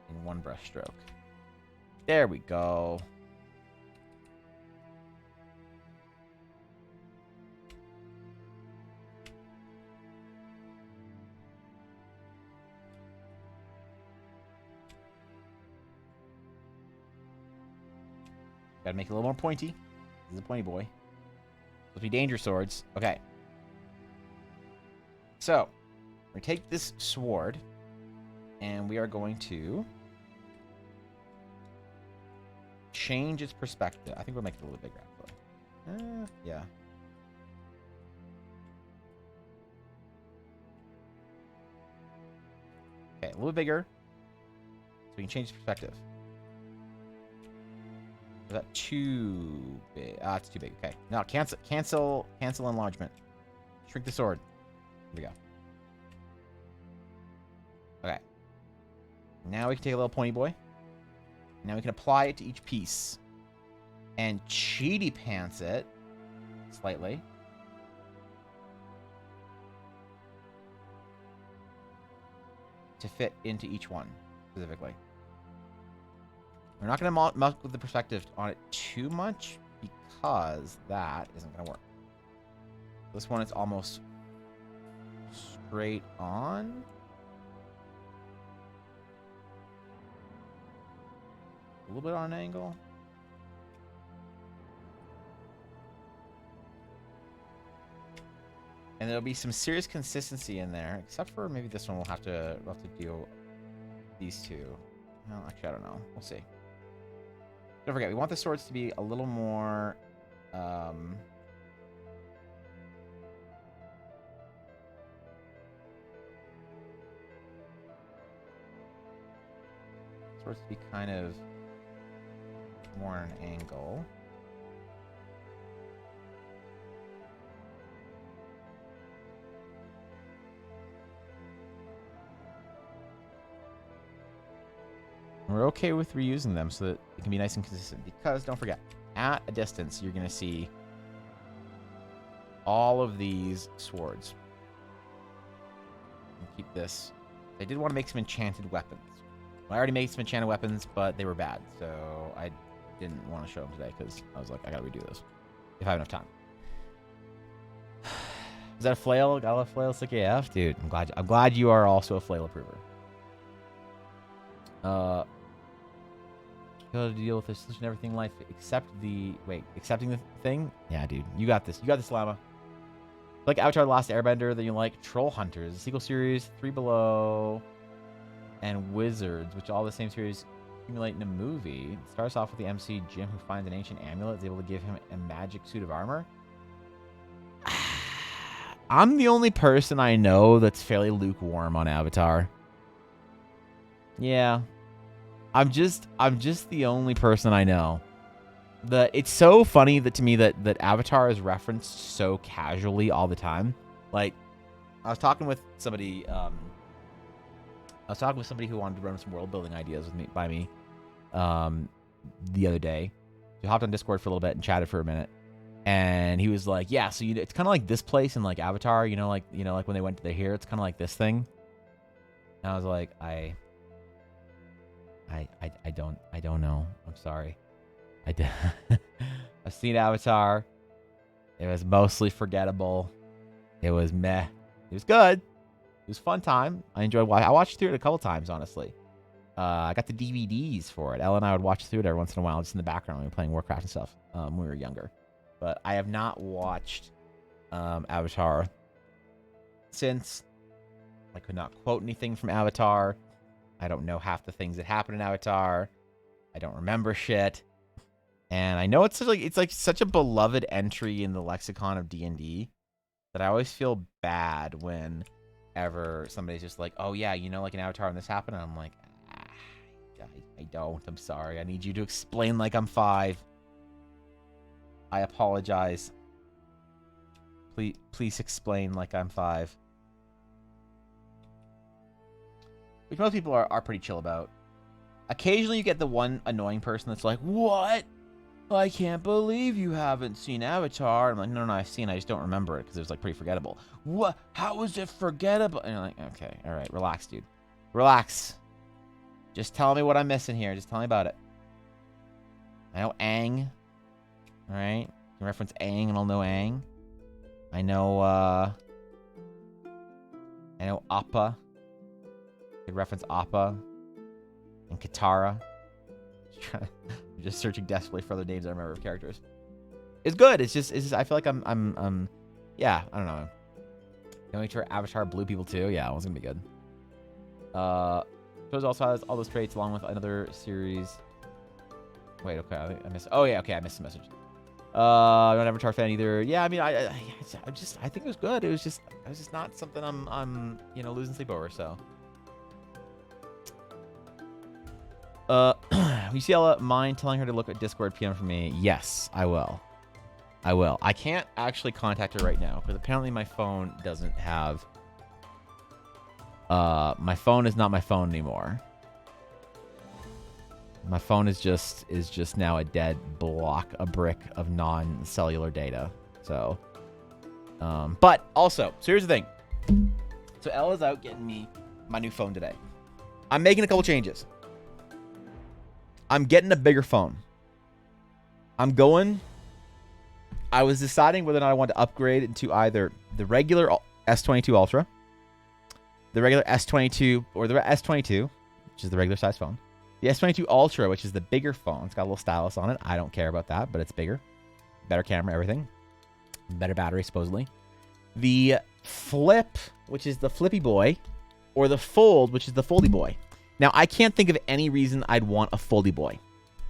In one brush stroke. There we go. Gotta make it a little more pointy. This is a pointy boy. Supposed to be danger swords. Okay. So, we're gonna take this sword, and we are going to change its perspective. I think we'll make it a little bigger, actually. Yeah. Okay, a little bigger, so we can change its perspective. Is that too big? Ah, it's too big. Okay. Now cancel enlargement. Shrink the sword. Here we go. Okay. Now we can take a little pointy boy. Now we can apply it to each piece. And cheaty pants it slightly. To fit into each one specifically. We're not going to muck with the perspective on it too much because that isn't going to work. This one is almost straight on. A little bit on an angle. And there'll be some serious consistency in there, except for maybe this one we'll have to deal these two. Well, actually, I don't know. We'll see. Don't forget, we want the swords to be a little more, swords to be kind of more on an angle. We're okay with reusing them so that it can be nice and consistent. Because, don't forget, at a distance, you're going to see all of these swords. And keep this. I did want to make some enchanted weapons. Well, I already made some enchanted weapons, but they were bad. So I didn't want to show them today because I was like, I got to redo this. If I have enough time. Is that a flail? Got a flail stick AF? Dude, I'm glad you are also a flail approver. Got to deal with this and everything in life except the accepting the thing. Yeah, dude, you got this. You got this, Llama. Like Avatar: The Last Airbender, then you like Troll Hunters, the sequel series, Three Below, and Wizards, which are all the same series accumulate in a movie. It starts off with the MC Jim who finds an ancient amulet, is able to give him a magic suit of armor. I'm the only person I know that's fairly lukewarm on Avatar. Yeah. I'm just the only person I know. It's so funny that to me that Avatar is referenced so casually all the time. Like, I was talking with somebody who wanted to run some world building ideas with me the other day. We hopped on Discord for a little bit and chatted for a minute. And he was like, "Yeah, so it's kind of like this place in like Avatar, like when they went to here, it's kind of like this thing." And I was like, I don't know. I'm sorry. I've seen Avatar. It was mostly forgettable. It was meh. It was good. It was a fun time. I enjoyed watching. I watched through it a couple times, honestly. I got the DVDs for it. Ella and I would watch through it every once in a while, just in the background when we were playing Warcraft and stuff when we were younger. But I have not watched Avatar since. I could not quote anything from Avatar. I don't know half the things that happen in Avatar. I don't remember shit. And I know it's like such a beloved entry in the lexicon of D&D that I always feel bad whenever somebody's just like, "Oh yeah, like in Avatar when this happened," and I'm like, I don't. I'm sorry. I need you to explain like I'm 5. I apologize. Please explain like I'm 5. Which most people are pretty chill about. Occasionally you get the one annoying person that's like, "What? I can't believe you haven't seen Avatar." I'm like, no, I've seen it. I just don't remember it because it was like pretty forgettable. What? How was it forgettable? And you're like, okay, all right, relax, dude. Relax. Just tell me what I'm missing here. Just tell me about it. I know Aang. All right. You can reference Aang and I'll know Aang. I know Appa. You could reference Appa and Katara. I'm just searching desperately for other names I remember of characters. It's good. It's just I feel like I'm yeah, I don't know. Going to Avatar Blue people too. Yeah, it was gonna be good. Shows also has all those traits along with another series. Wait, okay, I missed. Oh yeah, okay, I missed the message. I'm not an Avatar fan either. Yeah, I mean, I think it was good. It was just not something I'm losing sleep over. So. You see Ella, mind telling her to look at Discord PM for me? Yes, I will. I can't actually contact her right now because apparently my phone doesn't have. My phone is not my phone anymore. My phone is just now a dead a brick of non-cellular data. So, but also, so here's the thing. So Ella's out getting me my new phone today. I'm making a couple changes. I'm getting a bigger phone. I was deciding whether or not I want to upgrade into either the regular S22 Ultra, the regular S22, or the S22, which is the regular size phone. The S22 Ultra, which is the bigger phone. It's got a little stylus on it. I don't care about that, but it's bigger. Better camera, everything. Better battery, supposedly. The Flip, which is the Flippy Boy, or the Fold, which is the Foldy Boy. Now, I can't think of any reason I'd want a Foldy Boy,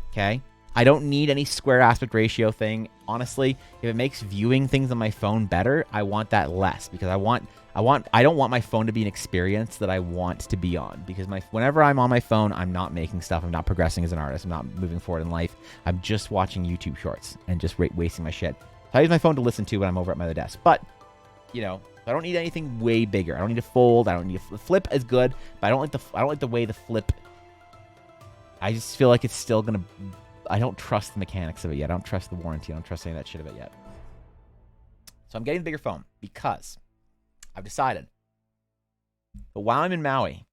okay? I don't need any square aspect ratio thing. Honestly, if it makes viewing things on my phone better, I want that less because I don't want my phone to be an experience that I want to be on because whenever I'm on my phone, I'm not making stuff. I'm not progressing as an artist. I'm not moving forward in life. I'm just watching YouTube shorts and just wasting my shit. So I use my phone to listen to when I'm over at my other desk. But, I don't need anything way bigger. I don't need a Fold. I don't need the Flip is good, but I don't like the way the Flip. I just feel like it's still gonna. I don't trust the mechanics of it yet. I don't trust the warranty. I don't trust any of that shit of it yet. So I'm getting the bigger phone because I've decided. But while I'm in Maui,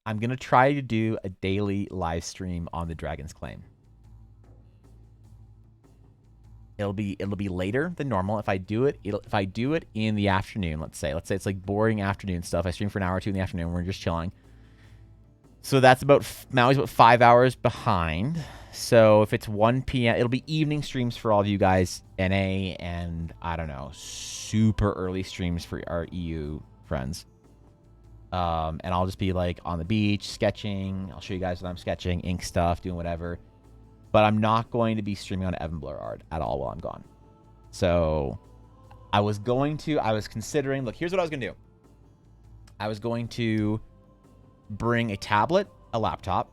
I'm gonna try to do a daily live stream on the Dragon's Claim. It'll be later than normal. If I do it in the afternoon, let's say it's like boring afternoon stuff. I stream for an hour or two in the afternoon. We're just chilling. So that's Maui's about 5 hours behind. So if it's 1 p.m., it'll be evening streams for all of you guys, NA, and I don't know, super early streams for our EU friends. And I'll just be like on the beach sketching. I'll show you guys what I'm sketching, ink stuff, doing whatever. But I'm not going to be streaming on Evan Blur Art at all while I'm gone. So I was considering, look, here's what I was going to do. I was going to bring a tablet a laptop,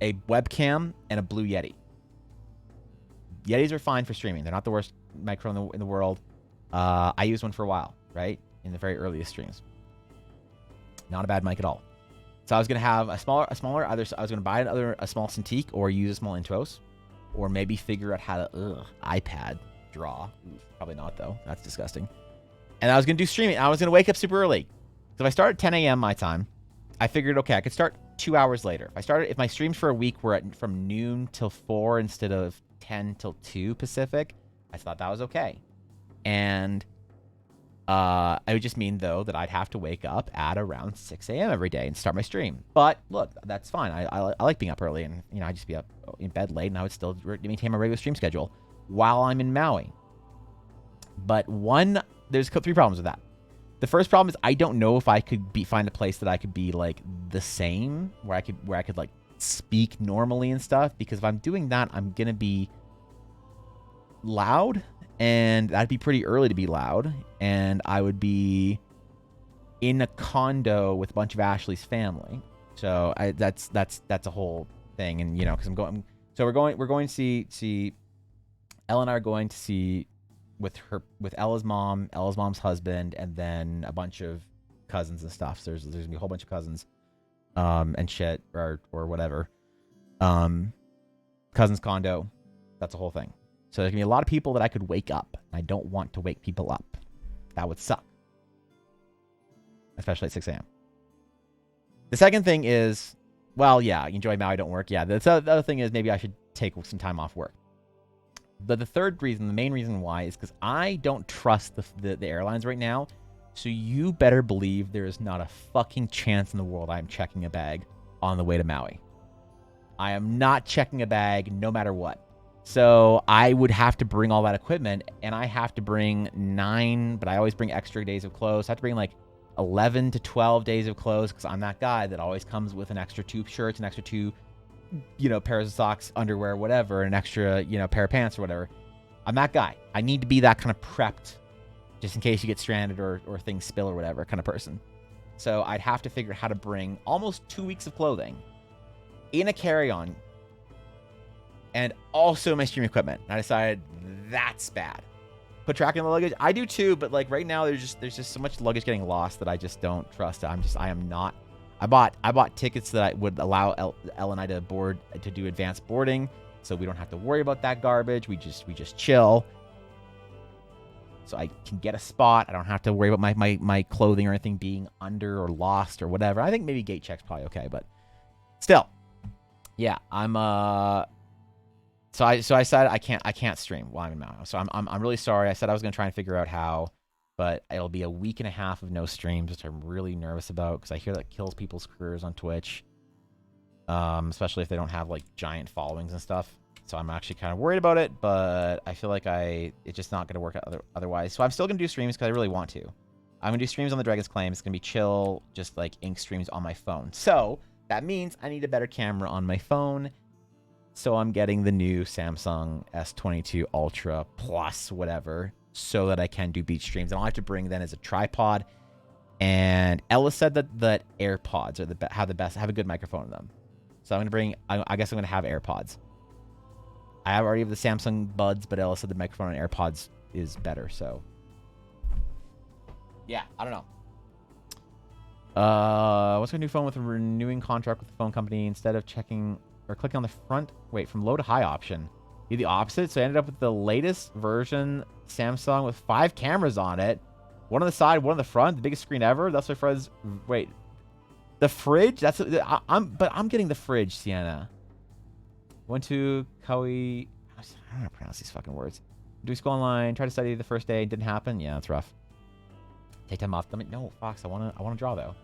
a webcam, and a Blue Yeti. Yetis are fine for streaming. They're not the worst microphone in the world. I used one for a while, right? In the very earliest streams. Not a bad mic at all. So I was going to have a smaller, either I was going to buy a small Cintiq or use a small Intuos, or maybe figure out how to, iPad draw. Oof, probably not though. That's disgusting. And I was going to do streaming. I was going to wake up super early. So if I start at 10 a.m. my time, I figured, okay, I could start 2 hours later. If my streams for a week were from noon till 4 instead of 10 till 2 Pacific, I thought that was okay. And it would just mean, though, that I'd have to wake up at around 6 a.m. every day and start my stream. But look, that's fine. I like being up early, and I'd just be up in bed late, and I would still maintain my regular stream schedule while I'm in Maui. But there's 3 problems with that. The first problem is I don't know if I could find a place that I could be like the same, where I could like speak normally and stuff. Because if I'm doing that, I'm gonna be loud. And that'd be pretty early to be loud. And I would be in a condo with a bunch of Ashley's family. So that's a whole thing. And, because we're going to see, Ella and I are going to see with Ella's mom's husband, and then a bunch of cousins and stuff. So there's going to be a whole bunch of cousins, and shit, or whatever. Cousin's condo. That's a whole thing. So there's going to be a lot of people that I could wake up. I don't want to wake people up. That would suck. Especially at 6 a.m. The second thing is, well, yeah, enjoy Maui, don't work. Yeah, the other thing is maybe I should take some time off work. But the third reason, the main reason why, is because I don't trust the airlines right now. So you better believe there is not a fucking chance in the world I'm checking a bag on the way to Maui. I am not checking a bag no matter what. So I would have to bring all that equipment, and I have to bring 9, but I always bring extra days of clothes. I have to bring like 11 to 12 days of clothes, because I'm that guy that always comes with an extra 2 shirts, an extra 2, pairs of socks, underwear, whatever, an extra, pair of pants or whatever. I'm that guy. I need to be that kind of prepped, just in case you get stranded or things spill or whatever kind of person. So I'd have to figure out how to bring almost 2 weeks of clothing in a carry-on, and also my stream equipment. And I decided that's bad. Put tracking the luggage. I do too, but like right now there's just so much luggage getting lost that I just don't trust. I am not. I bought tickets that I would allow Elle and I to board, to do advanced boarding, so we don't have to worry about that garbage. We just chill. So I can get a spot. I don't have to worry about my clothing or anything being under or lost or whatever. I think maybe gate check's probably okay, but still. Yeah, I'm So I decided I can't stream while I'm in Maui. So I'm really sorry. I said I was gonna try and figure out how, but it'll be a week and a half of no streams, which I'm really nervous about, because I hear that kills people's careers on Twitch, especially if they don't have like giant followings and stuff. So I'm actually kind of worried about it, but I feel like it's just not gonna work out otherwise. So I'm still gonna do streams because I really want to. I'm gonna do streams on the Dragon's Claim. It's gonna be chill, just like ink streams on my phone. So that means I need a better camera on my phone. So I'm getting the new Samsung S22 Ultra Plus, whatever, so that I can do beach streams. And all I have to bring then is a tripod. And Ella said that AirPods are have a good microphone in them. So I'm gonna bring. I guess I'm gonna have AirPods. I already have the Samsung Buds, but Ella said the microphone on AirPods is better. So yeah, I don't know. What's my new phone with a renewing contract with the phone company? Instead of checking or clicking on the front, from low to high option, do the opposite. So I ended up with the latest version Samsung with 5 cameras on it. One on the side, one on the front, the biggest screen ever. That's my friend's. Wait, the fridge? I'm getting the fridge, Sienna. Went to Kauai. I don't know how to pronounce these fucking words. Do school online. Try to study the first day. Didn't happen. Yeah, that's rough. Take time off. No, Fox. I wanna draw though.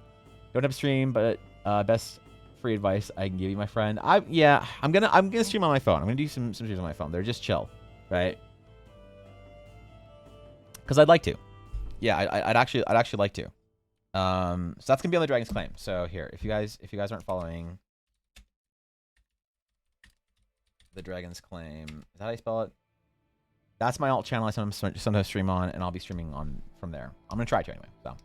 Don't have a stream, but best free advice I can give you, my friend. I'm gonna stream on my phone. I'm gonna do some streams on my phone. They're just chill, right? Because I'd like to. Yeah, I'd actually like to. So that's gonna be on the Dragon's Claim. So here, if you guys aren't following the Dragon's Claim, is that how you spell it? That's my alt channel I sometimes stream on, and I'll be streaming on from there. I'm gonna try to anyway. So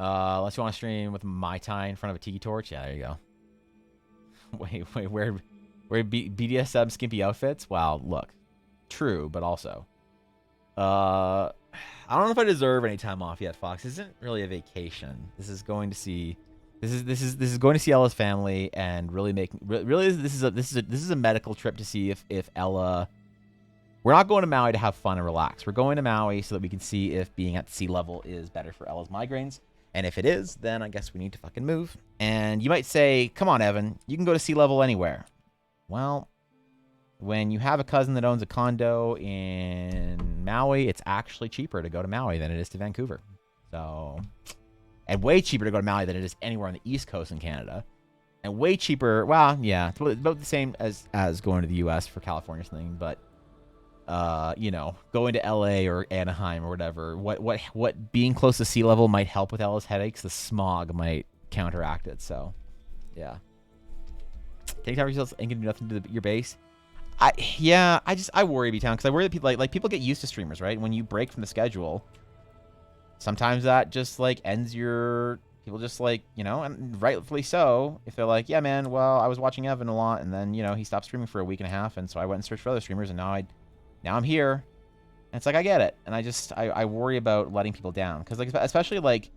Unless you want to stream with Mai Tai in front of a tiki torch. Yeah, there you go. Wait, where BDSM skimpy outfits? Wow, look. True, but also. I don't know if I deserve any time off yet, Fox. This isn't really a vacation. This is going to see going to see Ella's family and really this is a medical trip to see if Ella. We're not going to Maui to have fun and relax. We're going to Maui so that we can see if being at sea level is better for Ella's migraines. And if it is, then I guess we need to fucking move. And you might say, come on, Evan, you can go to sea level anywhere. Well, when you have a cousin that owns a condo in Maui, it's actually cheaper to go to Maui than it is to Vancouver. So, and way cheaper to go to Maui than it is anywhere on the East Coast in Canada. And way cheaper, well, yeah, it's about the same as going to the US for California or something, but you know, going to LA or Anaheim or whatever, what being close to sea level might help with Ella's headaches, the smog might counteract it. So, yeah. Take time for yourself and can do nothing to your base. I worry B-Town because I worry that people like people get used to streamers, right? When you break from the schedule, sometimes that just like ends your people just like, you know, and rightfully so. If they're like, yeah, man, well, I was watching Evan a lot, and then, you know, he stopped streaming for a week and a half, and so I went and searched for other streamers, and now I'm here. And it's like, I get it. And I worry about letting people down. Because, like, especially, like,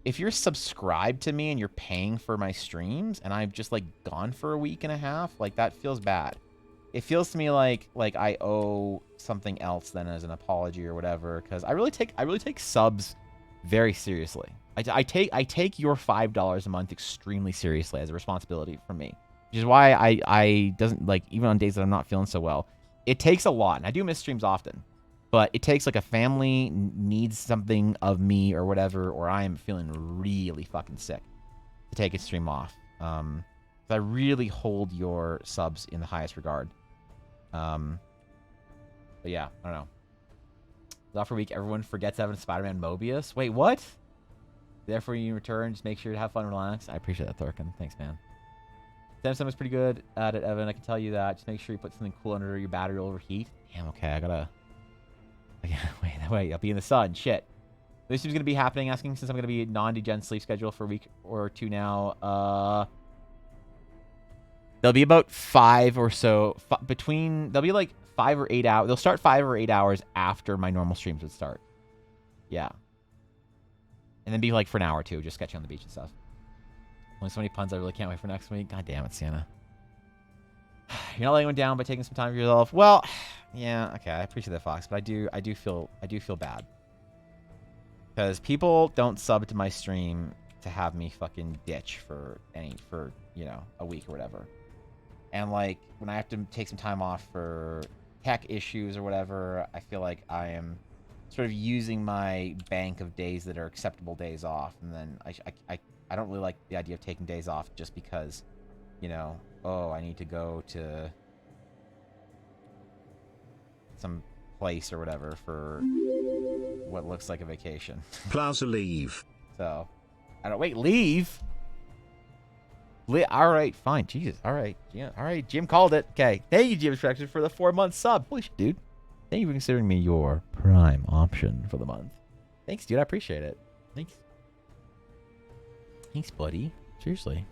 if you're subscribed to me and you're paying for my streams and I've just, like, gone for a week and a half, like, that feels bad. It feels to me like I owe something else then as an apology or whatever. Because I really take subs very seriously. I take your $5 a month extremely seriously as a responsibility from me. Which is why I doesn't, like, even on days that I'm not feeling so well, it takes a lot, and I do miss streams often, but it takes, like, a family needs something of me or whatever, or I am feeling really fucking sick to take a stream off. I really hold your subs in the highest regard. But yeah, I don't know. Off for a week, everyone forgets Evan Spider-Man Mobius. Wait, what? Therefore, you return. Just make sure to have fun and relax. I appreciate that, Thorkin. Thanks, man. Samsung is pretty good at it, Evan. I can tell you that. Just make sure you put something cool under your battery will overheat. Damn, okay. I gotta wait. I'll be in the sun. Shit. This is gonna be happening. Asking since I'm gonna be non-degen sleep schedule for a week or two now. There'll be about 5 or so there'll be like 5 or 8 hours. They'll start 5 or 8 hours after my normal streams would start. Yeah. And then be like for an hour or two, just sketching on the beach and stuff. Only so many puns. I really can't wait for next week. God damn it, Sienna. You're not letting anyone down by taking some time for yourself. Well, yeah, okay, I appreciate that, Fox, but I do feel bad because people don't sub to my stream to have me fucking ditch for you know, a week or whatever. And like when I have to take some time off for tech issues or whatever, I feel like I am sort of using my bank of days that are acceptable days off, and then I don't really like the idea of taking days off just because, you know, oh, I need to go to some place or whatever for what looks like a vacation. Plaza leave. So, I don't, wait, leave? All right, fine. Jesus. All right. Yeah. All right. Jim called it. Okay. Thank you, Jim Spector, for the 4-month sub. Holy shit, dude. Thank you for considering me your prime option for the month. Thanks, dude. I appreciate it. Thanks. Thanks, buddy. Seriously.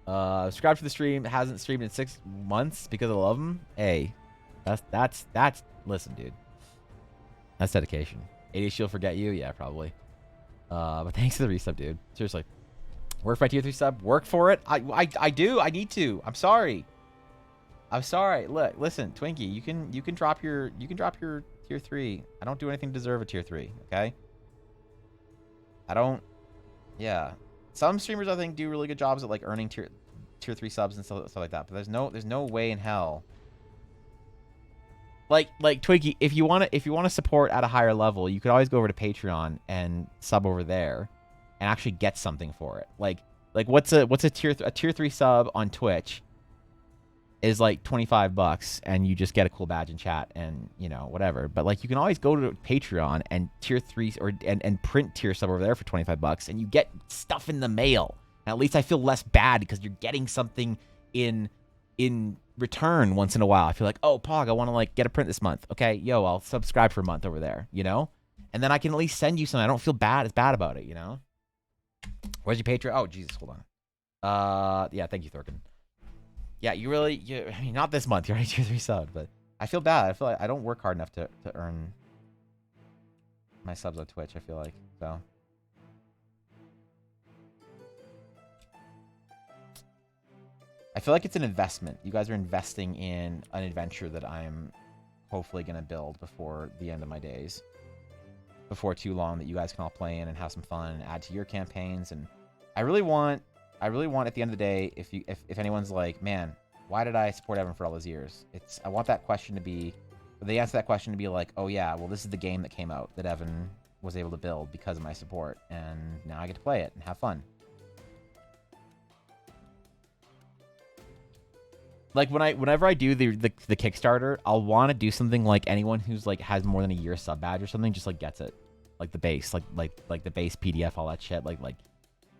Subscribe for the stream. Hasn't streamed in 6 months because I love him. Hey, that's listen, dude. That's dedication. AD Shield forget you? Yeah, probably. But thanks for the resub, dude. Seriously. Work for my tier 3 sub. Work for it. I do. I need to. I'm sorry. Look, listen, Twinkie, you can drop your tier 3. I don't do anything to deserve a tier 3, okay? I don't. Yeah. Some streamers I think do really good jobs at like earning tier 3 subs and stuff like that, but there's no way in hell. Like Twinkie, if you want to support at a higher level, you could always go over to Patreon and sub over there and actually get something for it. Like what's a tier 3 sub on Twitch is like $25 and you just get a cool badge and chat and, you know, whatever. But like you can always go to Patreon and tier 3 and print tier sub over there for $25 and you get stuff in the mail. And at least I feel less bad because you're getting something in return once in a while. I feel like, oh, Pog, I want to like get a print this month. Okay, yo, I'll subscribe for a month over there, you know? And then I can at least send you something. I don't feel bad about it, you know? Where's your Patreon? Oh, Jesus, hold on. Yeah, thank you, Thorkin. Yeah, I mean, not this month. You're already 2-3 subs, but I feel bad. I feel like I don't work hard enough to earn my subs on Twitch, I feel like. So. I feel like it's an investment. You guys are investing in an adventure that I'm hopefully going to build before the end of my days. Before too long, that you guys can all play in and have some fun and add to your campaigns. And I really want at the end of the day, if anyone's like, man, why did I support Evan for all those years? I want that question to be, they answer that question to be like, oh yeah, well this is the game that came out that Evan was able to build because of my support, and now I get to play it and have fun. Like whenever I do the Kickstarter, I'll want to do something like anyone who's like has more than a year sub badge or something just like gets it, like the base, like the base PDF, all that shit. Like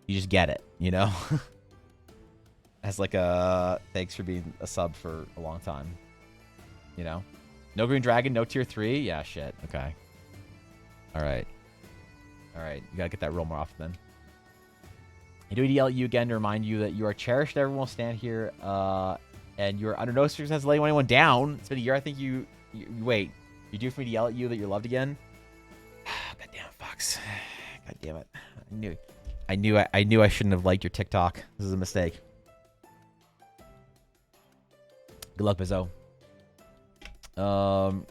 you just get it, you know. As like a thanks for being a sub for a long time, you know. No Green Dragon, no tier 3. Yeah, shit. Okay. All right. You gotta get that roll more often then. I do yell at you again to remind you that you are cherished. Everyone will stand here. And you're under no circumstances letting anyone down. It's been a year. I think you wait. You do for me to yell at you that you're loved again? Goddamn Fox. God damn it. I knew I shouldn't have liked your TikTok. This is a mistake. Good luck, Bizzo. But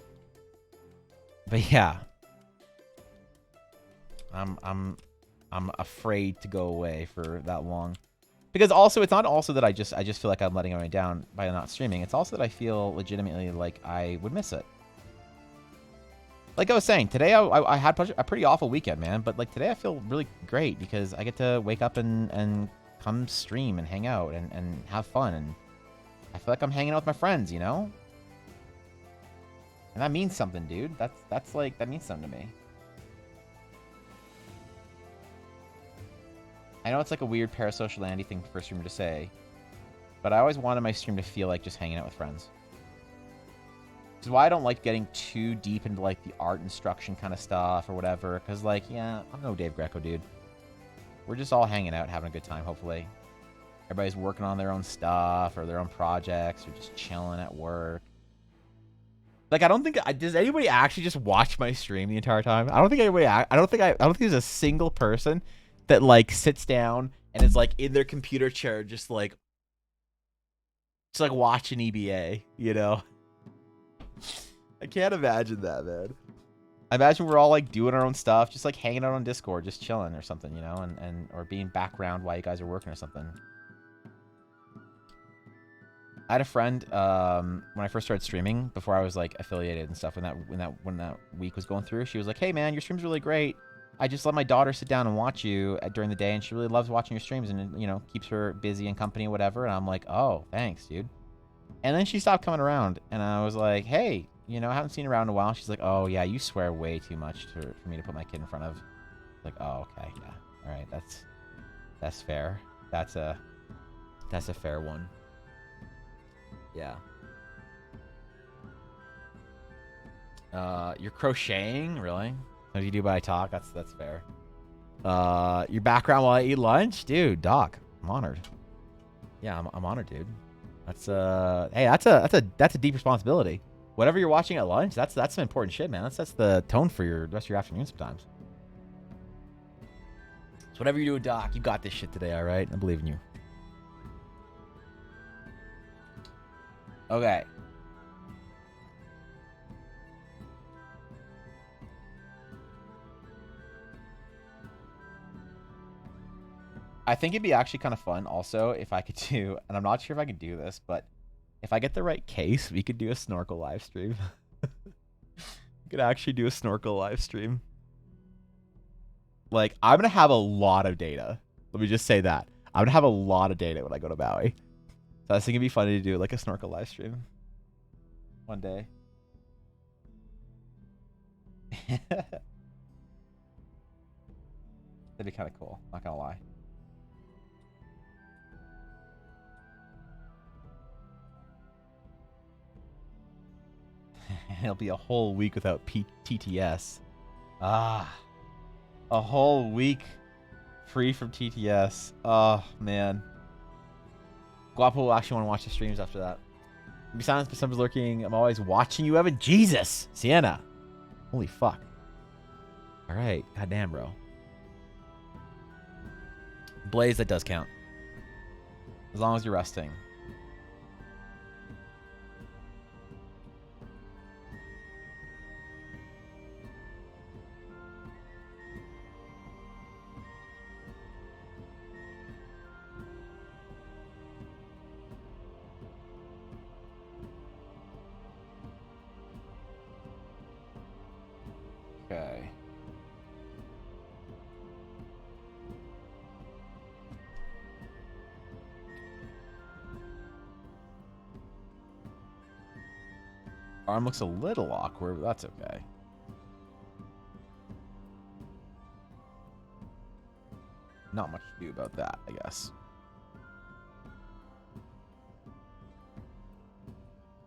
yeah. I'm afraid to go away for that long. Because also, it's not also that I just feel like I'm letting everyone down by not streaming. It's also that I feel legitimately like I would miss it. Like I was saying, today I had a pretty awful weekend, man. But like today I feel really great because I get to wake up and come stream and hang out and have fun. And I feel like I'm hanging out with my friends, you know? And that means something, dude. That's like, that means something to me. I know it's like a weird parasocial Andy thing for a streamer to say, but I always wanted my stream to feel like just hanging out with friends. Which is why I don't like getting too deep into like the art instruction kind of stuff or whatever. Because like, yeah, I'm no Dave Greco, dude. We're just all hanging out, having a good time, hopefully. Everybody's working on their own stuff or their own projects or just chilling at work. Like, I don't think, does anybody actually just watch my stream the entire time? I don't think anybody, I don't think there's a single person that like sits down and is like in their computer chair just like watching EBA, you know? I can't imagine that, man. I imagine we're all like doing our own stuff, just like hanging out on Discord, just chilling or something, you know, and or being background while you guys are working or something. I had a friend when I first started streaming, before I was like affiliated and stuff, when that week was going through, she was like, "Hey man, your stream's really great. I just let my daughter sit down and watch you during the day, and she really loves watching your streams, and you know, keeps her busy and company or whatever." And I'm like, "Oh, thanks, dude." And then she stopped coming around, and I was like, "Hey, you know, I haven't seen her around in a while." She's like, "Oh yeah, you swear way too much for me to put my kid in front of." Like, "Oh okay, yeah, all right, that's fair. That's a fair one." Yeah. You're crocheting, really? What do you do by talk? That's fair. Your background while I eat lunch, dude. Doc, I'm honored. Yeah, I'm honored, dude. That's hey, that's a deep responsibility. Whatever you're watching at lunch, that's some important shit, man. That's the tone for the rest of your afternoon sometimes. So whatever you do, Doc, you got this shit today, all right? I believe in you. Okay. I think it'd be actually kind of fun also if I could do, and I'm not sure if I could do this, but if I get the right case, we could do a snorkel live stream. We could actually do a snorkel live stream. Like, I'm going to have a lot of data. Let me just say that. I'm going to have a lot of data when I go to Maui. So I was thinking it'd be funny to do like a snorkel live stream one day. That'd be kind of cool, not gonna lie. It'll be a whole week without TTS. Ah, a whole week Free from TTS. Oh, man. Guapo will actually want to watch the streams after that. Be silenced, but someone's lurking. I'm always watching you, Evan. Jesus! Sienna. Holy fuck. Alright. Goddamn, bro. Blaze, that does count. As long as you're resting. Okay. Arm looks a little awkward, but that's okay. Not much to do about that, I guess.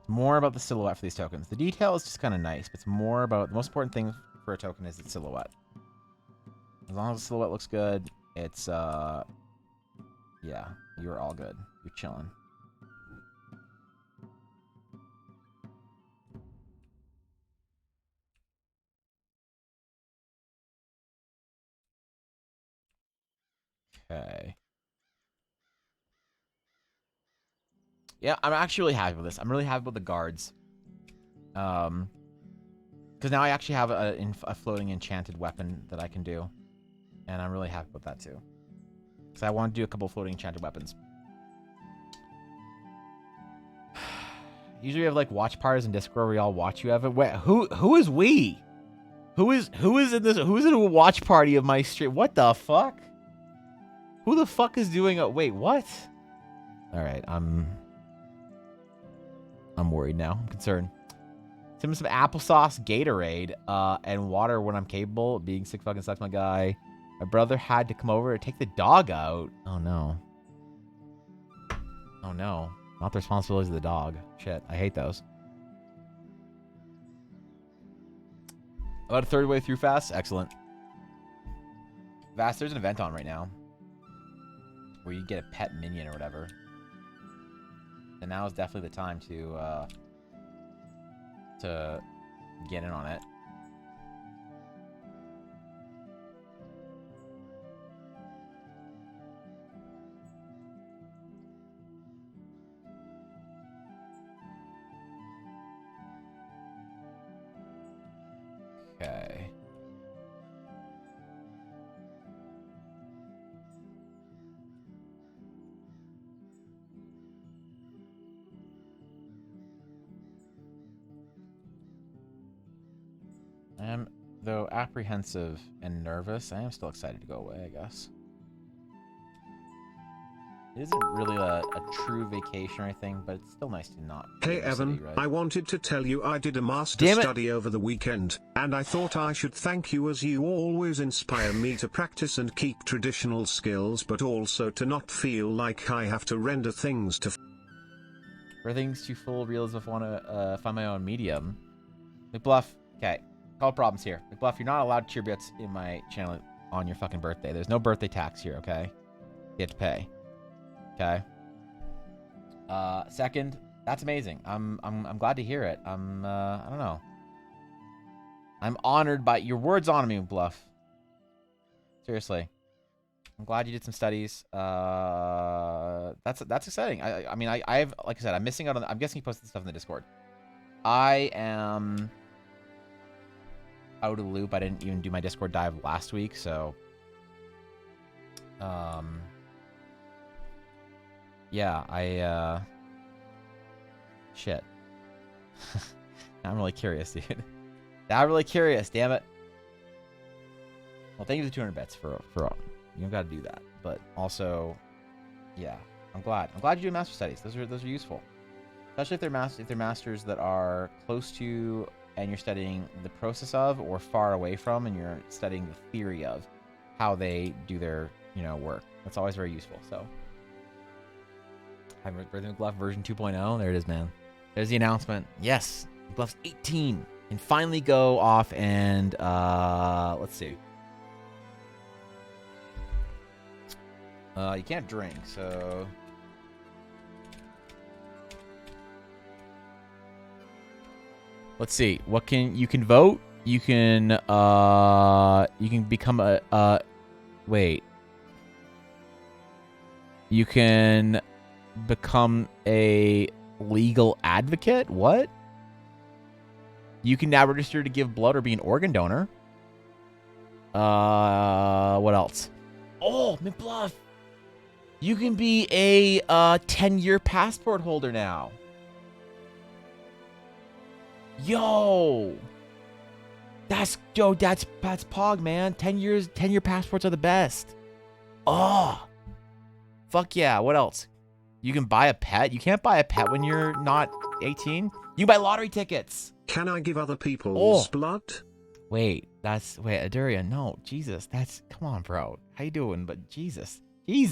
More about the silhouette for these tokens. The detail is just kind of nice, but it's more about... The most important thing for a token is its silhouette. As long as the silhouette looks good, it's, yeah, you're all good. You're chilling. Okay. Yeah, I'm actually really happy with this. I'm really happy with the guards. Because now I actually have a floating enchanted weapon that I can do. And I'm really happy with that too. Because I want to do a couple floating enchanted weapons. Usually we have like watch parties in Discord where we all watch you, Evan. Wait, who is we? Who is in this? Who's in a watch party of my stream? What the fuck? Who the fuck is doing a... Wait, what? Alright, I'm worried now. I'm concerned. Some applesauce, Gatorade, and water when I'm capable. Being sick fucking sucks, my guy. My brother had to come over to take the dog out. Oh, no. Oh, no. Not the responsibilities of the dog. Shit, I hate those. About a third way through fast. Excellent. Vast, there's an event on right now where you get a pet minion or whatever. And now is definitely the time to get in on it. Okay. I am, though apprehensive and nervous, I am still excited to go away, I guess. It isn't really a true vacation or anything, but it's still nice to not... Hey Evan, city, right? I wanted to tell you I did a master study over the weekend, and I thought I should thank you as you always inspire me to practice and keep traditional skills, but also to not feel like I have to render things to... For things too full of realism if I want to find my own medium. McBluff, okay. Call problems here. McBluff, you're not allowed cheer bits in my channel on your fucking birthday. There's no birthday tax here, okay? You have to pay. Okay. Second, that's amazing. I'm glad to hear it. I don't know. I'm honored by your words on me, Bluff. Seriously. I'm glad you did some studies. That's exciting. I mean, I've, like I said, I'm missing out on, I'm guessing you posted stuff in the Discord. I am out of the loop. I didn't even do my Discord dive last week, so yeah, shit. I'm really curious, dude. I'm really curious, damn it. Well, thank you for the 200 bets for you don't got to do that, but also, yeah, I'm glad you're doing master studies. Those are useful, especially if they're masters that are close to and you're studying the process of, or far away from, and you're studying the theory of how they do their work. That's always very useful. So, I'm Rhythmic Bluff version 2.0. There it is, man. There's the announcement. Yes, Bluff's 18 can finally go off and let's see. You can't drink, so... Let's see. What can... You can vote. You can become a... Wait. You can become a legal advocate? What? You can now register to give blood or be an organ donor. What else? Oh, McBluff. You can be a 10-year passport holder now. Yo. That's Pog, man. 10-year passports are the best. Oh. Fuck yeah. What else? You can buy a pet. You can't buy a pet when you're not 18. You can buy lottery tickets. Can I give other people's blood? Wait, Aduria, no, Jesus, come on, bro. How you doing? But Jesus. You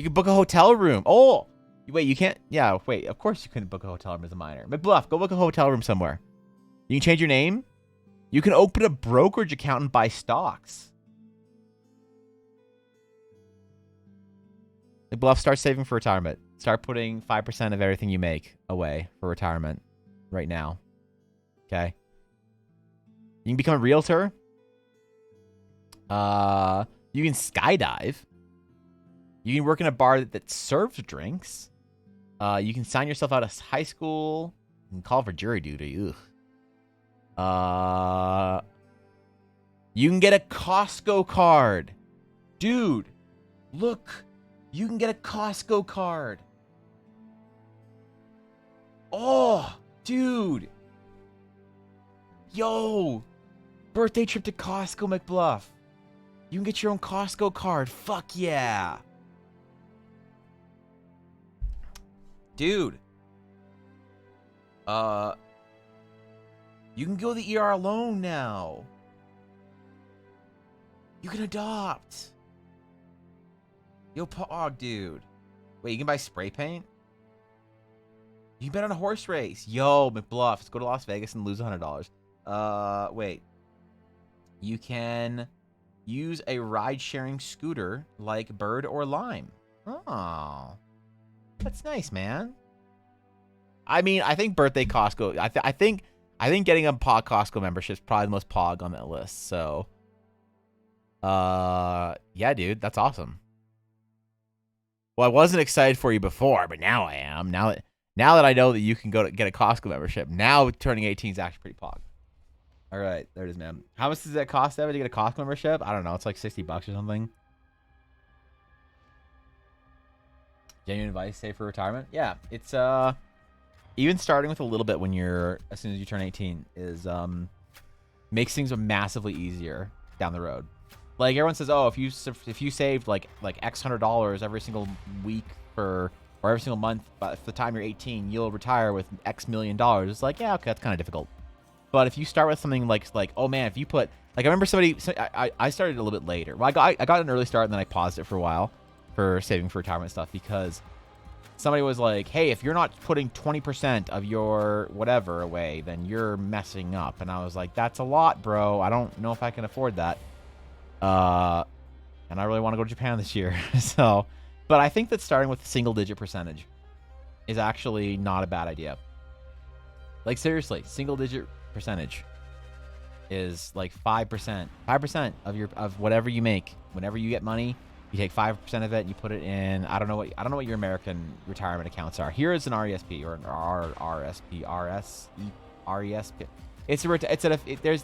can book a hotel room. Oh, wait, you can't, yeah, wait, of course you couldn't book a hotel room as a minor. McBluff, go book a hotel room somewhere. You can change your name. You can open a brokerage account and buy stocks. McBluff, start saving for retirement. Start putting 5% of everything you make away for retirement right now. Okay? You can become a realtor. You can skydive. You can work in a bar that serves drinks. You can sign yourself out of high school. You can call for jury duty. Ugh. You can get a Costco card. Dude, look. You can get a Costco card. Oh, dude. Yo. Birthday trip to Costco, McBluff. You can get your own Costco card. Fuck yeah. Dude. You can go the ER alone now. You can adopt. Yo, Pog, dude. Wait, you can buy spray paint? You can bet on a horse race. Yo, McBluff. Let's go to Las Vegas and lose $100. Wait. You can use a ride-sharing scooter like Bird or Lime. Oh. That's nice, man. I mean, I think birthday Costco... I think getting a Pog Costco membership is probably the most Pog on that list, so... yeah, dude. That's awesome. Well, I wasn't excited for you before, but now I am. Now that I know that you can go to get a Costco membership, now turning 18 is actually pretty Pog. All right, there it is, man. How much does that cost, Evan, to get a Costco membership? I don't know. It's like $60 or something. Genuine advice, save for retirement. Yeah, it's even starting with a little bit when as soon as you turn 18 is makes things massively easier down the road. Like everyone says, oh, if you saved like X $100 every single week or every single month, by the time you're 18, you'll retire with X million dollars. It's like, yeah, okay, that's kind of difficult. But if you start with something like, oh man, if you put, like I remember I started a little bit later. Well, I got an early start and then I paused it for a while for saving for retirement stuff because somebody was like, hey, if you're not putting 20% of your whatever away, then you're messing up. And I was like, that's a lot, bro. I don't know if I can afford that. And I really want to go to Japan this year. So, but I think that starting with a single-digit percentage is actually not a bad idea. Like seriously, single-digit percentage is like 5%. 5% of whatever you make. Whenever you get money, you take 5% of it and you put it in. I don't know what your American retirement accounts are. Here is an RESP or an RESP.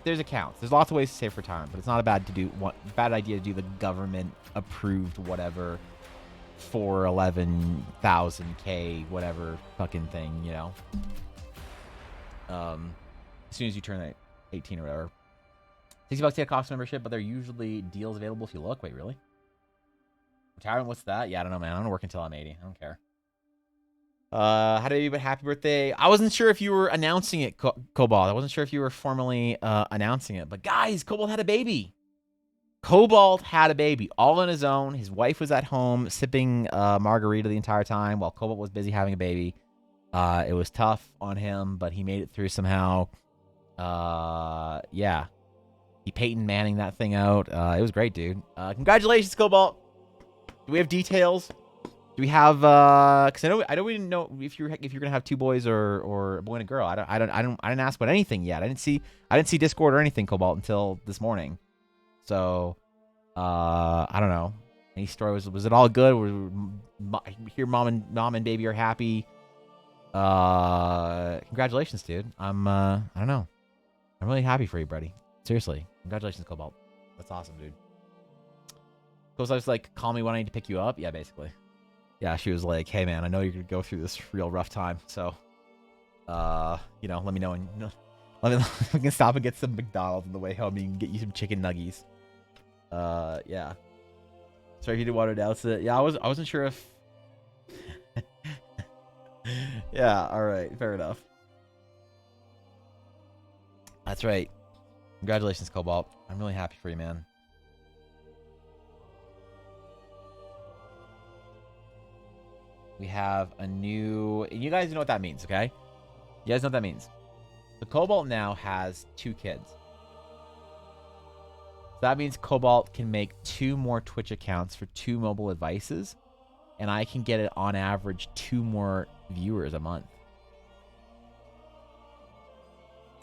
There's accounts. There's lots of ways to save for retirement, but it's not a bad idea to do the government approved whatever 411,000K whatever fucking thing, you know. As soon as you turn 18 or whatever. $60 to get a Cox membership, but there are usually deals available if you look. Wait, really? Retirement? What's that? Yeah, I don't know, man. I'm gonna work until I'm 80. I don't care. How do you, but happy birthday. I wasn't sure if you were announcing it, Cobalt. I wasn't sure if you were formally announcing it. But guys, Cobalt had a baby. Cobalt had a baby all on his own. His wife was at home sipping margarita the entire time while Cobalt was busy having a baby. It was tough on him, but he made it through somehow. Yeah. He Peyton Manning that thing out. It was great, dude. Congratulations, Cobalt. Do we have details? Do we have? Because I know we didn't know if you're gonna have 2 boys or a boy and a girl. I didn't ask about anything yet. I didn't see Discord or anything, Cobalt, until this morning. So, I don't know. Any story? Was it all good? Here, mom and baby are happy. Congratulations, dude. I don't know. I'm really happy for you, buddy. Seriously, congratulations, Cobalt. That's awesome, dude. Because I was like, call me when I need to pick you up. Yeah, basically. Yeah, she was like, hey man, I know you're gonna go through this real rough time, so let me know, and let me we can stop and get some McDonald's on the way home. You can get you some chicken nuggies. Yeah. Sorry if you didn't want to announce it. Yeah, I wasn't sure if. Yeah. All right. Fair enough. That's right. Congratulations, Cobalt. I'm really happy for you, man. We have a new... You guys know what that means, okay? You guys know what that means. The Cobalt now has 2 kids. So that means Cobalt can make 2 more Twitch accounts for 2 mobile devices. And I can get it on average 2 more viewers a month.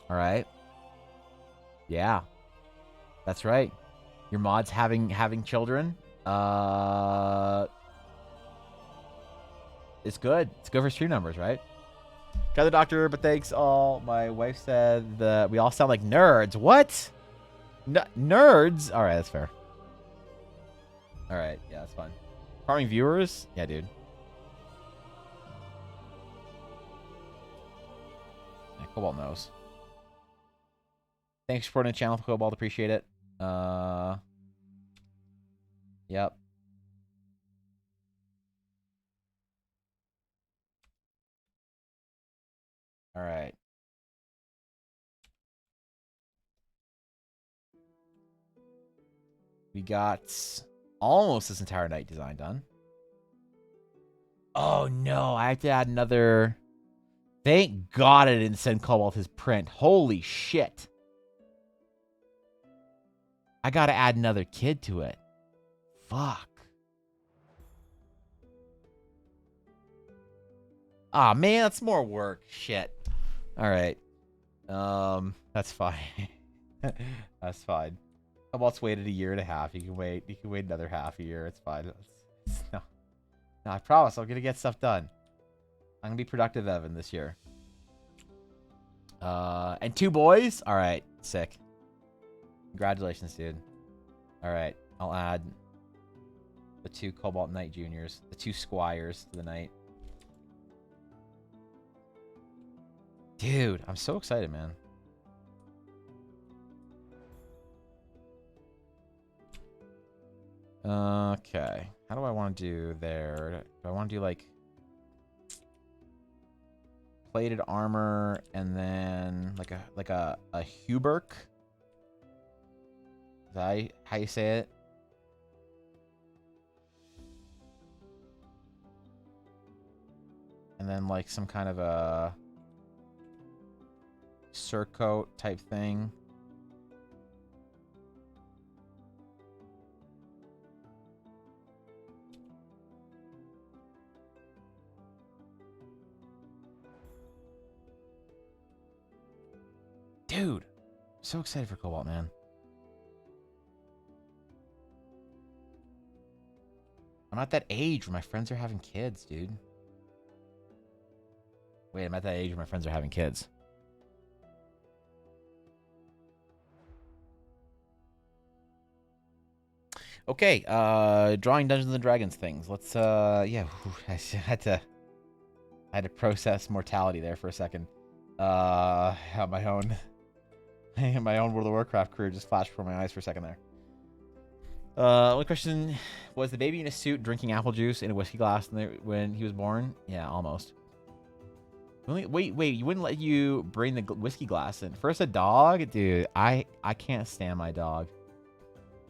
Alright? Yeah. That's right. Your mod's having children. It's good. It's good for stream numbers, right? Got the doctor, but thanks all. My wife said that we all sound like nerds. What? Nerds? All right, that's fair. All right, yeah, that's fine. Farming viewers? Yeah, dude. Yeah, Cobalt knows. Thanks for supporting the channel, Cobalt. Appreciate it. Yep. All right. We got almost this entire night design done. Oh no, I have to add another. Thank God I didn't send Cobalt his print. Holy shit. I gotta add another kid to it. Fuck. Ah, man, that's more work. Shit. All right. That's fine. That's fine. Cobalt's waited 1.5 years. You can wait. You can wait another half a year. It's fine. No, I promise. I'm gonna get stuff done. I'm gonna be productive, Evan, this year. And 2 boys. All right. Sick. Congratulations, dude. All right. I'll add the 2 Cobalt Knight Juniors, the 2 Squires to the night. Dude, I'm so excited, man. Okay. How do I want to do there? Do I want to do like plated armor and then like a Huberk? Is that how you say it? And then like some kind of a surcoat type thing. Dude, I'm so excited for Cobalt, man. I'm at that age where my friends are having kids, dude. Wait, I'm at that age where my friends are having kids. Okay, drawing Dungeons and Dragons things. Let's yeah, I had to process mortality there for a second. My own World of Warcraft career just flashed before my eyes for a second there. Only question, was the baby in a suit drinking apple juice in a whiskey glass when he was born? Yeah, almost. Wait, you wouldn't let you bring the whiskey glass in. First a dog? Dude, I can't stand my dog.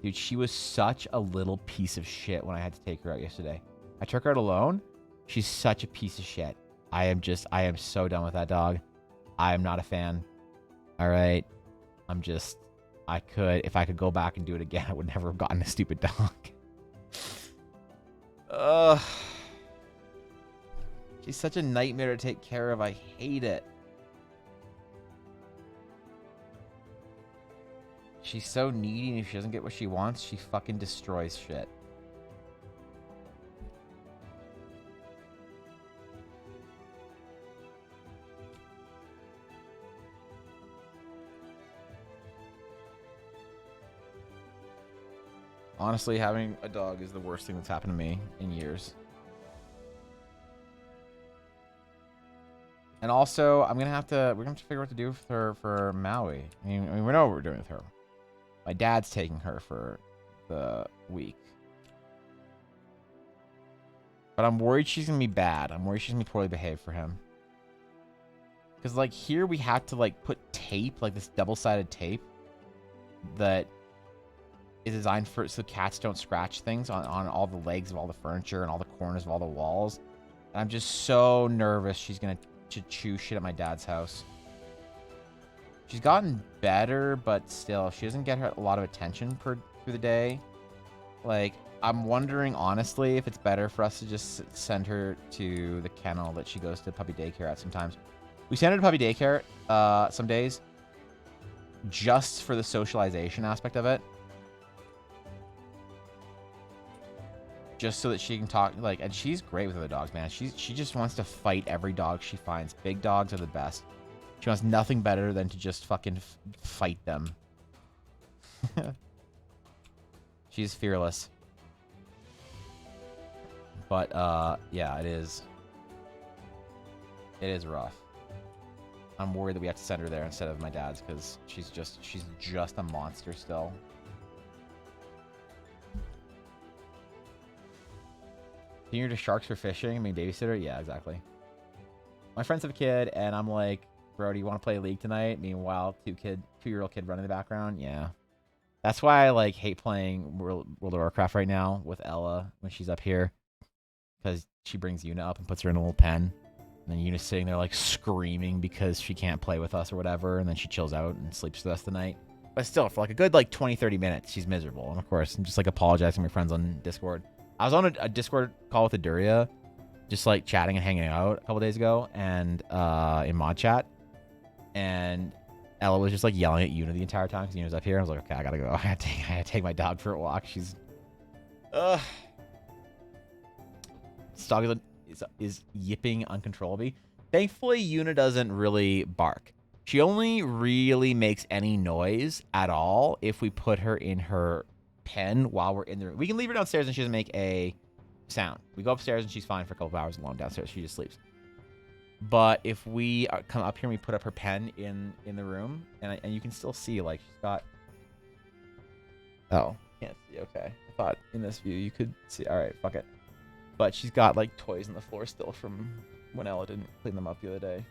Dude, she was such a little piece of shit when I had to take her out yesterday. I took her out alone. She's such a piece of shit. I am so done with that dog. I am not a fan. All right. If I could go back and do it again, I would never have gotten a stupid dog. Ugh. She's such a nightmare to take care of. I hate it. She's so needy, and if she doesn't get what she wants, she fucking destroys shit. Honestly, having a dog is the worst thing that's happened to me in years. And also, we're gonna have to figure out what to do with her for Maui. I mean, we know what we're doing with her. My dad's taking her for the week. But I'm worried she's gonna be bad. I'm worried she's gonna be poorly behaved for him. Because, like, here we have to, like, put tape, like this double-sided tape that is designed for so cats don't scratch things on all the legs of all the furniture and all the corners of all the walls. And I'm just so nervous she's gonna chew shit at my dad's house. She's gotten better, but still, she doesn't get her a lot of attention through the day. Like, I'm wondering, honestly, if it's better for us to just send her to the kennel that she goes to puppy daycare at sometimes. We send her to puppy daycare some days just for the socialization aspect of it. Just so that she can talk, like, and she's great with other dogs, man. She just wants to fight every dog she finds. Big dogs are the best. She wants nothing better than to just fucking fight them. She's fearless. But, yeah, it is. It is rough. I'm worried that we have to send her there instead of my dad's because she's just a monster still. Taking her to sharks for fishing? I mean, babysitter? Yeah, exactly. My friends have a kid, and I'm like, bro, do you want to play League tonight? Meanwhile, two-year-old kid running in the background? Yeah. That's why I, like, hate playing World of Warcraft right now with Ella when she's up here. Because she brings Yuna up and puts her in a little pen. And then Yuna's sitting there, like, screaming because she can't play with us or whatever. And then she chills out and sleeps the rest of the night. But still, for, like, a good, like, 20, 30 minutes, she's miserable. And, of course, I'm just, like, apologizing to my friends on Discord. I was on a Discord call with Aduria, just like chatting and hanging out a couple days ago, and in mod chat, and Ella was just like yelling at Yuna the entire time because Yuna's up here. I was like, okay, I gotta go. I gotta take my dog for a walk. She's, this dog is yipping uncontrollably. Thankfully, Yuna doesn't really bark. She only really makes any noise at all if we put her in her pen while we're in the room. We can leave her downstairs and she doesn't make a sound. We go upstairs and she's fine for a couple of hours alone downstairs. She just sleeps. But if we come up here and we put up her pen in the room, and you can still see, like, she's got... Oh, can't see. Okay. I thought in this view you could see. All right, fuck it. But she's got, like, toys on the floor still from when Ella didn't clean them up the other day.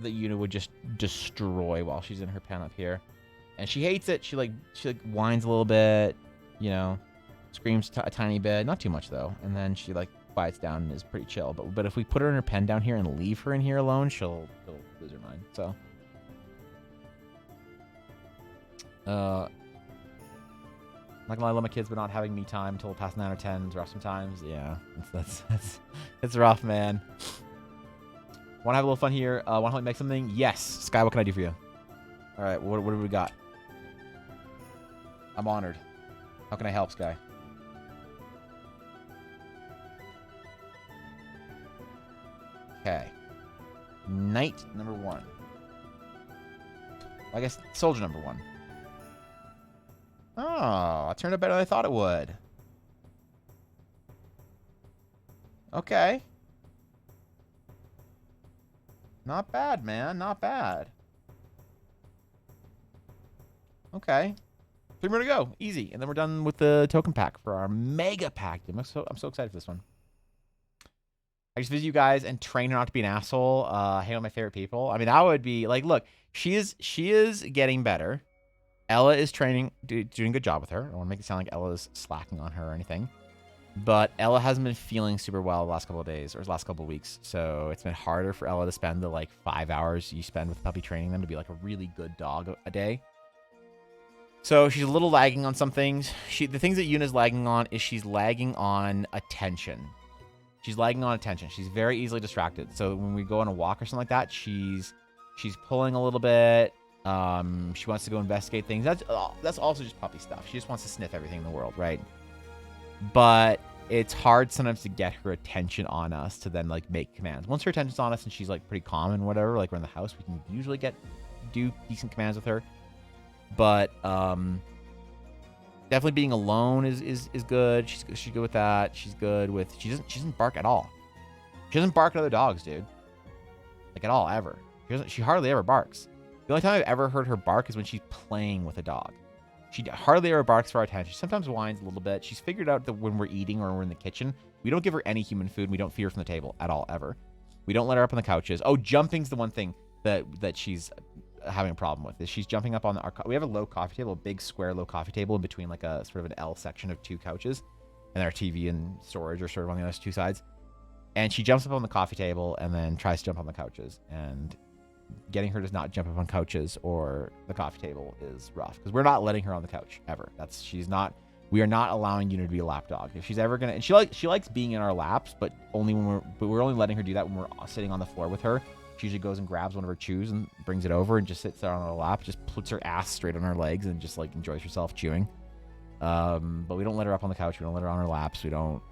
That Yuna would just destroy while she's in her pen up here. And she hates it. She whines a little bit, you know, screams a tiny bit. Not too much, though. And then she, like, quiets down and is pretty chill. But if we put her in her pen down here and leave her in here alone, she'll lose her mind. So, not gonna lie, I love my kids, but not having me time until past 9 or 10 is rough sometimes. Yeah, it's rough, man. Want to have a little fun here? Want to help me make something? Yes. Sky, what can I do for you? All right, what do we got? I'm honored. How can I help, Sky? Okay. Knight number 1. I guess soldier number 1. Oh, it turned out better than I thought it would. Okay. Not bad, man. Not bad. Okay. 3 more to go. Easy. And then we're done with the token pack for our mega pack. I'm so excited for this one. I just visit you guys and train her not to be an asshole. Hang out with my favorite people. I mean, that would be like, look, she is getting better. Ella is doing a good job with her. I don't want to make it sound like Ella's slacking on her or anything. But Ella hasn't been feeling super well the last couple of days or the last couple of weeks. So it's been harder for Ella to spend the like 5 hours you spend with puppy training them to be like a really good dog a day. So she's a little lagging on some things. The things that Yuna's lagging on is she's lagging on attention. She's lagging on attention. She's very easily distracted. So when we go on a walk or something like that, she's pulling a little bit. She wants to go investigate things. That's also just puppy stuff. She just wants to sniff everything in the world, right? But it's hard sometimes to get her attention on us to then like make commands. Once her attention's on us and she's like pretty calm and whatever, like we're in the house, we can usually do decent commands with her. But definitely being alone is good. She's good with that. She's good with she doesn't bark at all. She doesn't bark at other dogs, dude. Like at all, ever. She hardly ever barks. The only time I've ever heard her bark is when she's playing with a dog. She hardly ever barks for our attention. She sometimes whines a little bit. She's figured out that when we're eating or we're in the kitchen, we don't give her any human food. We don't feed her from the table at all, ever. We don't let her up on the couches. Oh, jumping's the one thing that she's having a problem with. Is she's jumping up on we have a low coffee table, a big square low coffee table in between like a sort of an L section of 2 couches, and our TV and storage are sort of on the other 2 sides. And she jumps up on the coffee table and then tries to jump on the couches, and getting her to not jump up on couches or the coffee table is rough because we're not letting her on the couch ever. We are not allowing Una to be a lap dog. If she's ever gonna, and she likes being in our laps, but only when we're only letting her do that when we're sitting on the floor with her. She usually goes and grabs one of her chews and brings it over and just sits there on her lap, just puts her ass straight on her legs and just like enjoys herself chewing. But we don't let her up on the couch. We don't let her on her laps. We don't,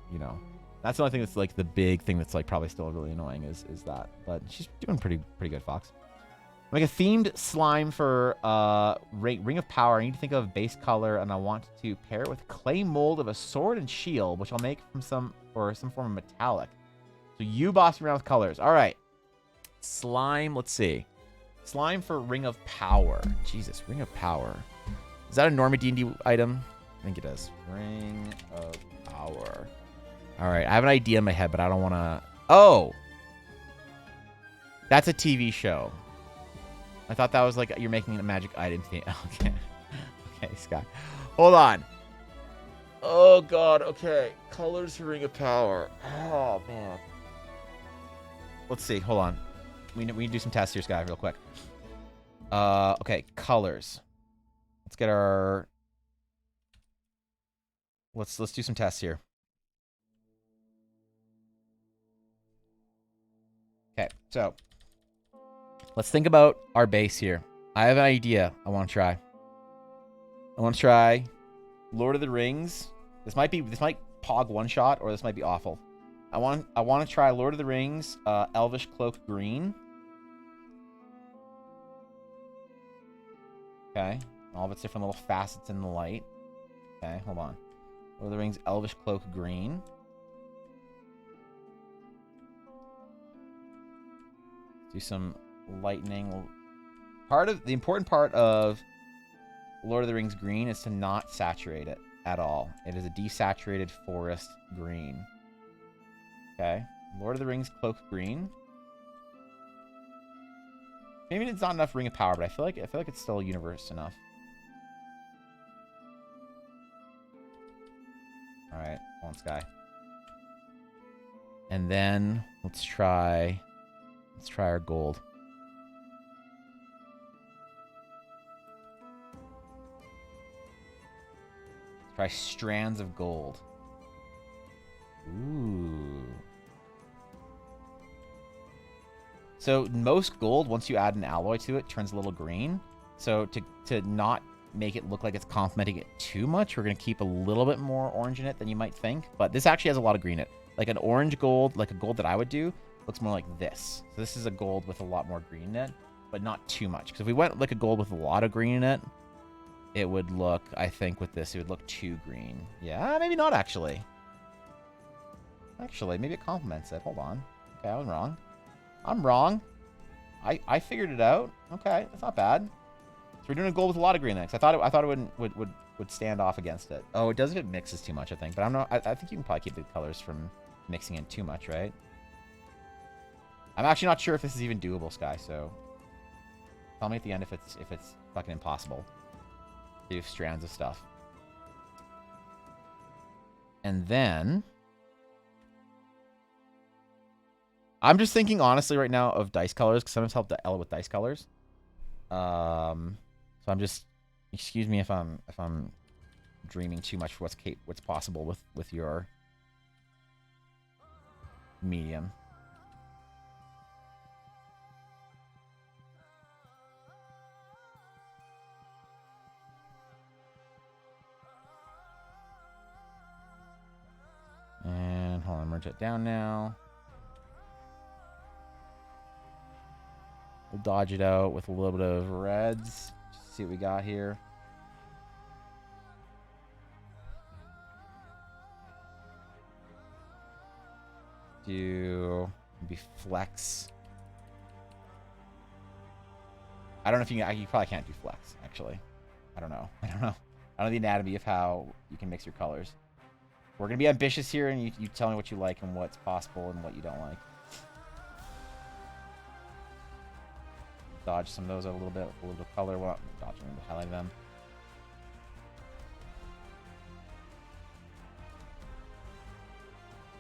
that's the only thing that's like the big thing that's like probably still really annoying is that. But she's doing pretty good, Fox. Make a themed slime for Ring of Power. I need to think of a base color, and I want to pair it with a clay mold of a sword and shield, which I'll make from some form of metallic. So you boss me around with colors. All right. Slime, let's see. Slime for Ring of Power. Jesus, Ring of Power. Is that a Norma D&D item? I think it is. Ring of Power. All right, I have an idea in my head, but I don't want to... Oh! That's a TV show. I thought that was like you're making a magic item thing. Okay. Okay, Scott. Hold on. Oh, God. Okay. Colors for Ring of Power. Oh, man. Let's see. Hold on. We need to do some tests here, Sky, real quick. Okay, colors. Let's get our... Let's do some tests here. Okay, so let's think about our base here. I have an idea I want to try. I want to try Lord of the Rings. This might pog one shot, or this might be awful. I want to try Lord of the Rings, Elvish Cloak Green. Okay, all of its different little facets in the light. Okay, hold on. Lord of the Rings, Elvish Cloak Green. Do some lightning. The important part of Lord of the Rings green is to not saturate it at all. It is a desaturated forest green. Okay. Lord of the Rings cloak green. Maybe it's not enough Ring of Power, but I feel like it's still universe enough. All right, come on, Sky. And then let's try our gold. Let's try strands of gold. Ooh. So most gold, once you add an alloy to it, turns a little green. So to not make it look like it's complementing it too much, we're going to keep a little bit more orange in it than you might think. But this actually has a lot of green in it. Like an orange gold, like a gold that I would do, looks more like this. So this is a gold with a lot more green in it, but not too much. Because if we went like a gold with a lot of green in it, it would look, I think with this, it would look too green. Yeah, maybe not actually. Actually, maybe it complements it. Hold on. Okay, I was wrong. I'm wrong. I figured it out. Okay, that's not bad. So we're doing a gold with a lot of green next. I thought it would stand off against it. Oh, it does if it mixes too much, I think. But I think you can probably keep the colors from mixing in too much, right? I'm actually not sure if this is even doable, Sky. So tell me at the end if it's fucking impossible to do strands of stuff. And then I'm just thinking honestly right now of dice colors because sometimes help the L with dice colors. So I'm just, Excuse me if I'm dreaming too much for what's possible with your medium. And hold on, merge it down now. We'll dodge it out with a little bit of reds. Just see what we got here. Do maybe flex. I don't know if you probably can't do flex, actually. I don't know. I don't know the anatomy of how you can mix your colors. We're going to be ambitious here, and you tell me what you like and what's possible and what you don't like. Dodge some of those a little bit of color. Well, not dodge them, highlight them.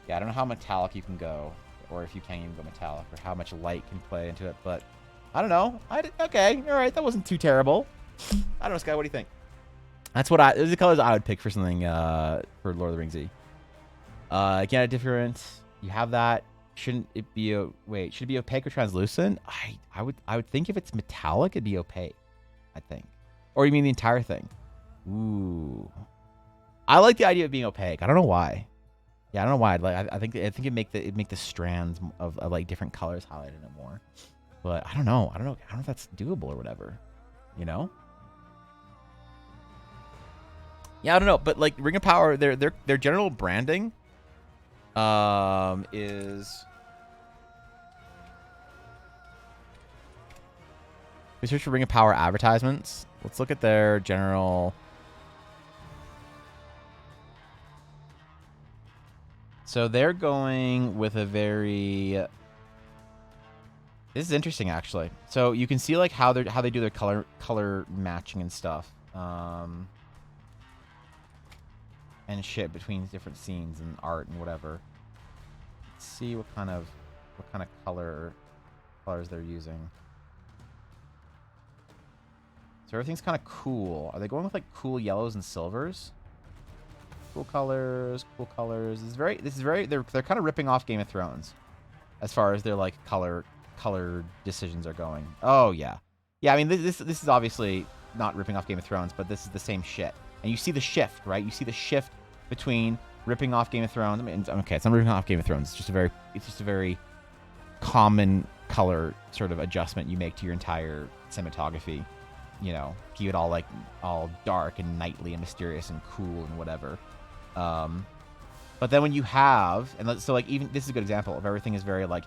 Yeah, I don't know how metallic you can go, or if you can even go metallic, or how much light can play into it, but I don't know. Okay, all right, that wasn't too terrible. I don't know, Sky, what do you think? Those are the colors I would pick for something for Lord of the Rings Z. Again, a different. You have that. Shouldn't it be should it be opaque or translucent? I would think if it's metallic, it'd be opaque. I think. Or you mean the entire thing? Ooh. I like the idea of being opaque. I don't know why. Yeah, I don't know why. Like I think it'd make the strands of like different colors highlighted it more. But I don't know. I don't know if that's doable or whatever. You know? Yeah, I don't know, but like Ring of Power, their general branding is we search for Ring of Power advertisements. Let's look at their general. So they're going with a very. This is interesting, actually. So you can see like how they do their color matching and stuff. And shit between different scenes and art and whatever. Let's see what kind of colors they're using. So everything's kind of cool. Are they going with like cool yellows and silvers? Cool colors, cool colors. This is very they're kind of ripping off Game of Thrones as far as their like color decisions are going. Oh yeah. Yeah, I mean this is obviously not ripping off Game of Thrones, but this is the same shit. And you see the shift, right? You see the shift between ripping off Game of Thrones. I mean, okay, it's not ripping off Game of Thrones. It's just a very common color sort of adjustment you make to your entire cinematography. You know, keep it all dark and nightly and mysterious and cool and whatever. But then when you have, so like even this is a good example of everything is very like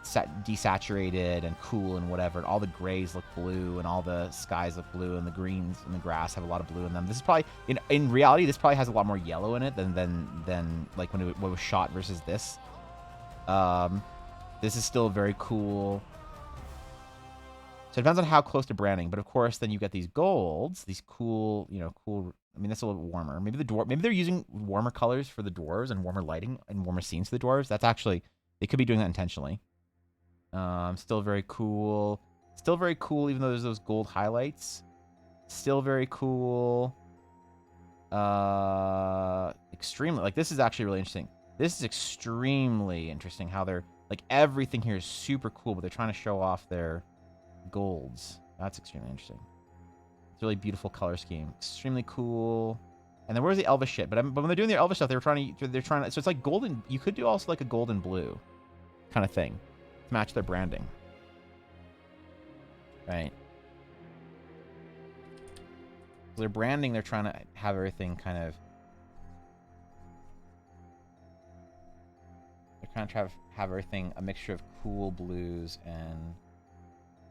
desaturated and cool and whatever, and all the grays look blue and all the skies look blue and the greens and the grass have a lot of blue in them. This is probably in reality this probably has a lot more yellow in it than like when it was shot versus this. This is still very cool. So it depends on how close to branding, but of course then you get these golds, these cool. I mean, that's a little bit warmer. Maybe they're using warmer colors for the dwarves and warmer lighting and warmer scenes for the dwarves. That's actually, they could be doing that intentionally. Still very cool. Still very cool, even though there's those gold highlights. Still very cool. Extremely, like this is actually really interesting. This is extremely interesting how they're, like everything here is super cool, but they're trying to show off their golds. That's extremely interesting. It's a really beautiful color scheme. Extremely cool. And then where's the Elvish shit? But when they're doing their Elvish stuff, they're trying to, so it's like golden. You could do also like a golden blue kind of thing to match their branding. Right. So their branding, they're trying to have everything kind of, they're kind of trying to have everything a mixture of cool blues and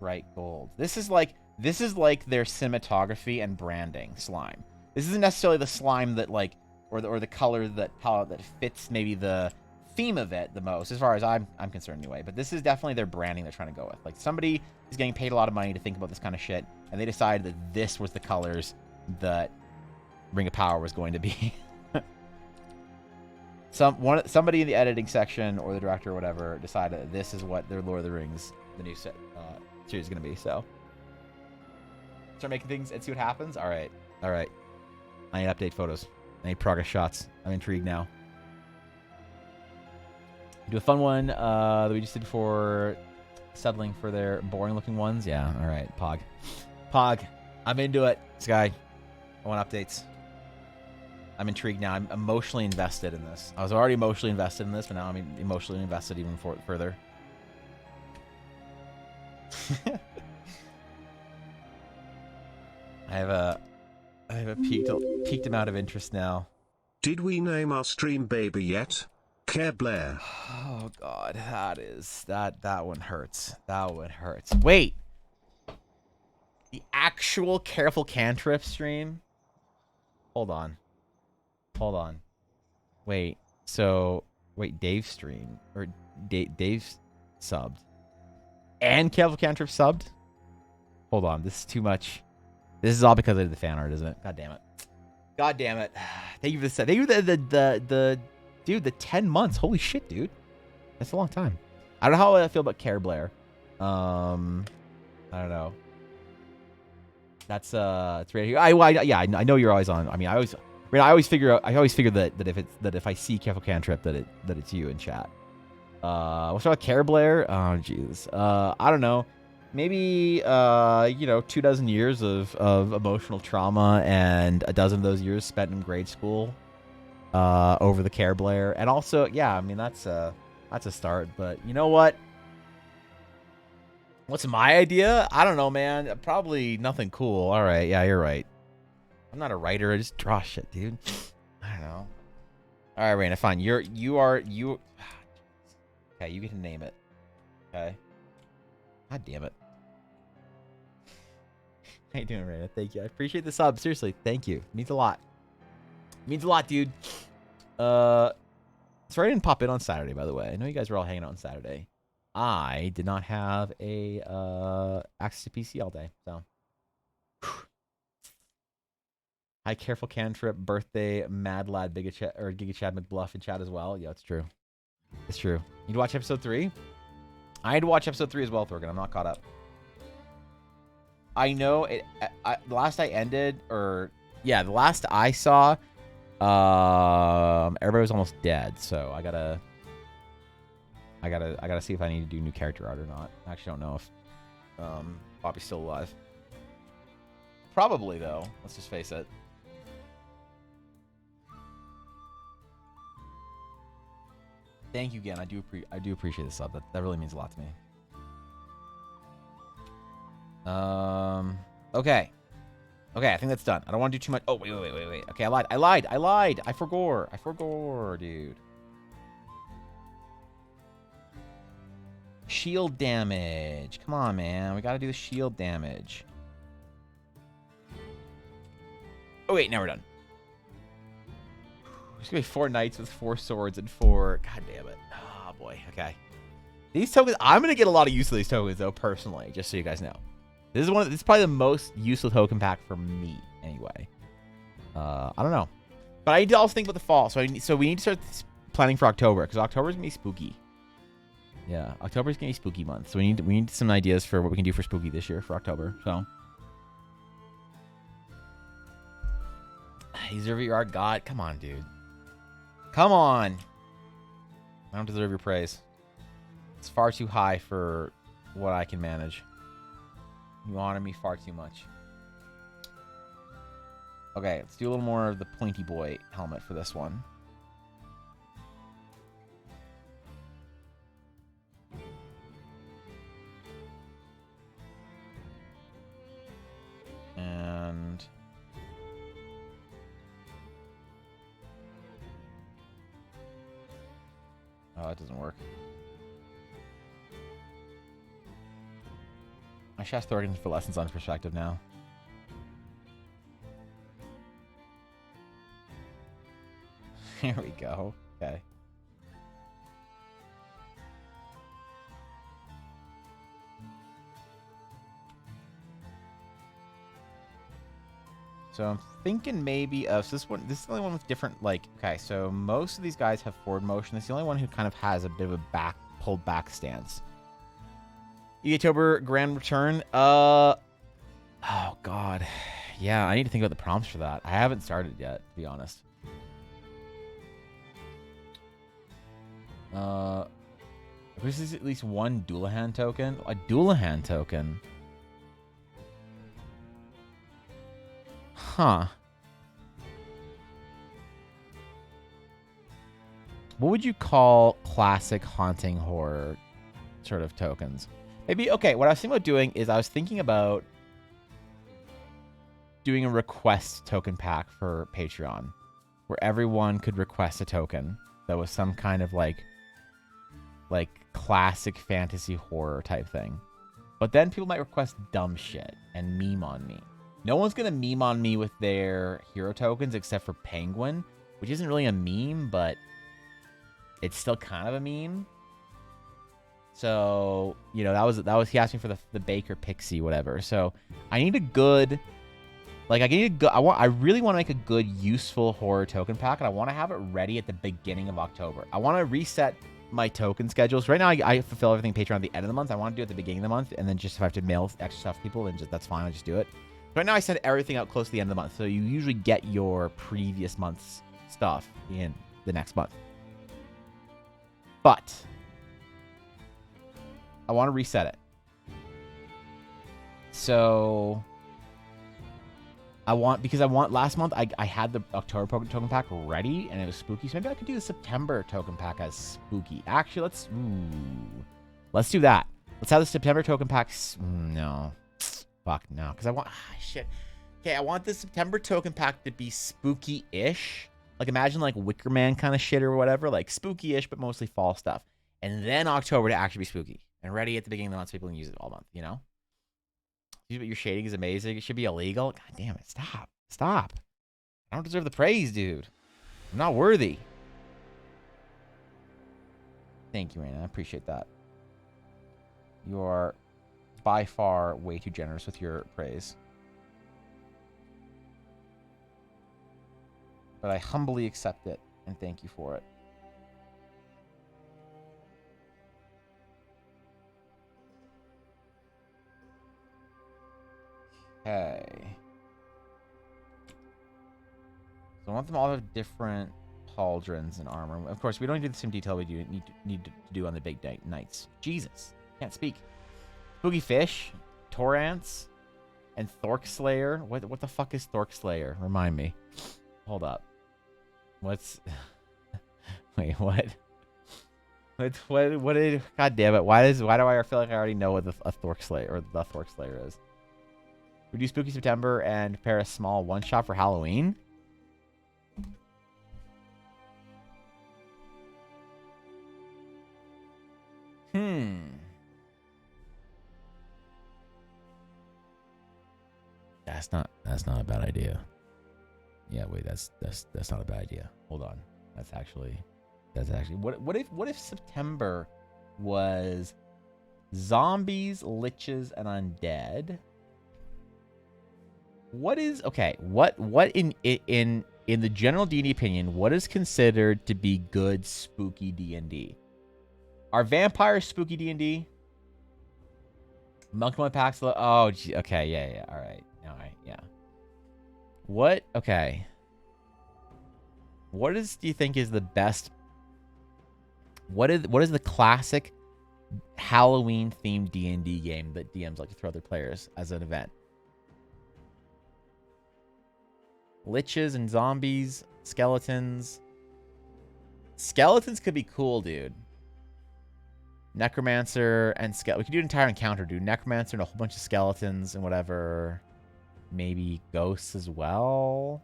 bright gold. This is like their cinematography and branding slime. This isn't necessarily the slime that like, or the color palette that fits maybe the theme of it the most, as far as I'm concerned anyway. But this is definitely their branding they're trying to go with. Like somebody is getting paid a lot of money to think about this kind of shit, and they decided that this was the colors that Ring of Power was going to be. Somebody in the editing section or the director or whatever decided that this is what their Lord of the Rings, the new series is going to be. So start making things and see what happens. All right. All right. I need update photos. I need progress shots. I'm intrigued now. Do a fun one that we just did for settling for their boring-looking ones. Yeah, all right. Pog. Pog. I'm into it. Sky. I want updates. I'm intrigued now. I'm emotionally invested in this. I was already emotionally invested in this, but now I'm emotionally invested even further. I have a peaked amount of interest now. Did we name our stream baby yet? Care Blair. Oh god, that one hurts. That one hurts. Wait. The actual Careful Cantrip stream? Hold on. Hold on. Wait. So, wait, Dave streamed or Dave's subbed. And Careful Cantrip subbed? Hold on, this is too much. This is all because I did the fan art, isn't it? God damn it. God damn it. Thank you for the thank you for the dude, the 10 months. Holy shit, dude. That's a long time. I don't know how I feel about Care Blair. I don't know. That's it's right here. I know you're always on. I mean, I always figure that if I see Careful Cantrip that it's you in chat. What's about Care Blair? Oh jeez. I don't know. Maybe 24 years of emotional trauma and a dozen of those years spent in grade school over the Care Blair. And also, yeah, I mean that's a start, but you know what? What's my idea? I don't know, man. Probably nothing cool. All right, yeah, you're right. I'm not a writer. I just draw shit, dude. I don't know. All right, Raina, fine. You. Okay, you get to name it. Okay. God damn it. How you doing, Raina? Thank you. I appreciate the sub. Seriously, thank you. It means a lot. It means a lot, dude. Sorry I didn't pop in on Saturday, by the way. I know you guys were all hanging out on Saturday. I did not have a access to PC all day, so. Hi, Careful Cantrip, birthday, Mad Lad, Giga Chad McBluff in chat as well. Yeah, it's true. It's true. You need to watch episode 3? I had to watch episode 3 as well, Thorgan. I'm not caught up. I know it. The last I ended, the last I saw, everybody was almost dead. So I gotta see if I need to do new character art or not. I actually don't know if Bobby's still alive. Probably though. Let's just face it. Thank you again. I do appreciate the sub. That really means a lot to me. Okay. Okay, I think that's done. I don't want to do too much. Oh, wait. Okay, I lied. I forgot, dude. Shield damage. Come on, man. We gotta do the shield damage. Oh, wait, now we're done. There's gonna be 4 knights with 4 swords and 4... God damn it. Oh, boy. Okay. These tokens... I'm gonna get a lot of use of these tokens, though, personally, just so you guys know. This is probably the most useful token pack for me, anyway. I don't know. But I need to also think about the fall. So we need to start planning for October, because October's gonna be spooky. Yeah, October's gonna be spooky month. So we need some ideas for what we can do for spooky this year for October. So you deserve your art, God. Come on, dude. Come on. I don't deserve your praise. It's far too high for what I can manage. You honor me far too much. Okay, let's do a little more of the pointy boy helmet for this one. And oh, that doesn't work. I should ask Thorgan for lessons on perspective now. Here we go. Okay. So I'm thinking maybe of this one. This is the only one with different, like, okay, so most of these guys have forward motion. It's the only one who kind of has a bit of a pulled back stance. October Grand Return. Oh god. Yeah, I need to think about the prompts for that. I haven't started yet, to be honest. This is at least one Doulahan token. A Doulahan token. Huh. What would you call classic haunting horror sort of tokens? Maybe, okay, what I was thinking about doing is I was thinking about doing a request token pack for Patreon where everyone could request a token that was some kind of like classic fantasy horror type thing. But then people might request dumb shit and meme on me. No one's going to meme on me with their hero tokens except for Penguin, which isn't really a meme, but it's still kind of a meme. So, you know, that was he asked me for the Baker Pixie, whatever. So I need a good, like, I really want to make a good, useful horror token pack, and I want to have it ready at the beginning of October. I want to reset my token schedules. Right now, I fulfill everything Patreon at the end of the month. I want to do it at the beginning of the month, and then just if I have to mail extra stuff to people, then that's fine. I just do it. Right now, I set everything out close to the end of the month, so you usually get your previous month's stuff in the next month. But I want to reset it. So last month I had the October token pack ready and it was spooky. So maybe I could do the September token pack as spooky. Actually, let's do that. Let's have the September token pack. No. Fuck no. Because I want, shit. Okay, I want the September token pack to be spooky-ish. Like imagine like Wicker Man kind of shit or whatever. Like spooky-ish, but mostly fall stuff. And then October to actually be spooky. And ready at the beginning of the month so people can use it all month, you know? Your shading is amazing. It should be illegal. God damn it. Stop. Stop. I don't deserve the praise, dude. I'm not worthy. Thank you, Raina. I appreciate that. You are by far way too generous with your praise. But I humbly accept it and thank you for it. Okay. So I want them all to have different pauldrons and armor. Of course, we don't do the same detail we do need to do on the big nights. Jesus. Can't speak. Spooky Fish, Torrance, and Thork Slayer. What the fuck is Thork Slayer? Remind me. Hold up. What's... Wait, what? What did... God damn it. Why do I feel like I already know what a Thork Slayer or the Thork Slayer is? We do Spooky September and prepare a small one-shot for Halloween. That's not a bad idea. Yeah, wait, that's not a bad idea. Hold on. That's actually what if September was zombies, liches, and undead? What is what in the general D&D opinion, what is considered to be good spooky D&D? Are vampires spooky D&D? Monkey Packs. Oh, gee, okay, yeah, all right, yeah. What? Okay. Do you think is the best? What is the classic Halloween themed D&D game that DMs like to throw their players as an event? Liches and zombies, skeletons. Skeletons could be cool, dude. Necromancer and we could do an entire encounter, dude. Necromancer and a whole bunch of skeletons and whatever. Maybe ghosts as well.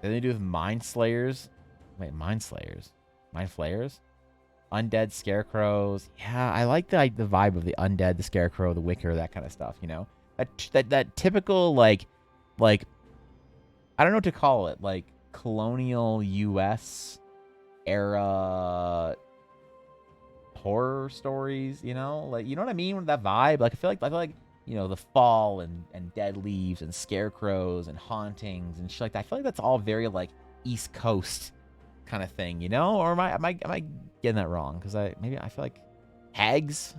Then they do with Mind Slayers. Wait, Mind Slayers? Mind Flayers? Undead Scarecrows. Yeah, I like the vibe of the undead, the Scarecrow, the Wicker, that kind of stuff, you know? That typical, like, I don't know what to call it, like, colonial U.S. era horror stories, you know? Like, you know what I mean with that vibe? Like, I feel like you know, the fall and dead leaves and scarecrows and hauntings and shit like that. I feel like that's all very, like, East Coast kind of thing, you know? Or am I getting that wrong? Because I feel like hags.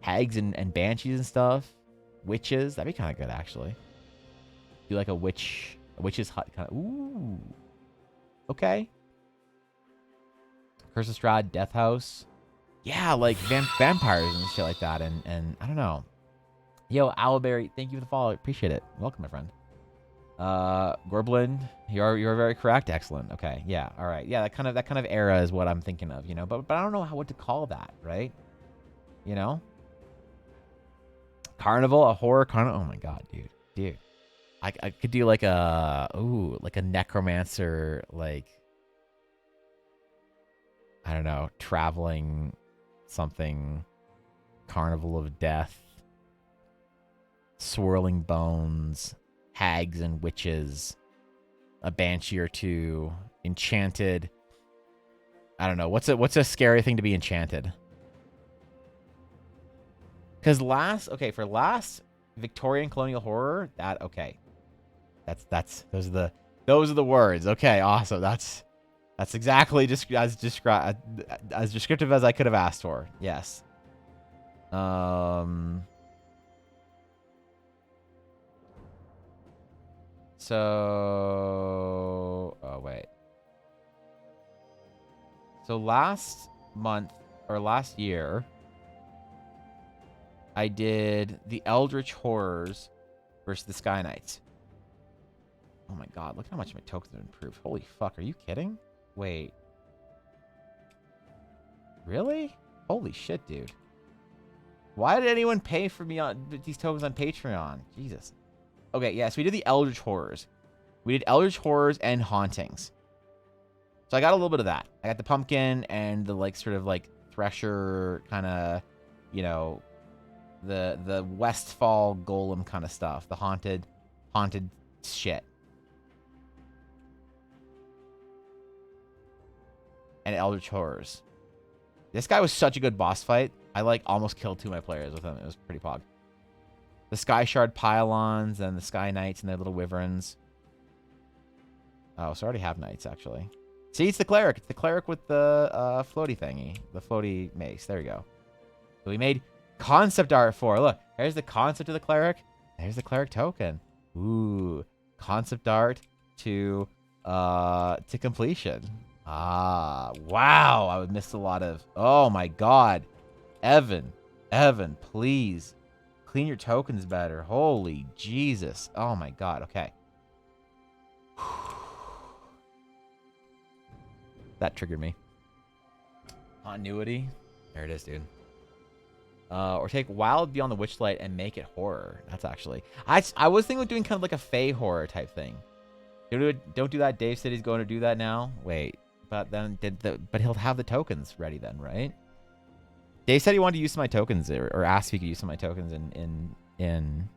Hags and banshees and stuff. Witches. That'd be kind of good, actually. Do like a witch's hut kind of. Ooh. Okay. Curse of Strahd, Death House. Yeah, like vampires and shit like that. And I don't know. Yo, Owlberry, thank you for the follow. Appreciate it. Welcome, my friend. Gorblin, you're very correct. Excellent. Okay, yeah, all right, yeah. That kind of era is what I'm thinking of, you know. But I don't know what to call that, right? You know, carnival, a horror carnival. Oh my god, dude. I could do like a necromancer, like I don't know, traveling something, carnival of death, swirling bones, hags and witches, a banshee or two, enchanted. I don't know. What's a scary thing to be enchanted? Because for last Victorian colonial horror, those are the words. Okay, awesome. That's exactly just as descriptive as I could have asked for. Yes. So, oh wait. So last month or last year, I did the Eldritch Horrors versus the Sky Knights. Oh my god, look how much my tokens have improved. Holy fuck, are you kidding? Wait. Really? Holy shit, dude. Why did anyone pay for me on these tokens on Patreon? Jesus. Okay, yeah, so we did the Eldritch Horrors. We did Eldritch Horrors and Hauntings. So I got a little bit of that. I got the pumpkin and the like sort of like Thresher kind of, you know, the Westfall Golem kind of stuff. The haunted shit. And Eldritch Horrors. This guy was such a good boss fight. I like almost killed 2 of my players with him. It was pretty pog. The Sky Shard Pylons and the Sky Knights and their little wyverns. Oh, so I already have knights, actually. See, it's the cleric. It's the cleric with the floaty thingy. The floaty mace. There you go. So we made concept art for. Look, here's the concept of the cleric. There's the cleric token. Ooh. Concept art to completion. Ah, wow. I would miss a lot of... Oh, my God. Evan, please. Clean your tokens better. Holy Jesus. Oh, my God. Okay. That triggered me. Continuity. There it is, dude. Or take Wild Beyond the Witchlight and make it horror. That's actually... I was thinking of doing kind of like a Fey horror type thing. Don't do that. Dave said he's going to do that now. Wait. But then but he'll have the tokens ready then, right? Dave said he wanted to use some of my tokens, or asked if he could use some of my tokens in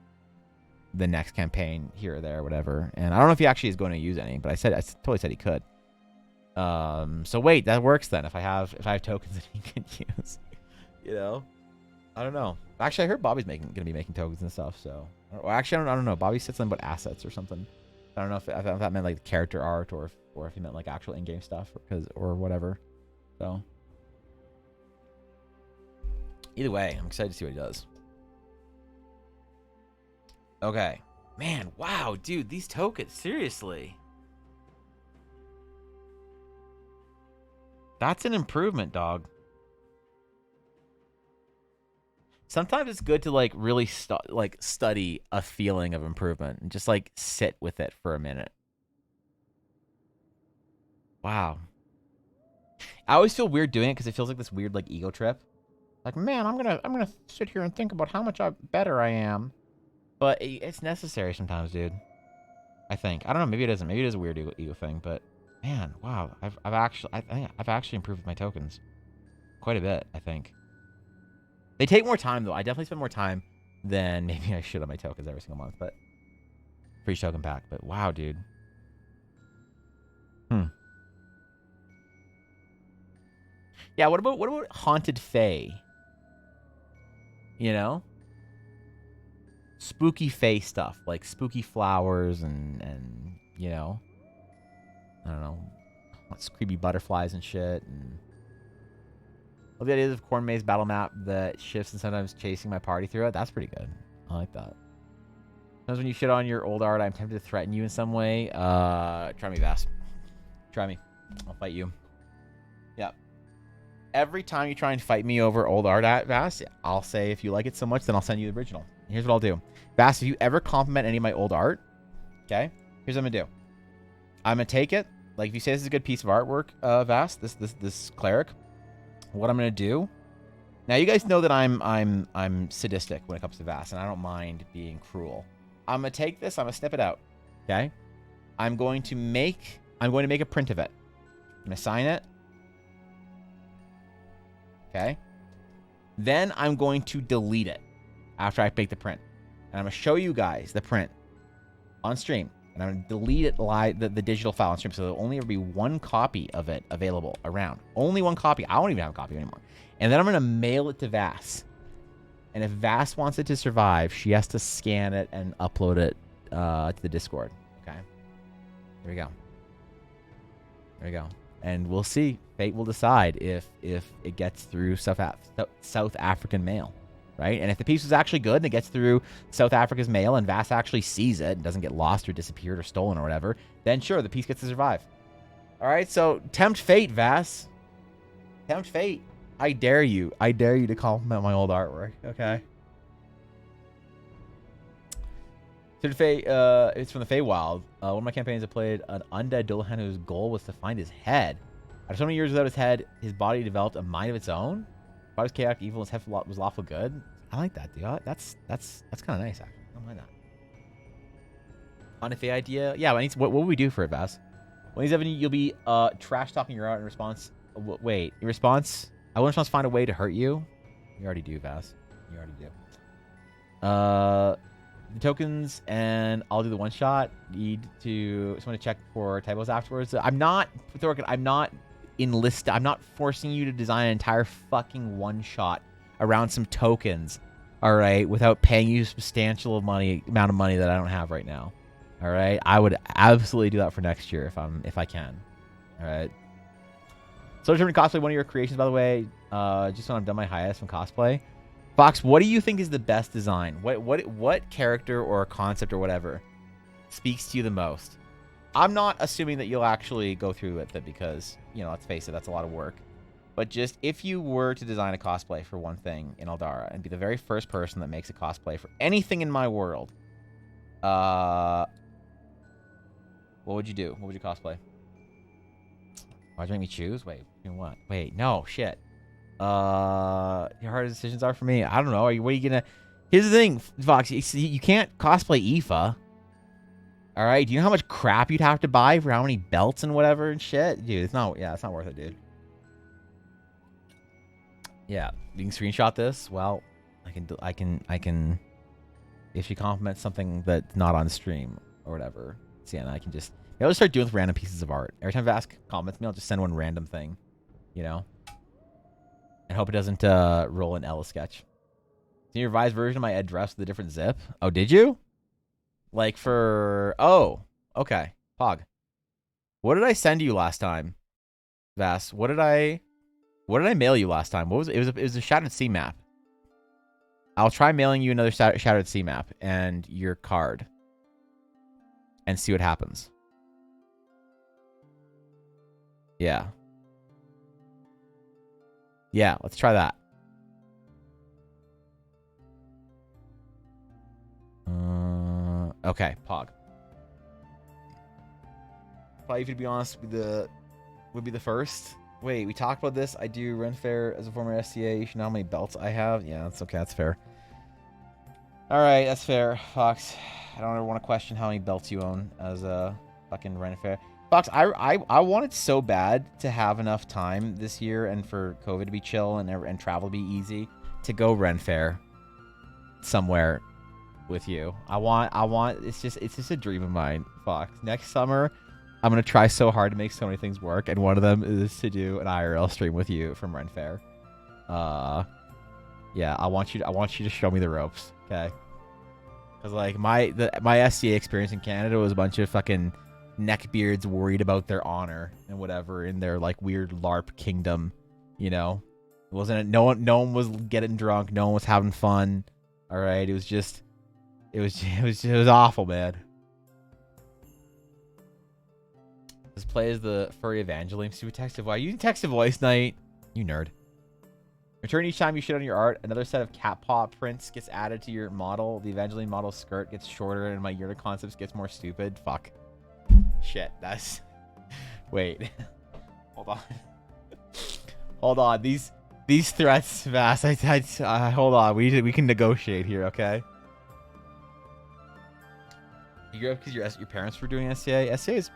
the next campaign here or there, or whatever. And I don't know if he actually is going to use any, but I totally said he could. So wait, that works then. If I have tokens that he can use, you know, I don't know. Actually, I heard Bobby's gonna be making tokens and stuff. So, or actually, I don't know. Bobby said something about assets or something. I don't know if that meant like character art or if he meant like actual in-game stuff or whatever. So either way, I'm excited to see what he does. Okay, man, wow, dude, these tokens, seriously. That's an improvement, dog. Sometimes it's good to like really study a feeling of improvement and just like sit with it for a minute. Wow. I always feel weird doing it because it feels like this weird like ego trip. Like, man, I'm gonna sit here and think about how much better I am. But it's necessary sometimes, dude. I think. I don't know. Maybe it isn't. Maybe it is a weird ego thing. But man, wow. I've actually improved my tokens quite a bit, I think. They take more time, though. I definitely spend more time than maybe I should on my tokens every single month. But for each token pack. But wow, dude. Yeah, what about Haunted Fae? You know? Spooky Fae stuff. Like spooky flowers and you know. I don't know. Lots of creepy butterflies and shit. And Well, the idea of corn maze battle map that shifts and sometimes chasing my party through it. That's pretty good. I like that. Sometimes when you shit on your old art, I'm tempted to threaten you in some way. Try me, Vass. Try me. I'll fight you. Yeah. Every time you try and fight me over old art at Vass, I'll say if you like it so much, then I'll send you the original. Here's what I'll do. Vass, if you ever compliment any of my old art, okay, here's what I'm gonna do. I'm gonna take it. Like if you say this is a good piece of artwork, Vass, this cleric, what I'm gonna do. Now you guys know that I'm sadistic when it comes to Vass, and I don't mind being cruel. I'm gonna take this. I'm gonna snip it out. Okay. I'm going to make a print of it. I'm gonna sign it. Okay. Then I'm going to delete it after I make the print. And I'm going to show you guys the print on stream. And I'm going to delete it live, the digital file on stream. So there'll only ever be one copy of it available around. Only one copy. I won't even have a copy anymore. And then I'm going to mail it to Vass. And if Vass wants it to survive, she has to scan it and upload it to the Discord. Okay. There we go. There we go. And we'll see. Fate will decide if it gets through South African mail, right? And if the piece was actually good and it gets through South Africa's mail and Vass actually sees it and doesn't get lost or disappeared or stolen or whatever, then sure, the piece gets to survive. All right, so tempt fate, Vass. Tempt fate. I dare you. I dare you to compliment my old artwork, okay? So it's from the Feywild. One of my campaigns I played an undead Dullahan whose goal was to find his head. After so many years without his head, his body developed a mind of its own. Body was chaotic, evil, his head was lawful good. I like that, dude. That's kind of nice, actually. I don't mind that. On a Fey idea, yeah. What will we do for it, Vass? When he's 7, you'll be trash talking your art in response. Wait, in response? I will in response find a way to hurt you. You already do, Vass. You already do. The tokens, and I'll do the one shot. Need to just want to check for typos afterwards. I'm not forcing you to design an entire fucking one shot around some tokens, all right, without paying you a substantial amount of money that I don't have right now. All right, I would absolutely do that for next year if I can. All right. So determined cosplay, one of your creations, by the way. Just when I've done my highest from cosplay. Fox, what do you think is the best design? What character or concept or whatever speaks to you the most? I'm not assuming that you'll actually go through with it because, you know, let's face it, that's a lot of work. But just if you were to design a cosplay for one thing in Eldara and be the very first person that makes a cosplay for anything in my world, what would you do? What would you cosplay? Why'd you make me choose? Wait, what? Wait, no, shit. Your hardest decisions are for me. I don't know. What are you gonna? Here's the thing, Fox. You can't cosplay Aoife. All right. Do you know how much crap you'd have to buy for how many belts and whatever and shit, dude? It's not. Yeah, it's not worth it, dude. Yeah, you can screenshot this. Well, I can. If she compliments something that's not on stream or whatever, Sienna, I can just. I'll just start doing with random pieces of art. Every time Vask comments me, I'll just send one random thing, you know. And hope it doesn't roll an Ella sketch. See your revised version of my address with a different zip? Oh, did you? Like for... Oh, okay. Pog. What did I send you last time, Vass? What did I mail you last time? What was it? It was a Shattered Sea map. I'll try mailing you another Shattered Sea map and your card. And see what happens. Yeah. Yeah, let's try that. Okay, Pog. Probably, to be honest, would be the first. Wait, we talked about this. I do Ren Fair as a former SCA. You should know how many belts I have. Yeah, that's okay. That's fair. All right, that's fair, Fox. I don't ever want to question how many belts you own as a fucking Ren Fair. Fox, I wanted so bad to have enough time this year and for COVID to be chill and travel to be easy to go Ren Fair somewhere with you. I want it's just a dream of mine, Fox. Next summer, I'm gonna try so hard to make so many things work, and one of them is to do an IRL stream with you from Ren Fair. Yeah, I want you to show me the ropes, okay? Because like my SCA experience in Canada was a bunch of fucking neckbeards worried about their honor and whatever in their like weird LARP kingdom, you know, It wasn't. No one was getting drunk. No one was having fun. All right. It was just. It was awful, man. Let's play as the furry Evangeline. See what text to voice. You text to voice night. You nerd. Return each time you shit on your art. Another set of cat paw prints gets added to your model. The Evangeline model skirt gets shorter, and my Yurta concepts gets more stupid. Fuck. Shit. That's. Wait. Hold on. Hold on. These threats, fast. Hold on. We can negotiate here, okay? You grew up because your parents were doing SCA. SCA is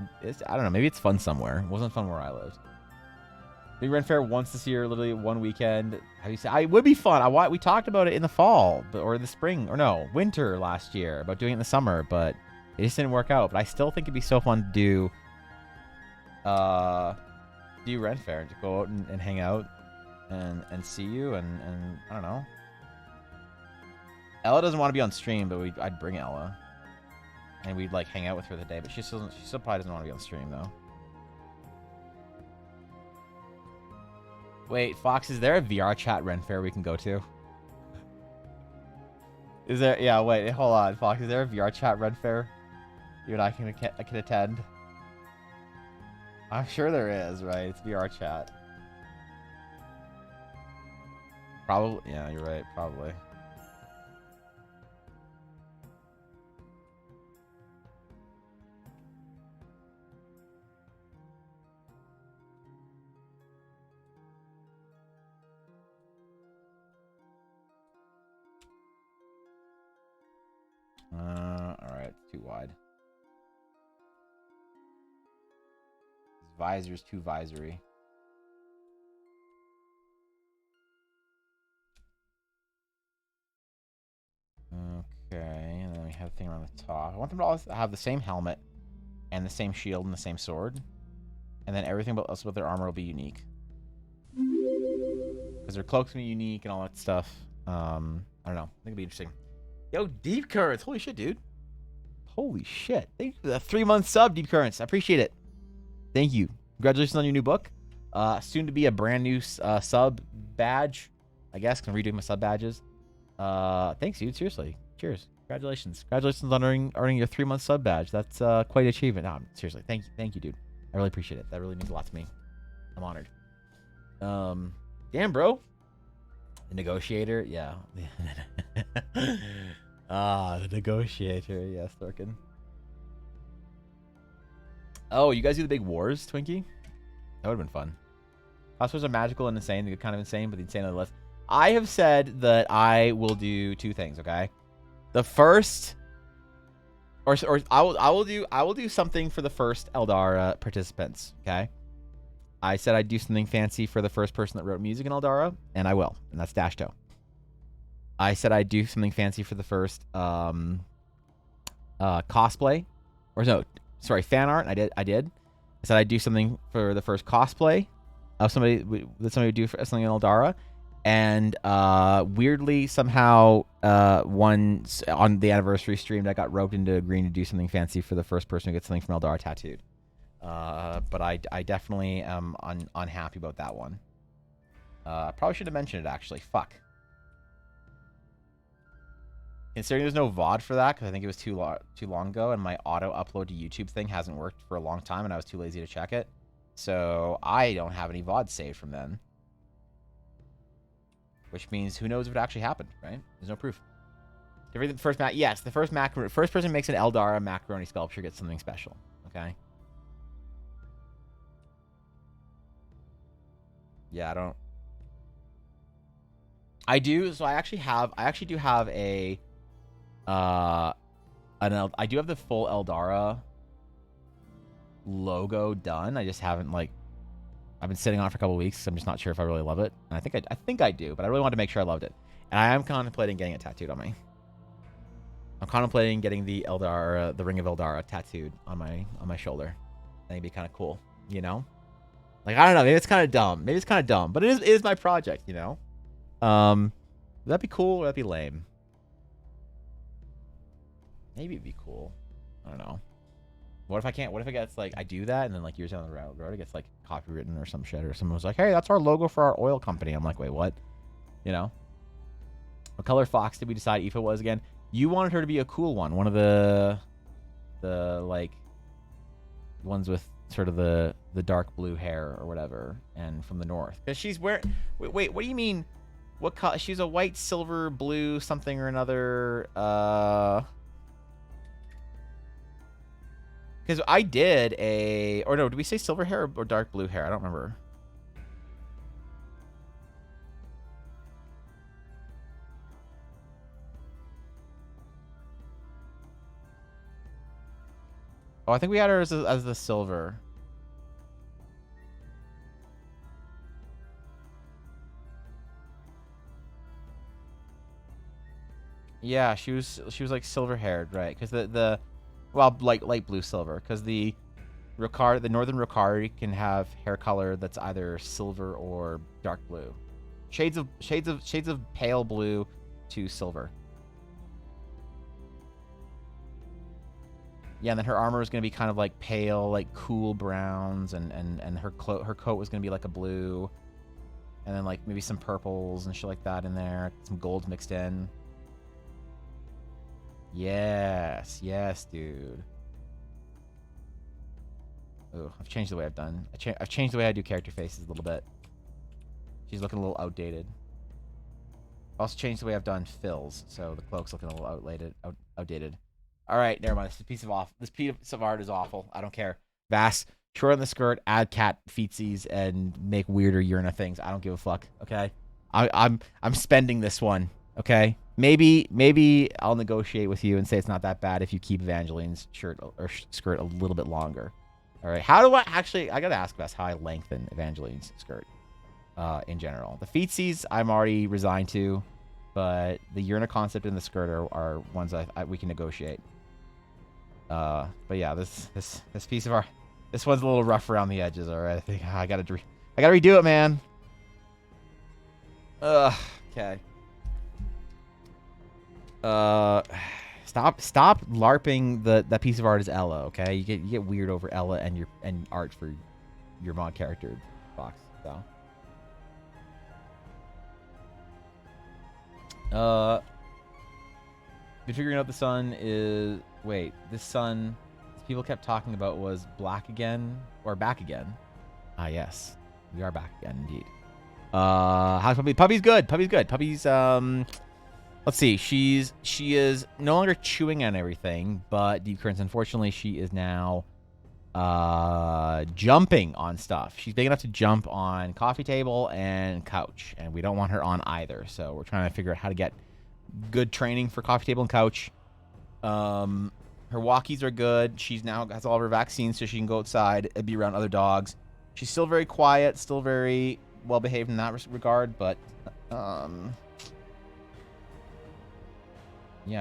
I don't know. Maybe it's fun somewhere. It wasn't fun where I lived. Big Ren Fair once this year, literally one weekend. Have you seen? It would be fun. We talked about it in the fall, or the spring, or no, winter last year about doing it in the summer, but it just didn't work out. But I still think it'd be so fun to do Ren Fair and to go out and hang out and see you and I don't know. Ella doesn't want to be on stream, but I'd bring Ella. And we'd like hang out with her the day, but she still probably doesn't want to be on stream though. Wait, Fox, is there a VR chat Ren Fair we can go to? Is there? Yeah, wait, hold on, Fox. Is there a VR chat Ren Fair you and I can attend? I'm sure there is, right? It's VR chat. Probably. Yeah, you're right. Probably. Alright, it's too wide. This visor's too visory. Okay, and then we have a thing around the top. I want them to all have the same helmet and the same shield and the same sword. And then everything else about their armor will be unique. Because their cloak's gonna be unique and all that stuff. I don't know. I think it'll be interesting. Yo, Deep Currents. Holy shit, dude. Holy shit. Thank you for the 3-month sub, Deep Currents. I appreciate it. Thank you. Congratulations on your new book. Soon to be a brand new sub badge. I guess. I'm redoing my sub badges. Thanks, dude. Seriously. Cheers. Congratulations. Congratulations on earning your 3-month sub badge. That's quite an achievement. No, seriously. Thank you, dude. I really appreciate it. That really means a lot to me. I'm honored. Damn, bro. The negotiator, yeah. The negotiator, yes, Thorkin. Oh, you guys do the big wars, Twinkie? That would have been fun. Cosplays are magical and insane. They're kind of insane, but insane nonetheless. I have said that I will do 2 things, okay? The first, or I will do something for the first Eldara participants, okay? I said I'd do something fancy for the first person that wrote music in Eldara, and I will, and that's Dashto. I said I'd do something fancy for the first cosplay, or no, sorry, fan art. I did. I said I'd do something for the first cosplay of somebody would do for something in Eldara, and weirdly somehow one on the anniversary stream that got roped into agreeing to do something fancy for the first person who gets something from Eldara tattooed. But I definitely am unhappy about that one. Probably should have mentioned it, actually. Fuck. Considering there's no VOD for that, because I think it was too long ago, and my auto-upload to YouTube thing hasn't worked for a long time, and I was too lazy to check it. So I don't have any VODs saved from then. Which means who knows if it actually happened, right? There's no proof. Yes, the first person makes an Eldara macaroni sculpture gets something special. Okay? Yeah, I do. So I actually do have a I do have the full Eldara logo done. I just haven't I've been sitting on it for a couple weeks. So I'm just not sure if I really love it. And I think I do, but I really want to make sure I loved it. And I am contemplating getting it tattooed on me. I'm contemplating getting the Eldara, the Ring of Eldara tattooed on my shoulder. I think it'd be kind of cool, you know? I don't know. Maybe it's kind of dumb. But it is my project, you know? Would that be cool or would that be lame? Maybe it'd be cool. I don't know. What if I can't? What if it gets like I do that and then like years down the road it gets like copywritten or some shit or someone was like, hey, that's our logo for our oil company. I'm like, wait, what? You know? What color fox did we decide Aoife was again? You wanted her to be a cool one, one of the like ones with sort of the dark blue hair or whatever, and from the north. Because she's wearing. Wait, what do you mean? What color? She's a white, silver, blue, something or another. Because I did a, or no, did we say silver hair or dark blue hair? I don't remember. Oh, I think we had her as the silver. Yeah, she was like silver haired, right? Because well, like light blue silver, because the northern Ricard can have hair color that's either silver or dark blue, shades of pale blue to silver. Yeah, and then her armor was gonna be kind of like pale, like cool browns, and her coat was gonna be like a blue, and then like maybe some purples and shit like that in there, some golds mixed in. Yes, dude. Oh, I've changed the way I've done. I've changed the way I do character faces a little bit. She's looking a little outdated. I also changed the way I've done fills, so the cloak's looking a little outdated. All right, never mind. This piece of art is awful. I don't care. Vass, short on the skirt, add cat feetsies, and make weirder Urna things. I don't give a fuck. Okay, I'm spending this one. Okay, maybe I'll negotiate with you and say it's not that bad if you keep Evangeline's shirt or skirt a little bit longer. All right, how do I actually? I gotta ask Vass how I lengthen Evangeline's skirt. In general, the feetsies I'm already resigned to, but the Urna concept and the skirt are ones we can negotiate. But yeah, this piece of art, this one's a little rough around the edges. All right, I think I gotta redo it, man. Okay. Stop larping that piece of art is Ella. Okay, you get weird over Ella and art for your mod character box. So. Been figuring out the sun is... Wait, this sun people kept talking about was black again or back again. Ah, yes. We are back again, indeed. How's Puppy? Puppy's good. Puppy's good. Puppy's, let's see. She is no longer chewing on everything, but Deep Currents, unfortunately, she is now, jumping on stuff. She's big enough to jump on coffee table and couch, and we don't want her on either. So we're trying to figure out how to get good training for coffee table and couch. Her walkies are good. She's now has all of her vaccines, so she can go outside and be around other dogs. She's still very quiet, still very well behaved in that regard, but yeah,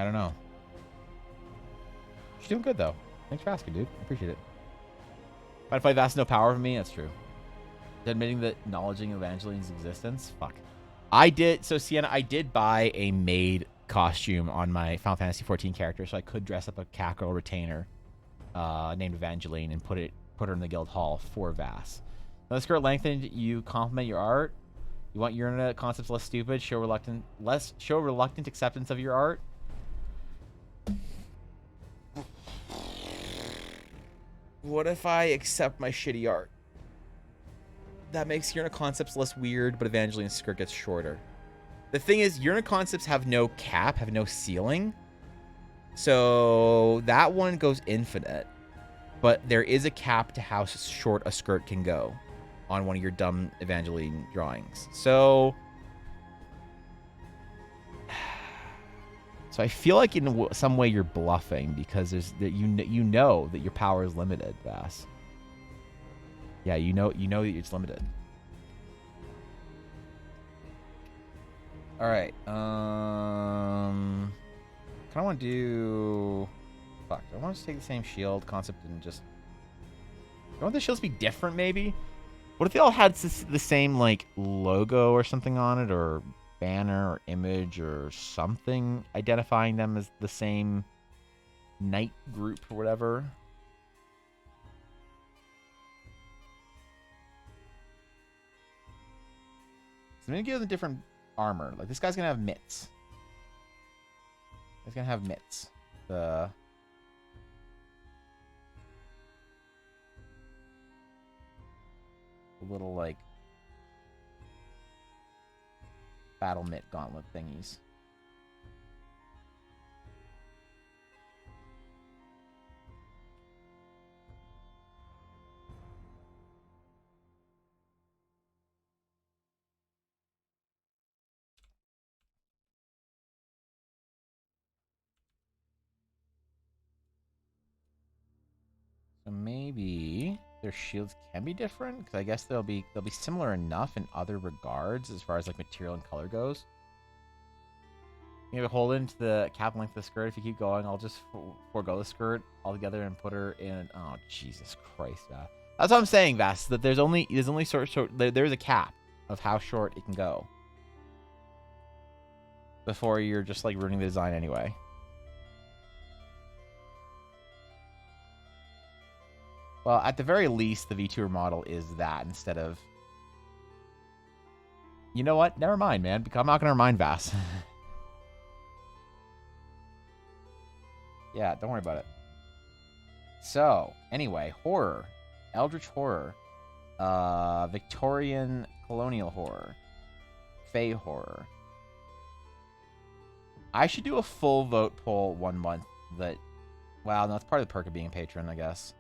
I don't know. She's doing good though. Thanks for asking, dude. I appreciate it. Might play Vast No Power of me. That's true. Admitting that acknowledging Evangeline's existence. Fuck. I did. So Sienna, I did buy a maid costume on my Final Fantasy 14 character, so I could dress up a Catgirl retainer named Evangeline and put her in the guild hall for Vass. Now, the skirt lengthened. You compliment your art. You want your concepts less stupid. Show reluctant acceptance of your art. What if I accept my shitty art? That makes Urna concepts less weird, but Evangeline's skirt gets shorter. The thing is, Urna concepts have no cap, have no ceiling. So that one goes infinite. But there is a cap to how short a skirt can go on one of your dumb Evangeline drawings. So I feel like in some way you're bluffing because there's that you know that your power is limited, Vass. Yeah, you know that it's limited. All right. Kind of want to do. Fuck. I want to take the same shield concept and just. I want the shields to be different, maybe. What if they all had the same like logo or something on it, or banner or image or something identifying them as the same knight group or whatever? I'm gonna give them different armor. Like this guy's gonna have mitts. He's gonna have mitts. The little like battle mitt gauntlet thingies. So maybe their shields can be different, because I guess they'll be similar enough in other regards as far as like material and color goes. Maybe hold into the cap length of the skirt. If you keep going, I'll just forego the skirt altogether and put her in. Oh Jesus Christ, Vass. That's what I'm saying, Vass. That there's only there's a cap of how short it can go before you're just like ruining the design anyway. Well, at the very least, the VTuber model is that instead of... You know what? Never mind, man. I'm not going to remind Vass. Yeah, don't worry about it. So, anyway, horror. Eldritch horror. Victorian colonial horror. Fae horror. I should do a full vote poll 1 month that... Wow, no, it's part of the perk of being a patron, I guess.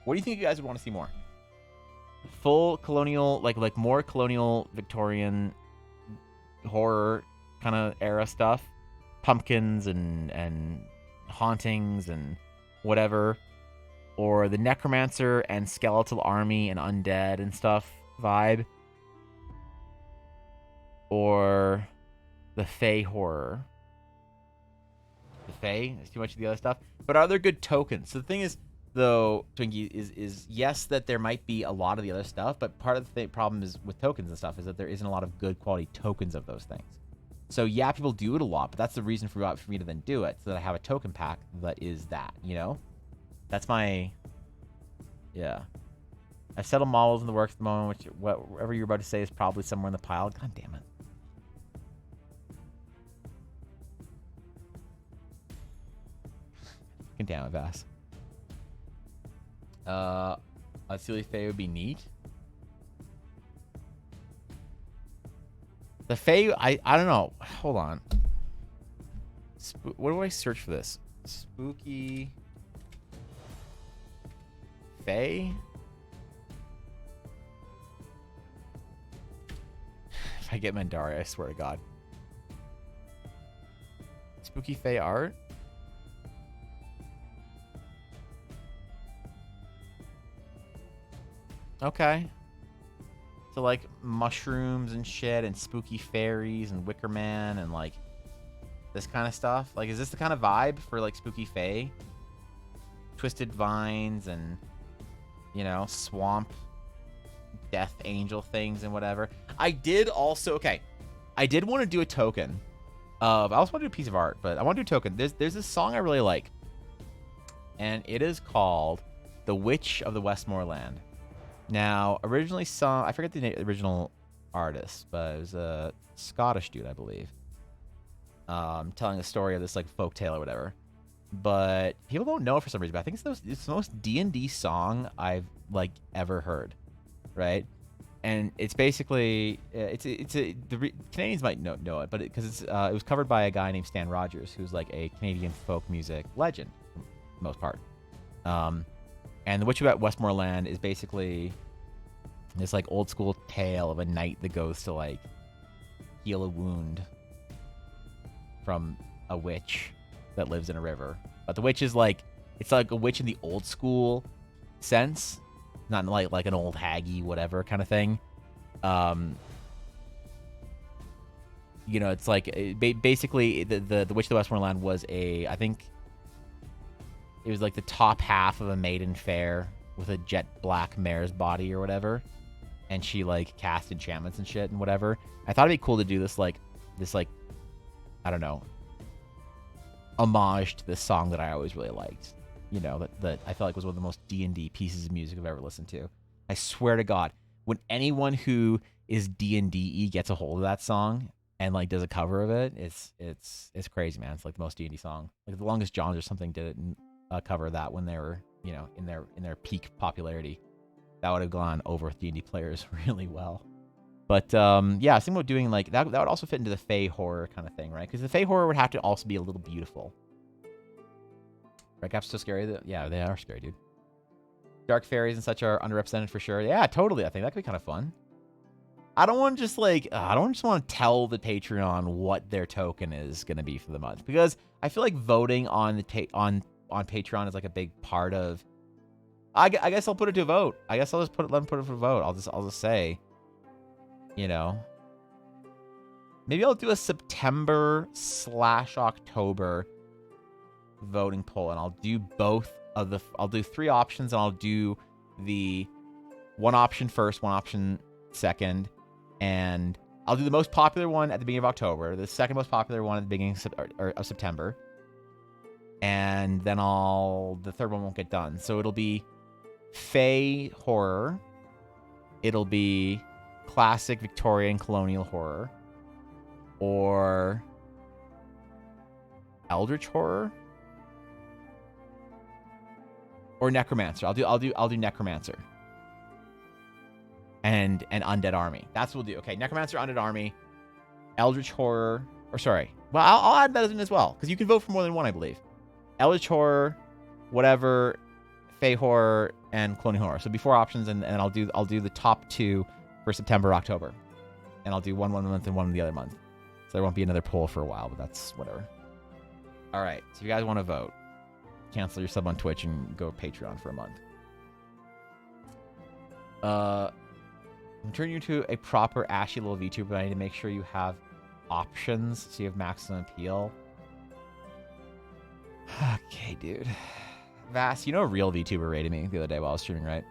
What do you think you guys would want to see more? Full colonial, like more colonial Victorian horror kind of era stuff, pumpkins and hauntings and whatever, or the necromancer and skeletal army and undead and stuff vibe, or the Fae horror. The Fae is too much of the other stuff, but are there good tokens? So the thing is, though, Twinkie, is yes, that there might be a lot of the other stuff, but part of the problem is with tokens and stuff is that there isn't a lot of good quality tokens of those things. So yeah, people do it a lot, but that's the reason for me to then do it, so that I have a token pack that is that, you know? That's my... Yeah. I've settled models in the works at the moment, which whatever you're about to say is probably somewhere in the pile. God damn it. Fucking damn it, Vass. A Silly Fae would be neat. The Fae, I don't know. Hold on. What do I search for this? Spooky Fae? If I get Mandari, I swear to God. Spooky Fae art? Okay. So like mushrooms and shit and spooky fairies and Wicker Man and like this kind of stuff. Like, is this the kind of vibe for like spooky fae? Twisted vines and, you know, swamp death angel things and whatever. I did also, okay, I did want to do a token of, I also want to do a piece of art, but I want to do a token. There's this song I really like, and it is called The Witch of the Westmoreland. Now, originally sung, I forget the original artist, but it was a Scottish dude, I believe, telling the story of this like folk tale or whatever. But people don't know it for some reason. But I think it's the most D&D song I've like ever heard, right? And it's basically Canadians might know it, but because it was covered by a guy named Stan Rogers, who's like a Canadian folk music legend, for the most part. And The Witch of Westmoreland is basically this like old school tale of a knight that goes to like heal a wound from a witch that lives in a river. But the witch is like, it's like a witch in the old school sense, not like an old haggy whatever kind of thing. You know, it's like basically the Witch of the Westmoreland was I think it was like the top half of a maiden fair with a jet black mare's body or whatever, and she like cast enchantments and shit and whatever. I thought it'd be cool to do this like I don't know, homage to this song that I always really liked. You know, that I felt like was one of the most D&D pieces of music I've ever listened to. I swear to God, when anyone who is D&D gets a hold of that song and like does a cover of it, it's crazy, man. It's like the most D&D song. Like the Longest Johns or something did a cover of that when they were, you know, in their peak popularity. That would have gone over with D&D players really well. But yeah, I was thinking about doing like that. That would also fit into the Fey horror kind of thing, right? Because the Fey horror would have to also be a little beautiful. Right, Cap's so scary. Yeah, they are scary, dude. Dark fairies and such are underrepresented for sure. Yeah, totally. I think that could be kind of fun. I don't want to just like, I don't just want to tell the Patreon what their token is going to be for the month, because I feel like voting on the on Patreon is like a big part of. I guess I'll put it to a vote. I guess I'll just let them put it for a vote. I'll just say, you know, maybe I'll do a September/October voting poll, and I'll do both of the. I'll do 3 options, and I'll do the one option first, one option second, and I'll do the most popular one at the beginning of October, the second most popular one at the beginning of September, and then the third one won't get done. So it'll be Fey horror, it'll be classic Victorian colonial horror, or Eldritch horror, or Necromancer. I'll do Necromancer. And Undead Army. That's what we'll do. Okay, Necromancer, Undead Army, Eldritch Horror, or sorry. Well, I'll add that in as well, because you can vote for more than one, I believe. Eldritch Horror, whatever, Fey Horror, and Colonial Horror. So before options, and I'll do the top 2 for September, October. And I'll do one month and one the other month. So there won't be another poll for a while, but that's whatever. All right, so if you guys want to vote, cancel your sub on Twitch and go Patreon for a month. I'm turning you to a proper ashy little VTuber, but I need to make sure you have options so you have maximum appeal. Okay, dude. Vass, you know a real VTuber rated me the other day while I was streaming, right?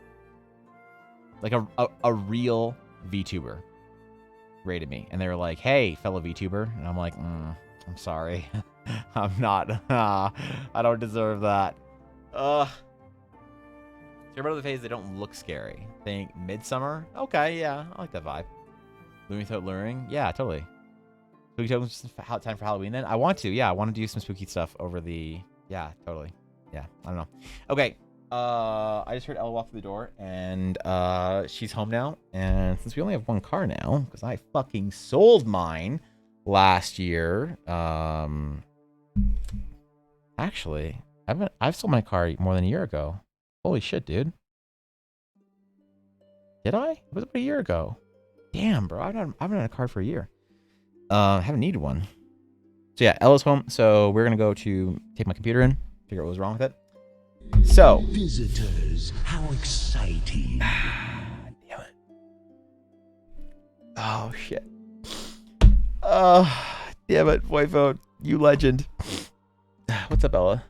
Like a real VTuber rated me. And they were like, hey, fellow VTuber. And I'm like, I'm sorry. I'm not. I don't deserve that. About the phase, they don't look scary. Think Midsummer? Okay, yeah, I like that vibe. Luring without luring? Yeah, totally. Spooky tokens, time for Halloween then? I want to, yeah, I want to do some spooky stuff over the... Yeah, totally. Yeah, I don't know. Okay, I just heard Ella walk through the door, and she's home now. And since we only have one car now, because I fucking sold mine last year. Actually, I've sold my car more than a year ago. Holy shit, dude. Did I? It was about a year ago. Damn, bro. I haven't had a car for a year. I haven't needed one. So yeah, Ella's home. So we're going to go to take my computer in, figure out what was wrong with it. So. Visitors, how exciting. Damn it. Oh, shit. Damn it, Voivode. You legend. What's up, Ella?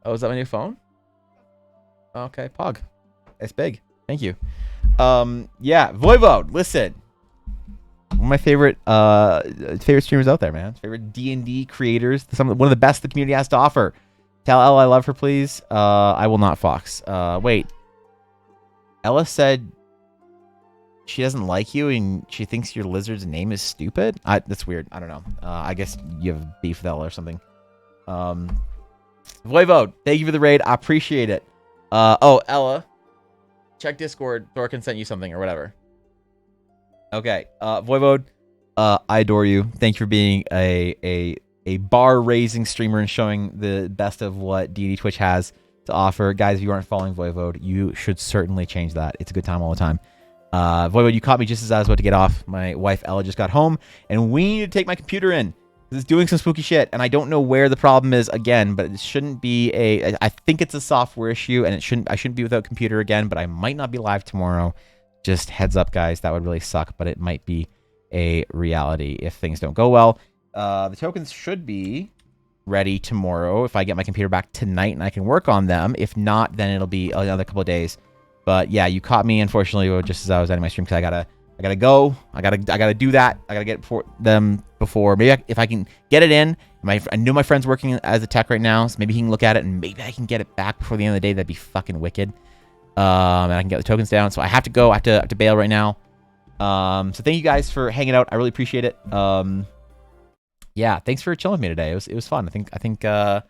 Oh, is that my new phone? Okay, Pog. It's big. Thank you. Yeah, Voivode, listen. One of my favorite streamers out there, man. Favorite D&D creators. One of the best the community has to offer. Tell Ella I love her, please. I will not, Fox. Wait. Ella said she doesn't like you and she thinks your lizard's name is stupid? That's weird. I don't know. I guess you have beef with Ella or something. Voivode, thank you for the raid. I appreciate it. Oh, Ella, check Discord. Thorkin sent you something or whatever. Okay, Voivode, I adore you. Thank you for being a bar-raising streamer and showing the best of what D&D Twitch has to offer. Guys, if you aren't following Voivode, you should certainly change that. It's a good time all the time. Voivode, you caught me just as I was about to get off. My wife, Ella, just got home, and we need to take my computer in. It's doing some spooky shit, and I don't know where the problem is again, but it shouldn't be I think it's a software issue, and I shouldn't be without computer again, but I might not be live tomorrow. Just heads up, guys. That would really suck, but it might be a reality if things don't go well. The tokens should be ready tomorrow if I get my computer back tonight and I can work on them. If not, then it'll be another couple of days. But yeah, you caught me, unfortunately, just as I was ending my stream, because I gotta go. I gotta do that. I gotta get them before. Maybe if I can get it in. I know my friend's working as a tech right now, so maybe he can look at it and maybe I can get it back before the end of the day. That'd be fucking wicked. And I can get the tokens down. So I have to go. I have to bail right now. So thank you guys for hanging out. I really appreciate it. Yeah, thanks for chilling with me today. It was fun. I think I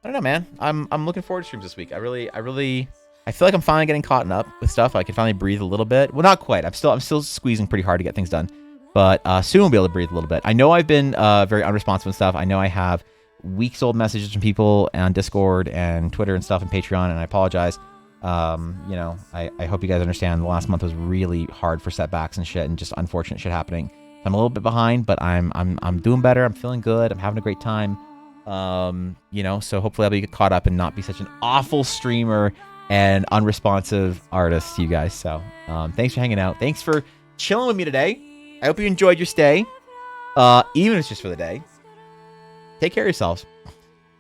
don't know, man. I'm looking forward to streams this week. I feel like I'm finally getting caught up with stuff. I can finally breathe a little bit. Well, not quite. I'm still squeezing pretty hard to get things done. But soon we'll be able to breathe a little bit. I know I've been very unresponsive and stuff. I know I have weeks-old messages from people on Discord and Twitter and stuff and Patreon, and I apologize. You know, I hope you guys understand. The last month was really hard for setbacks and shit, and just unfortunate shit happening. I'm a little bit behind, but I'm doing better. I'm feeling good. I'm having a great time. You know, so hopefully I'll be caught up and not be such an awful streamer and unresponsive artist to you guys. So thanks for hanging out. Thanks for chilling with me today. I hope you enjoyed your stay, even if it's just for the day. Take care of yourselves,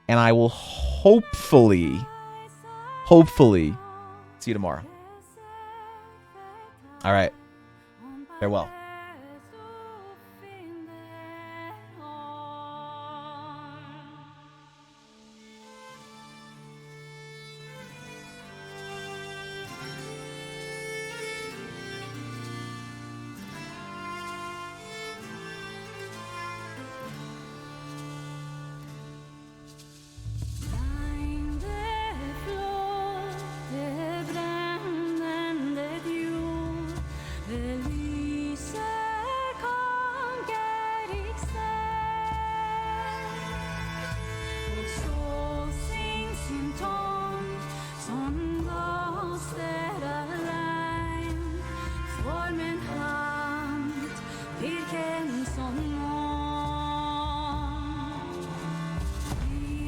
and I will hopefully see you tomorrow. All right. Farewell.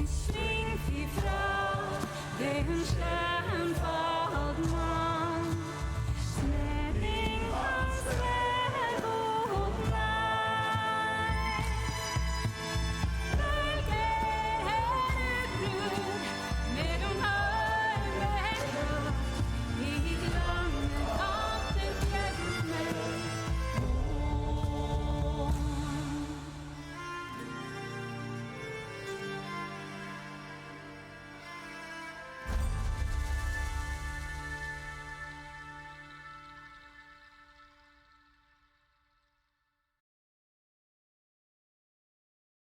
Sving fifra, det är en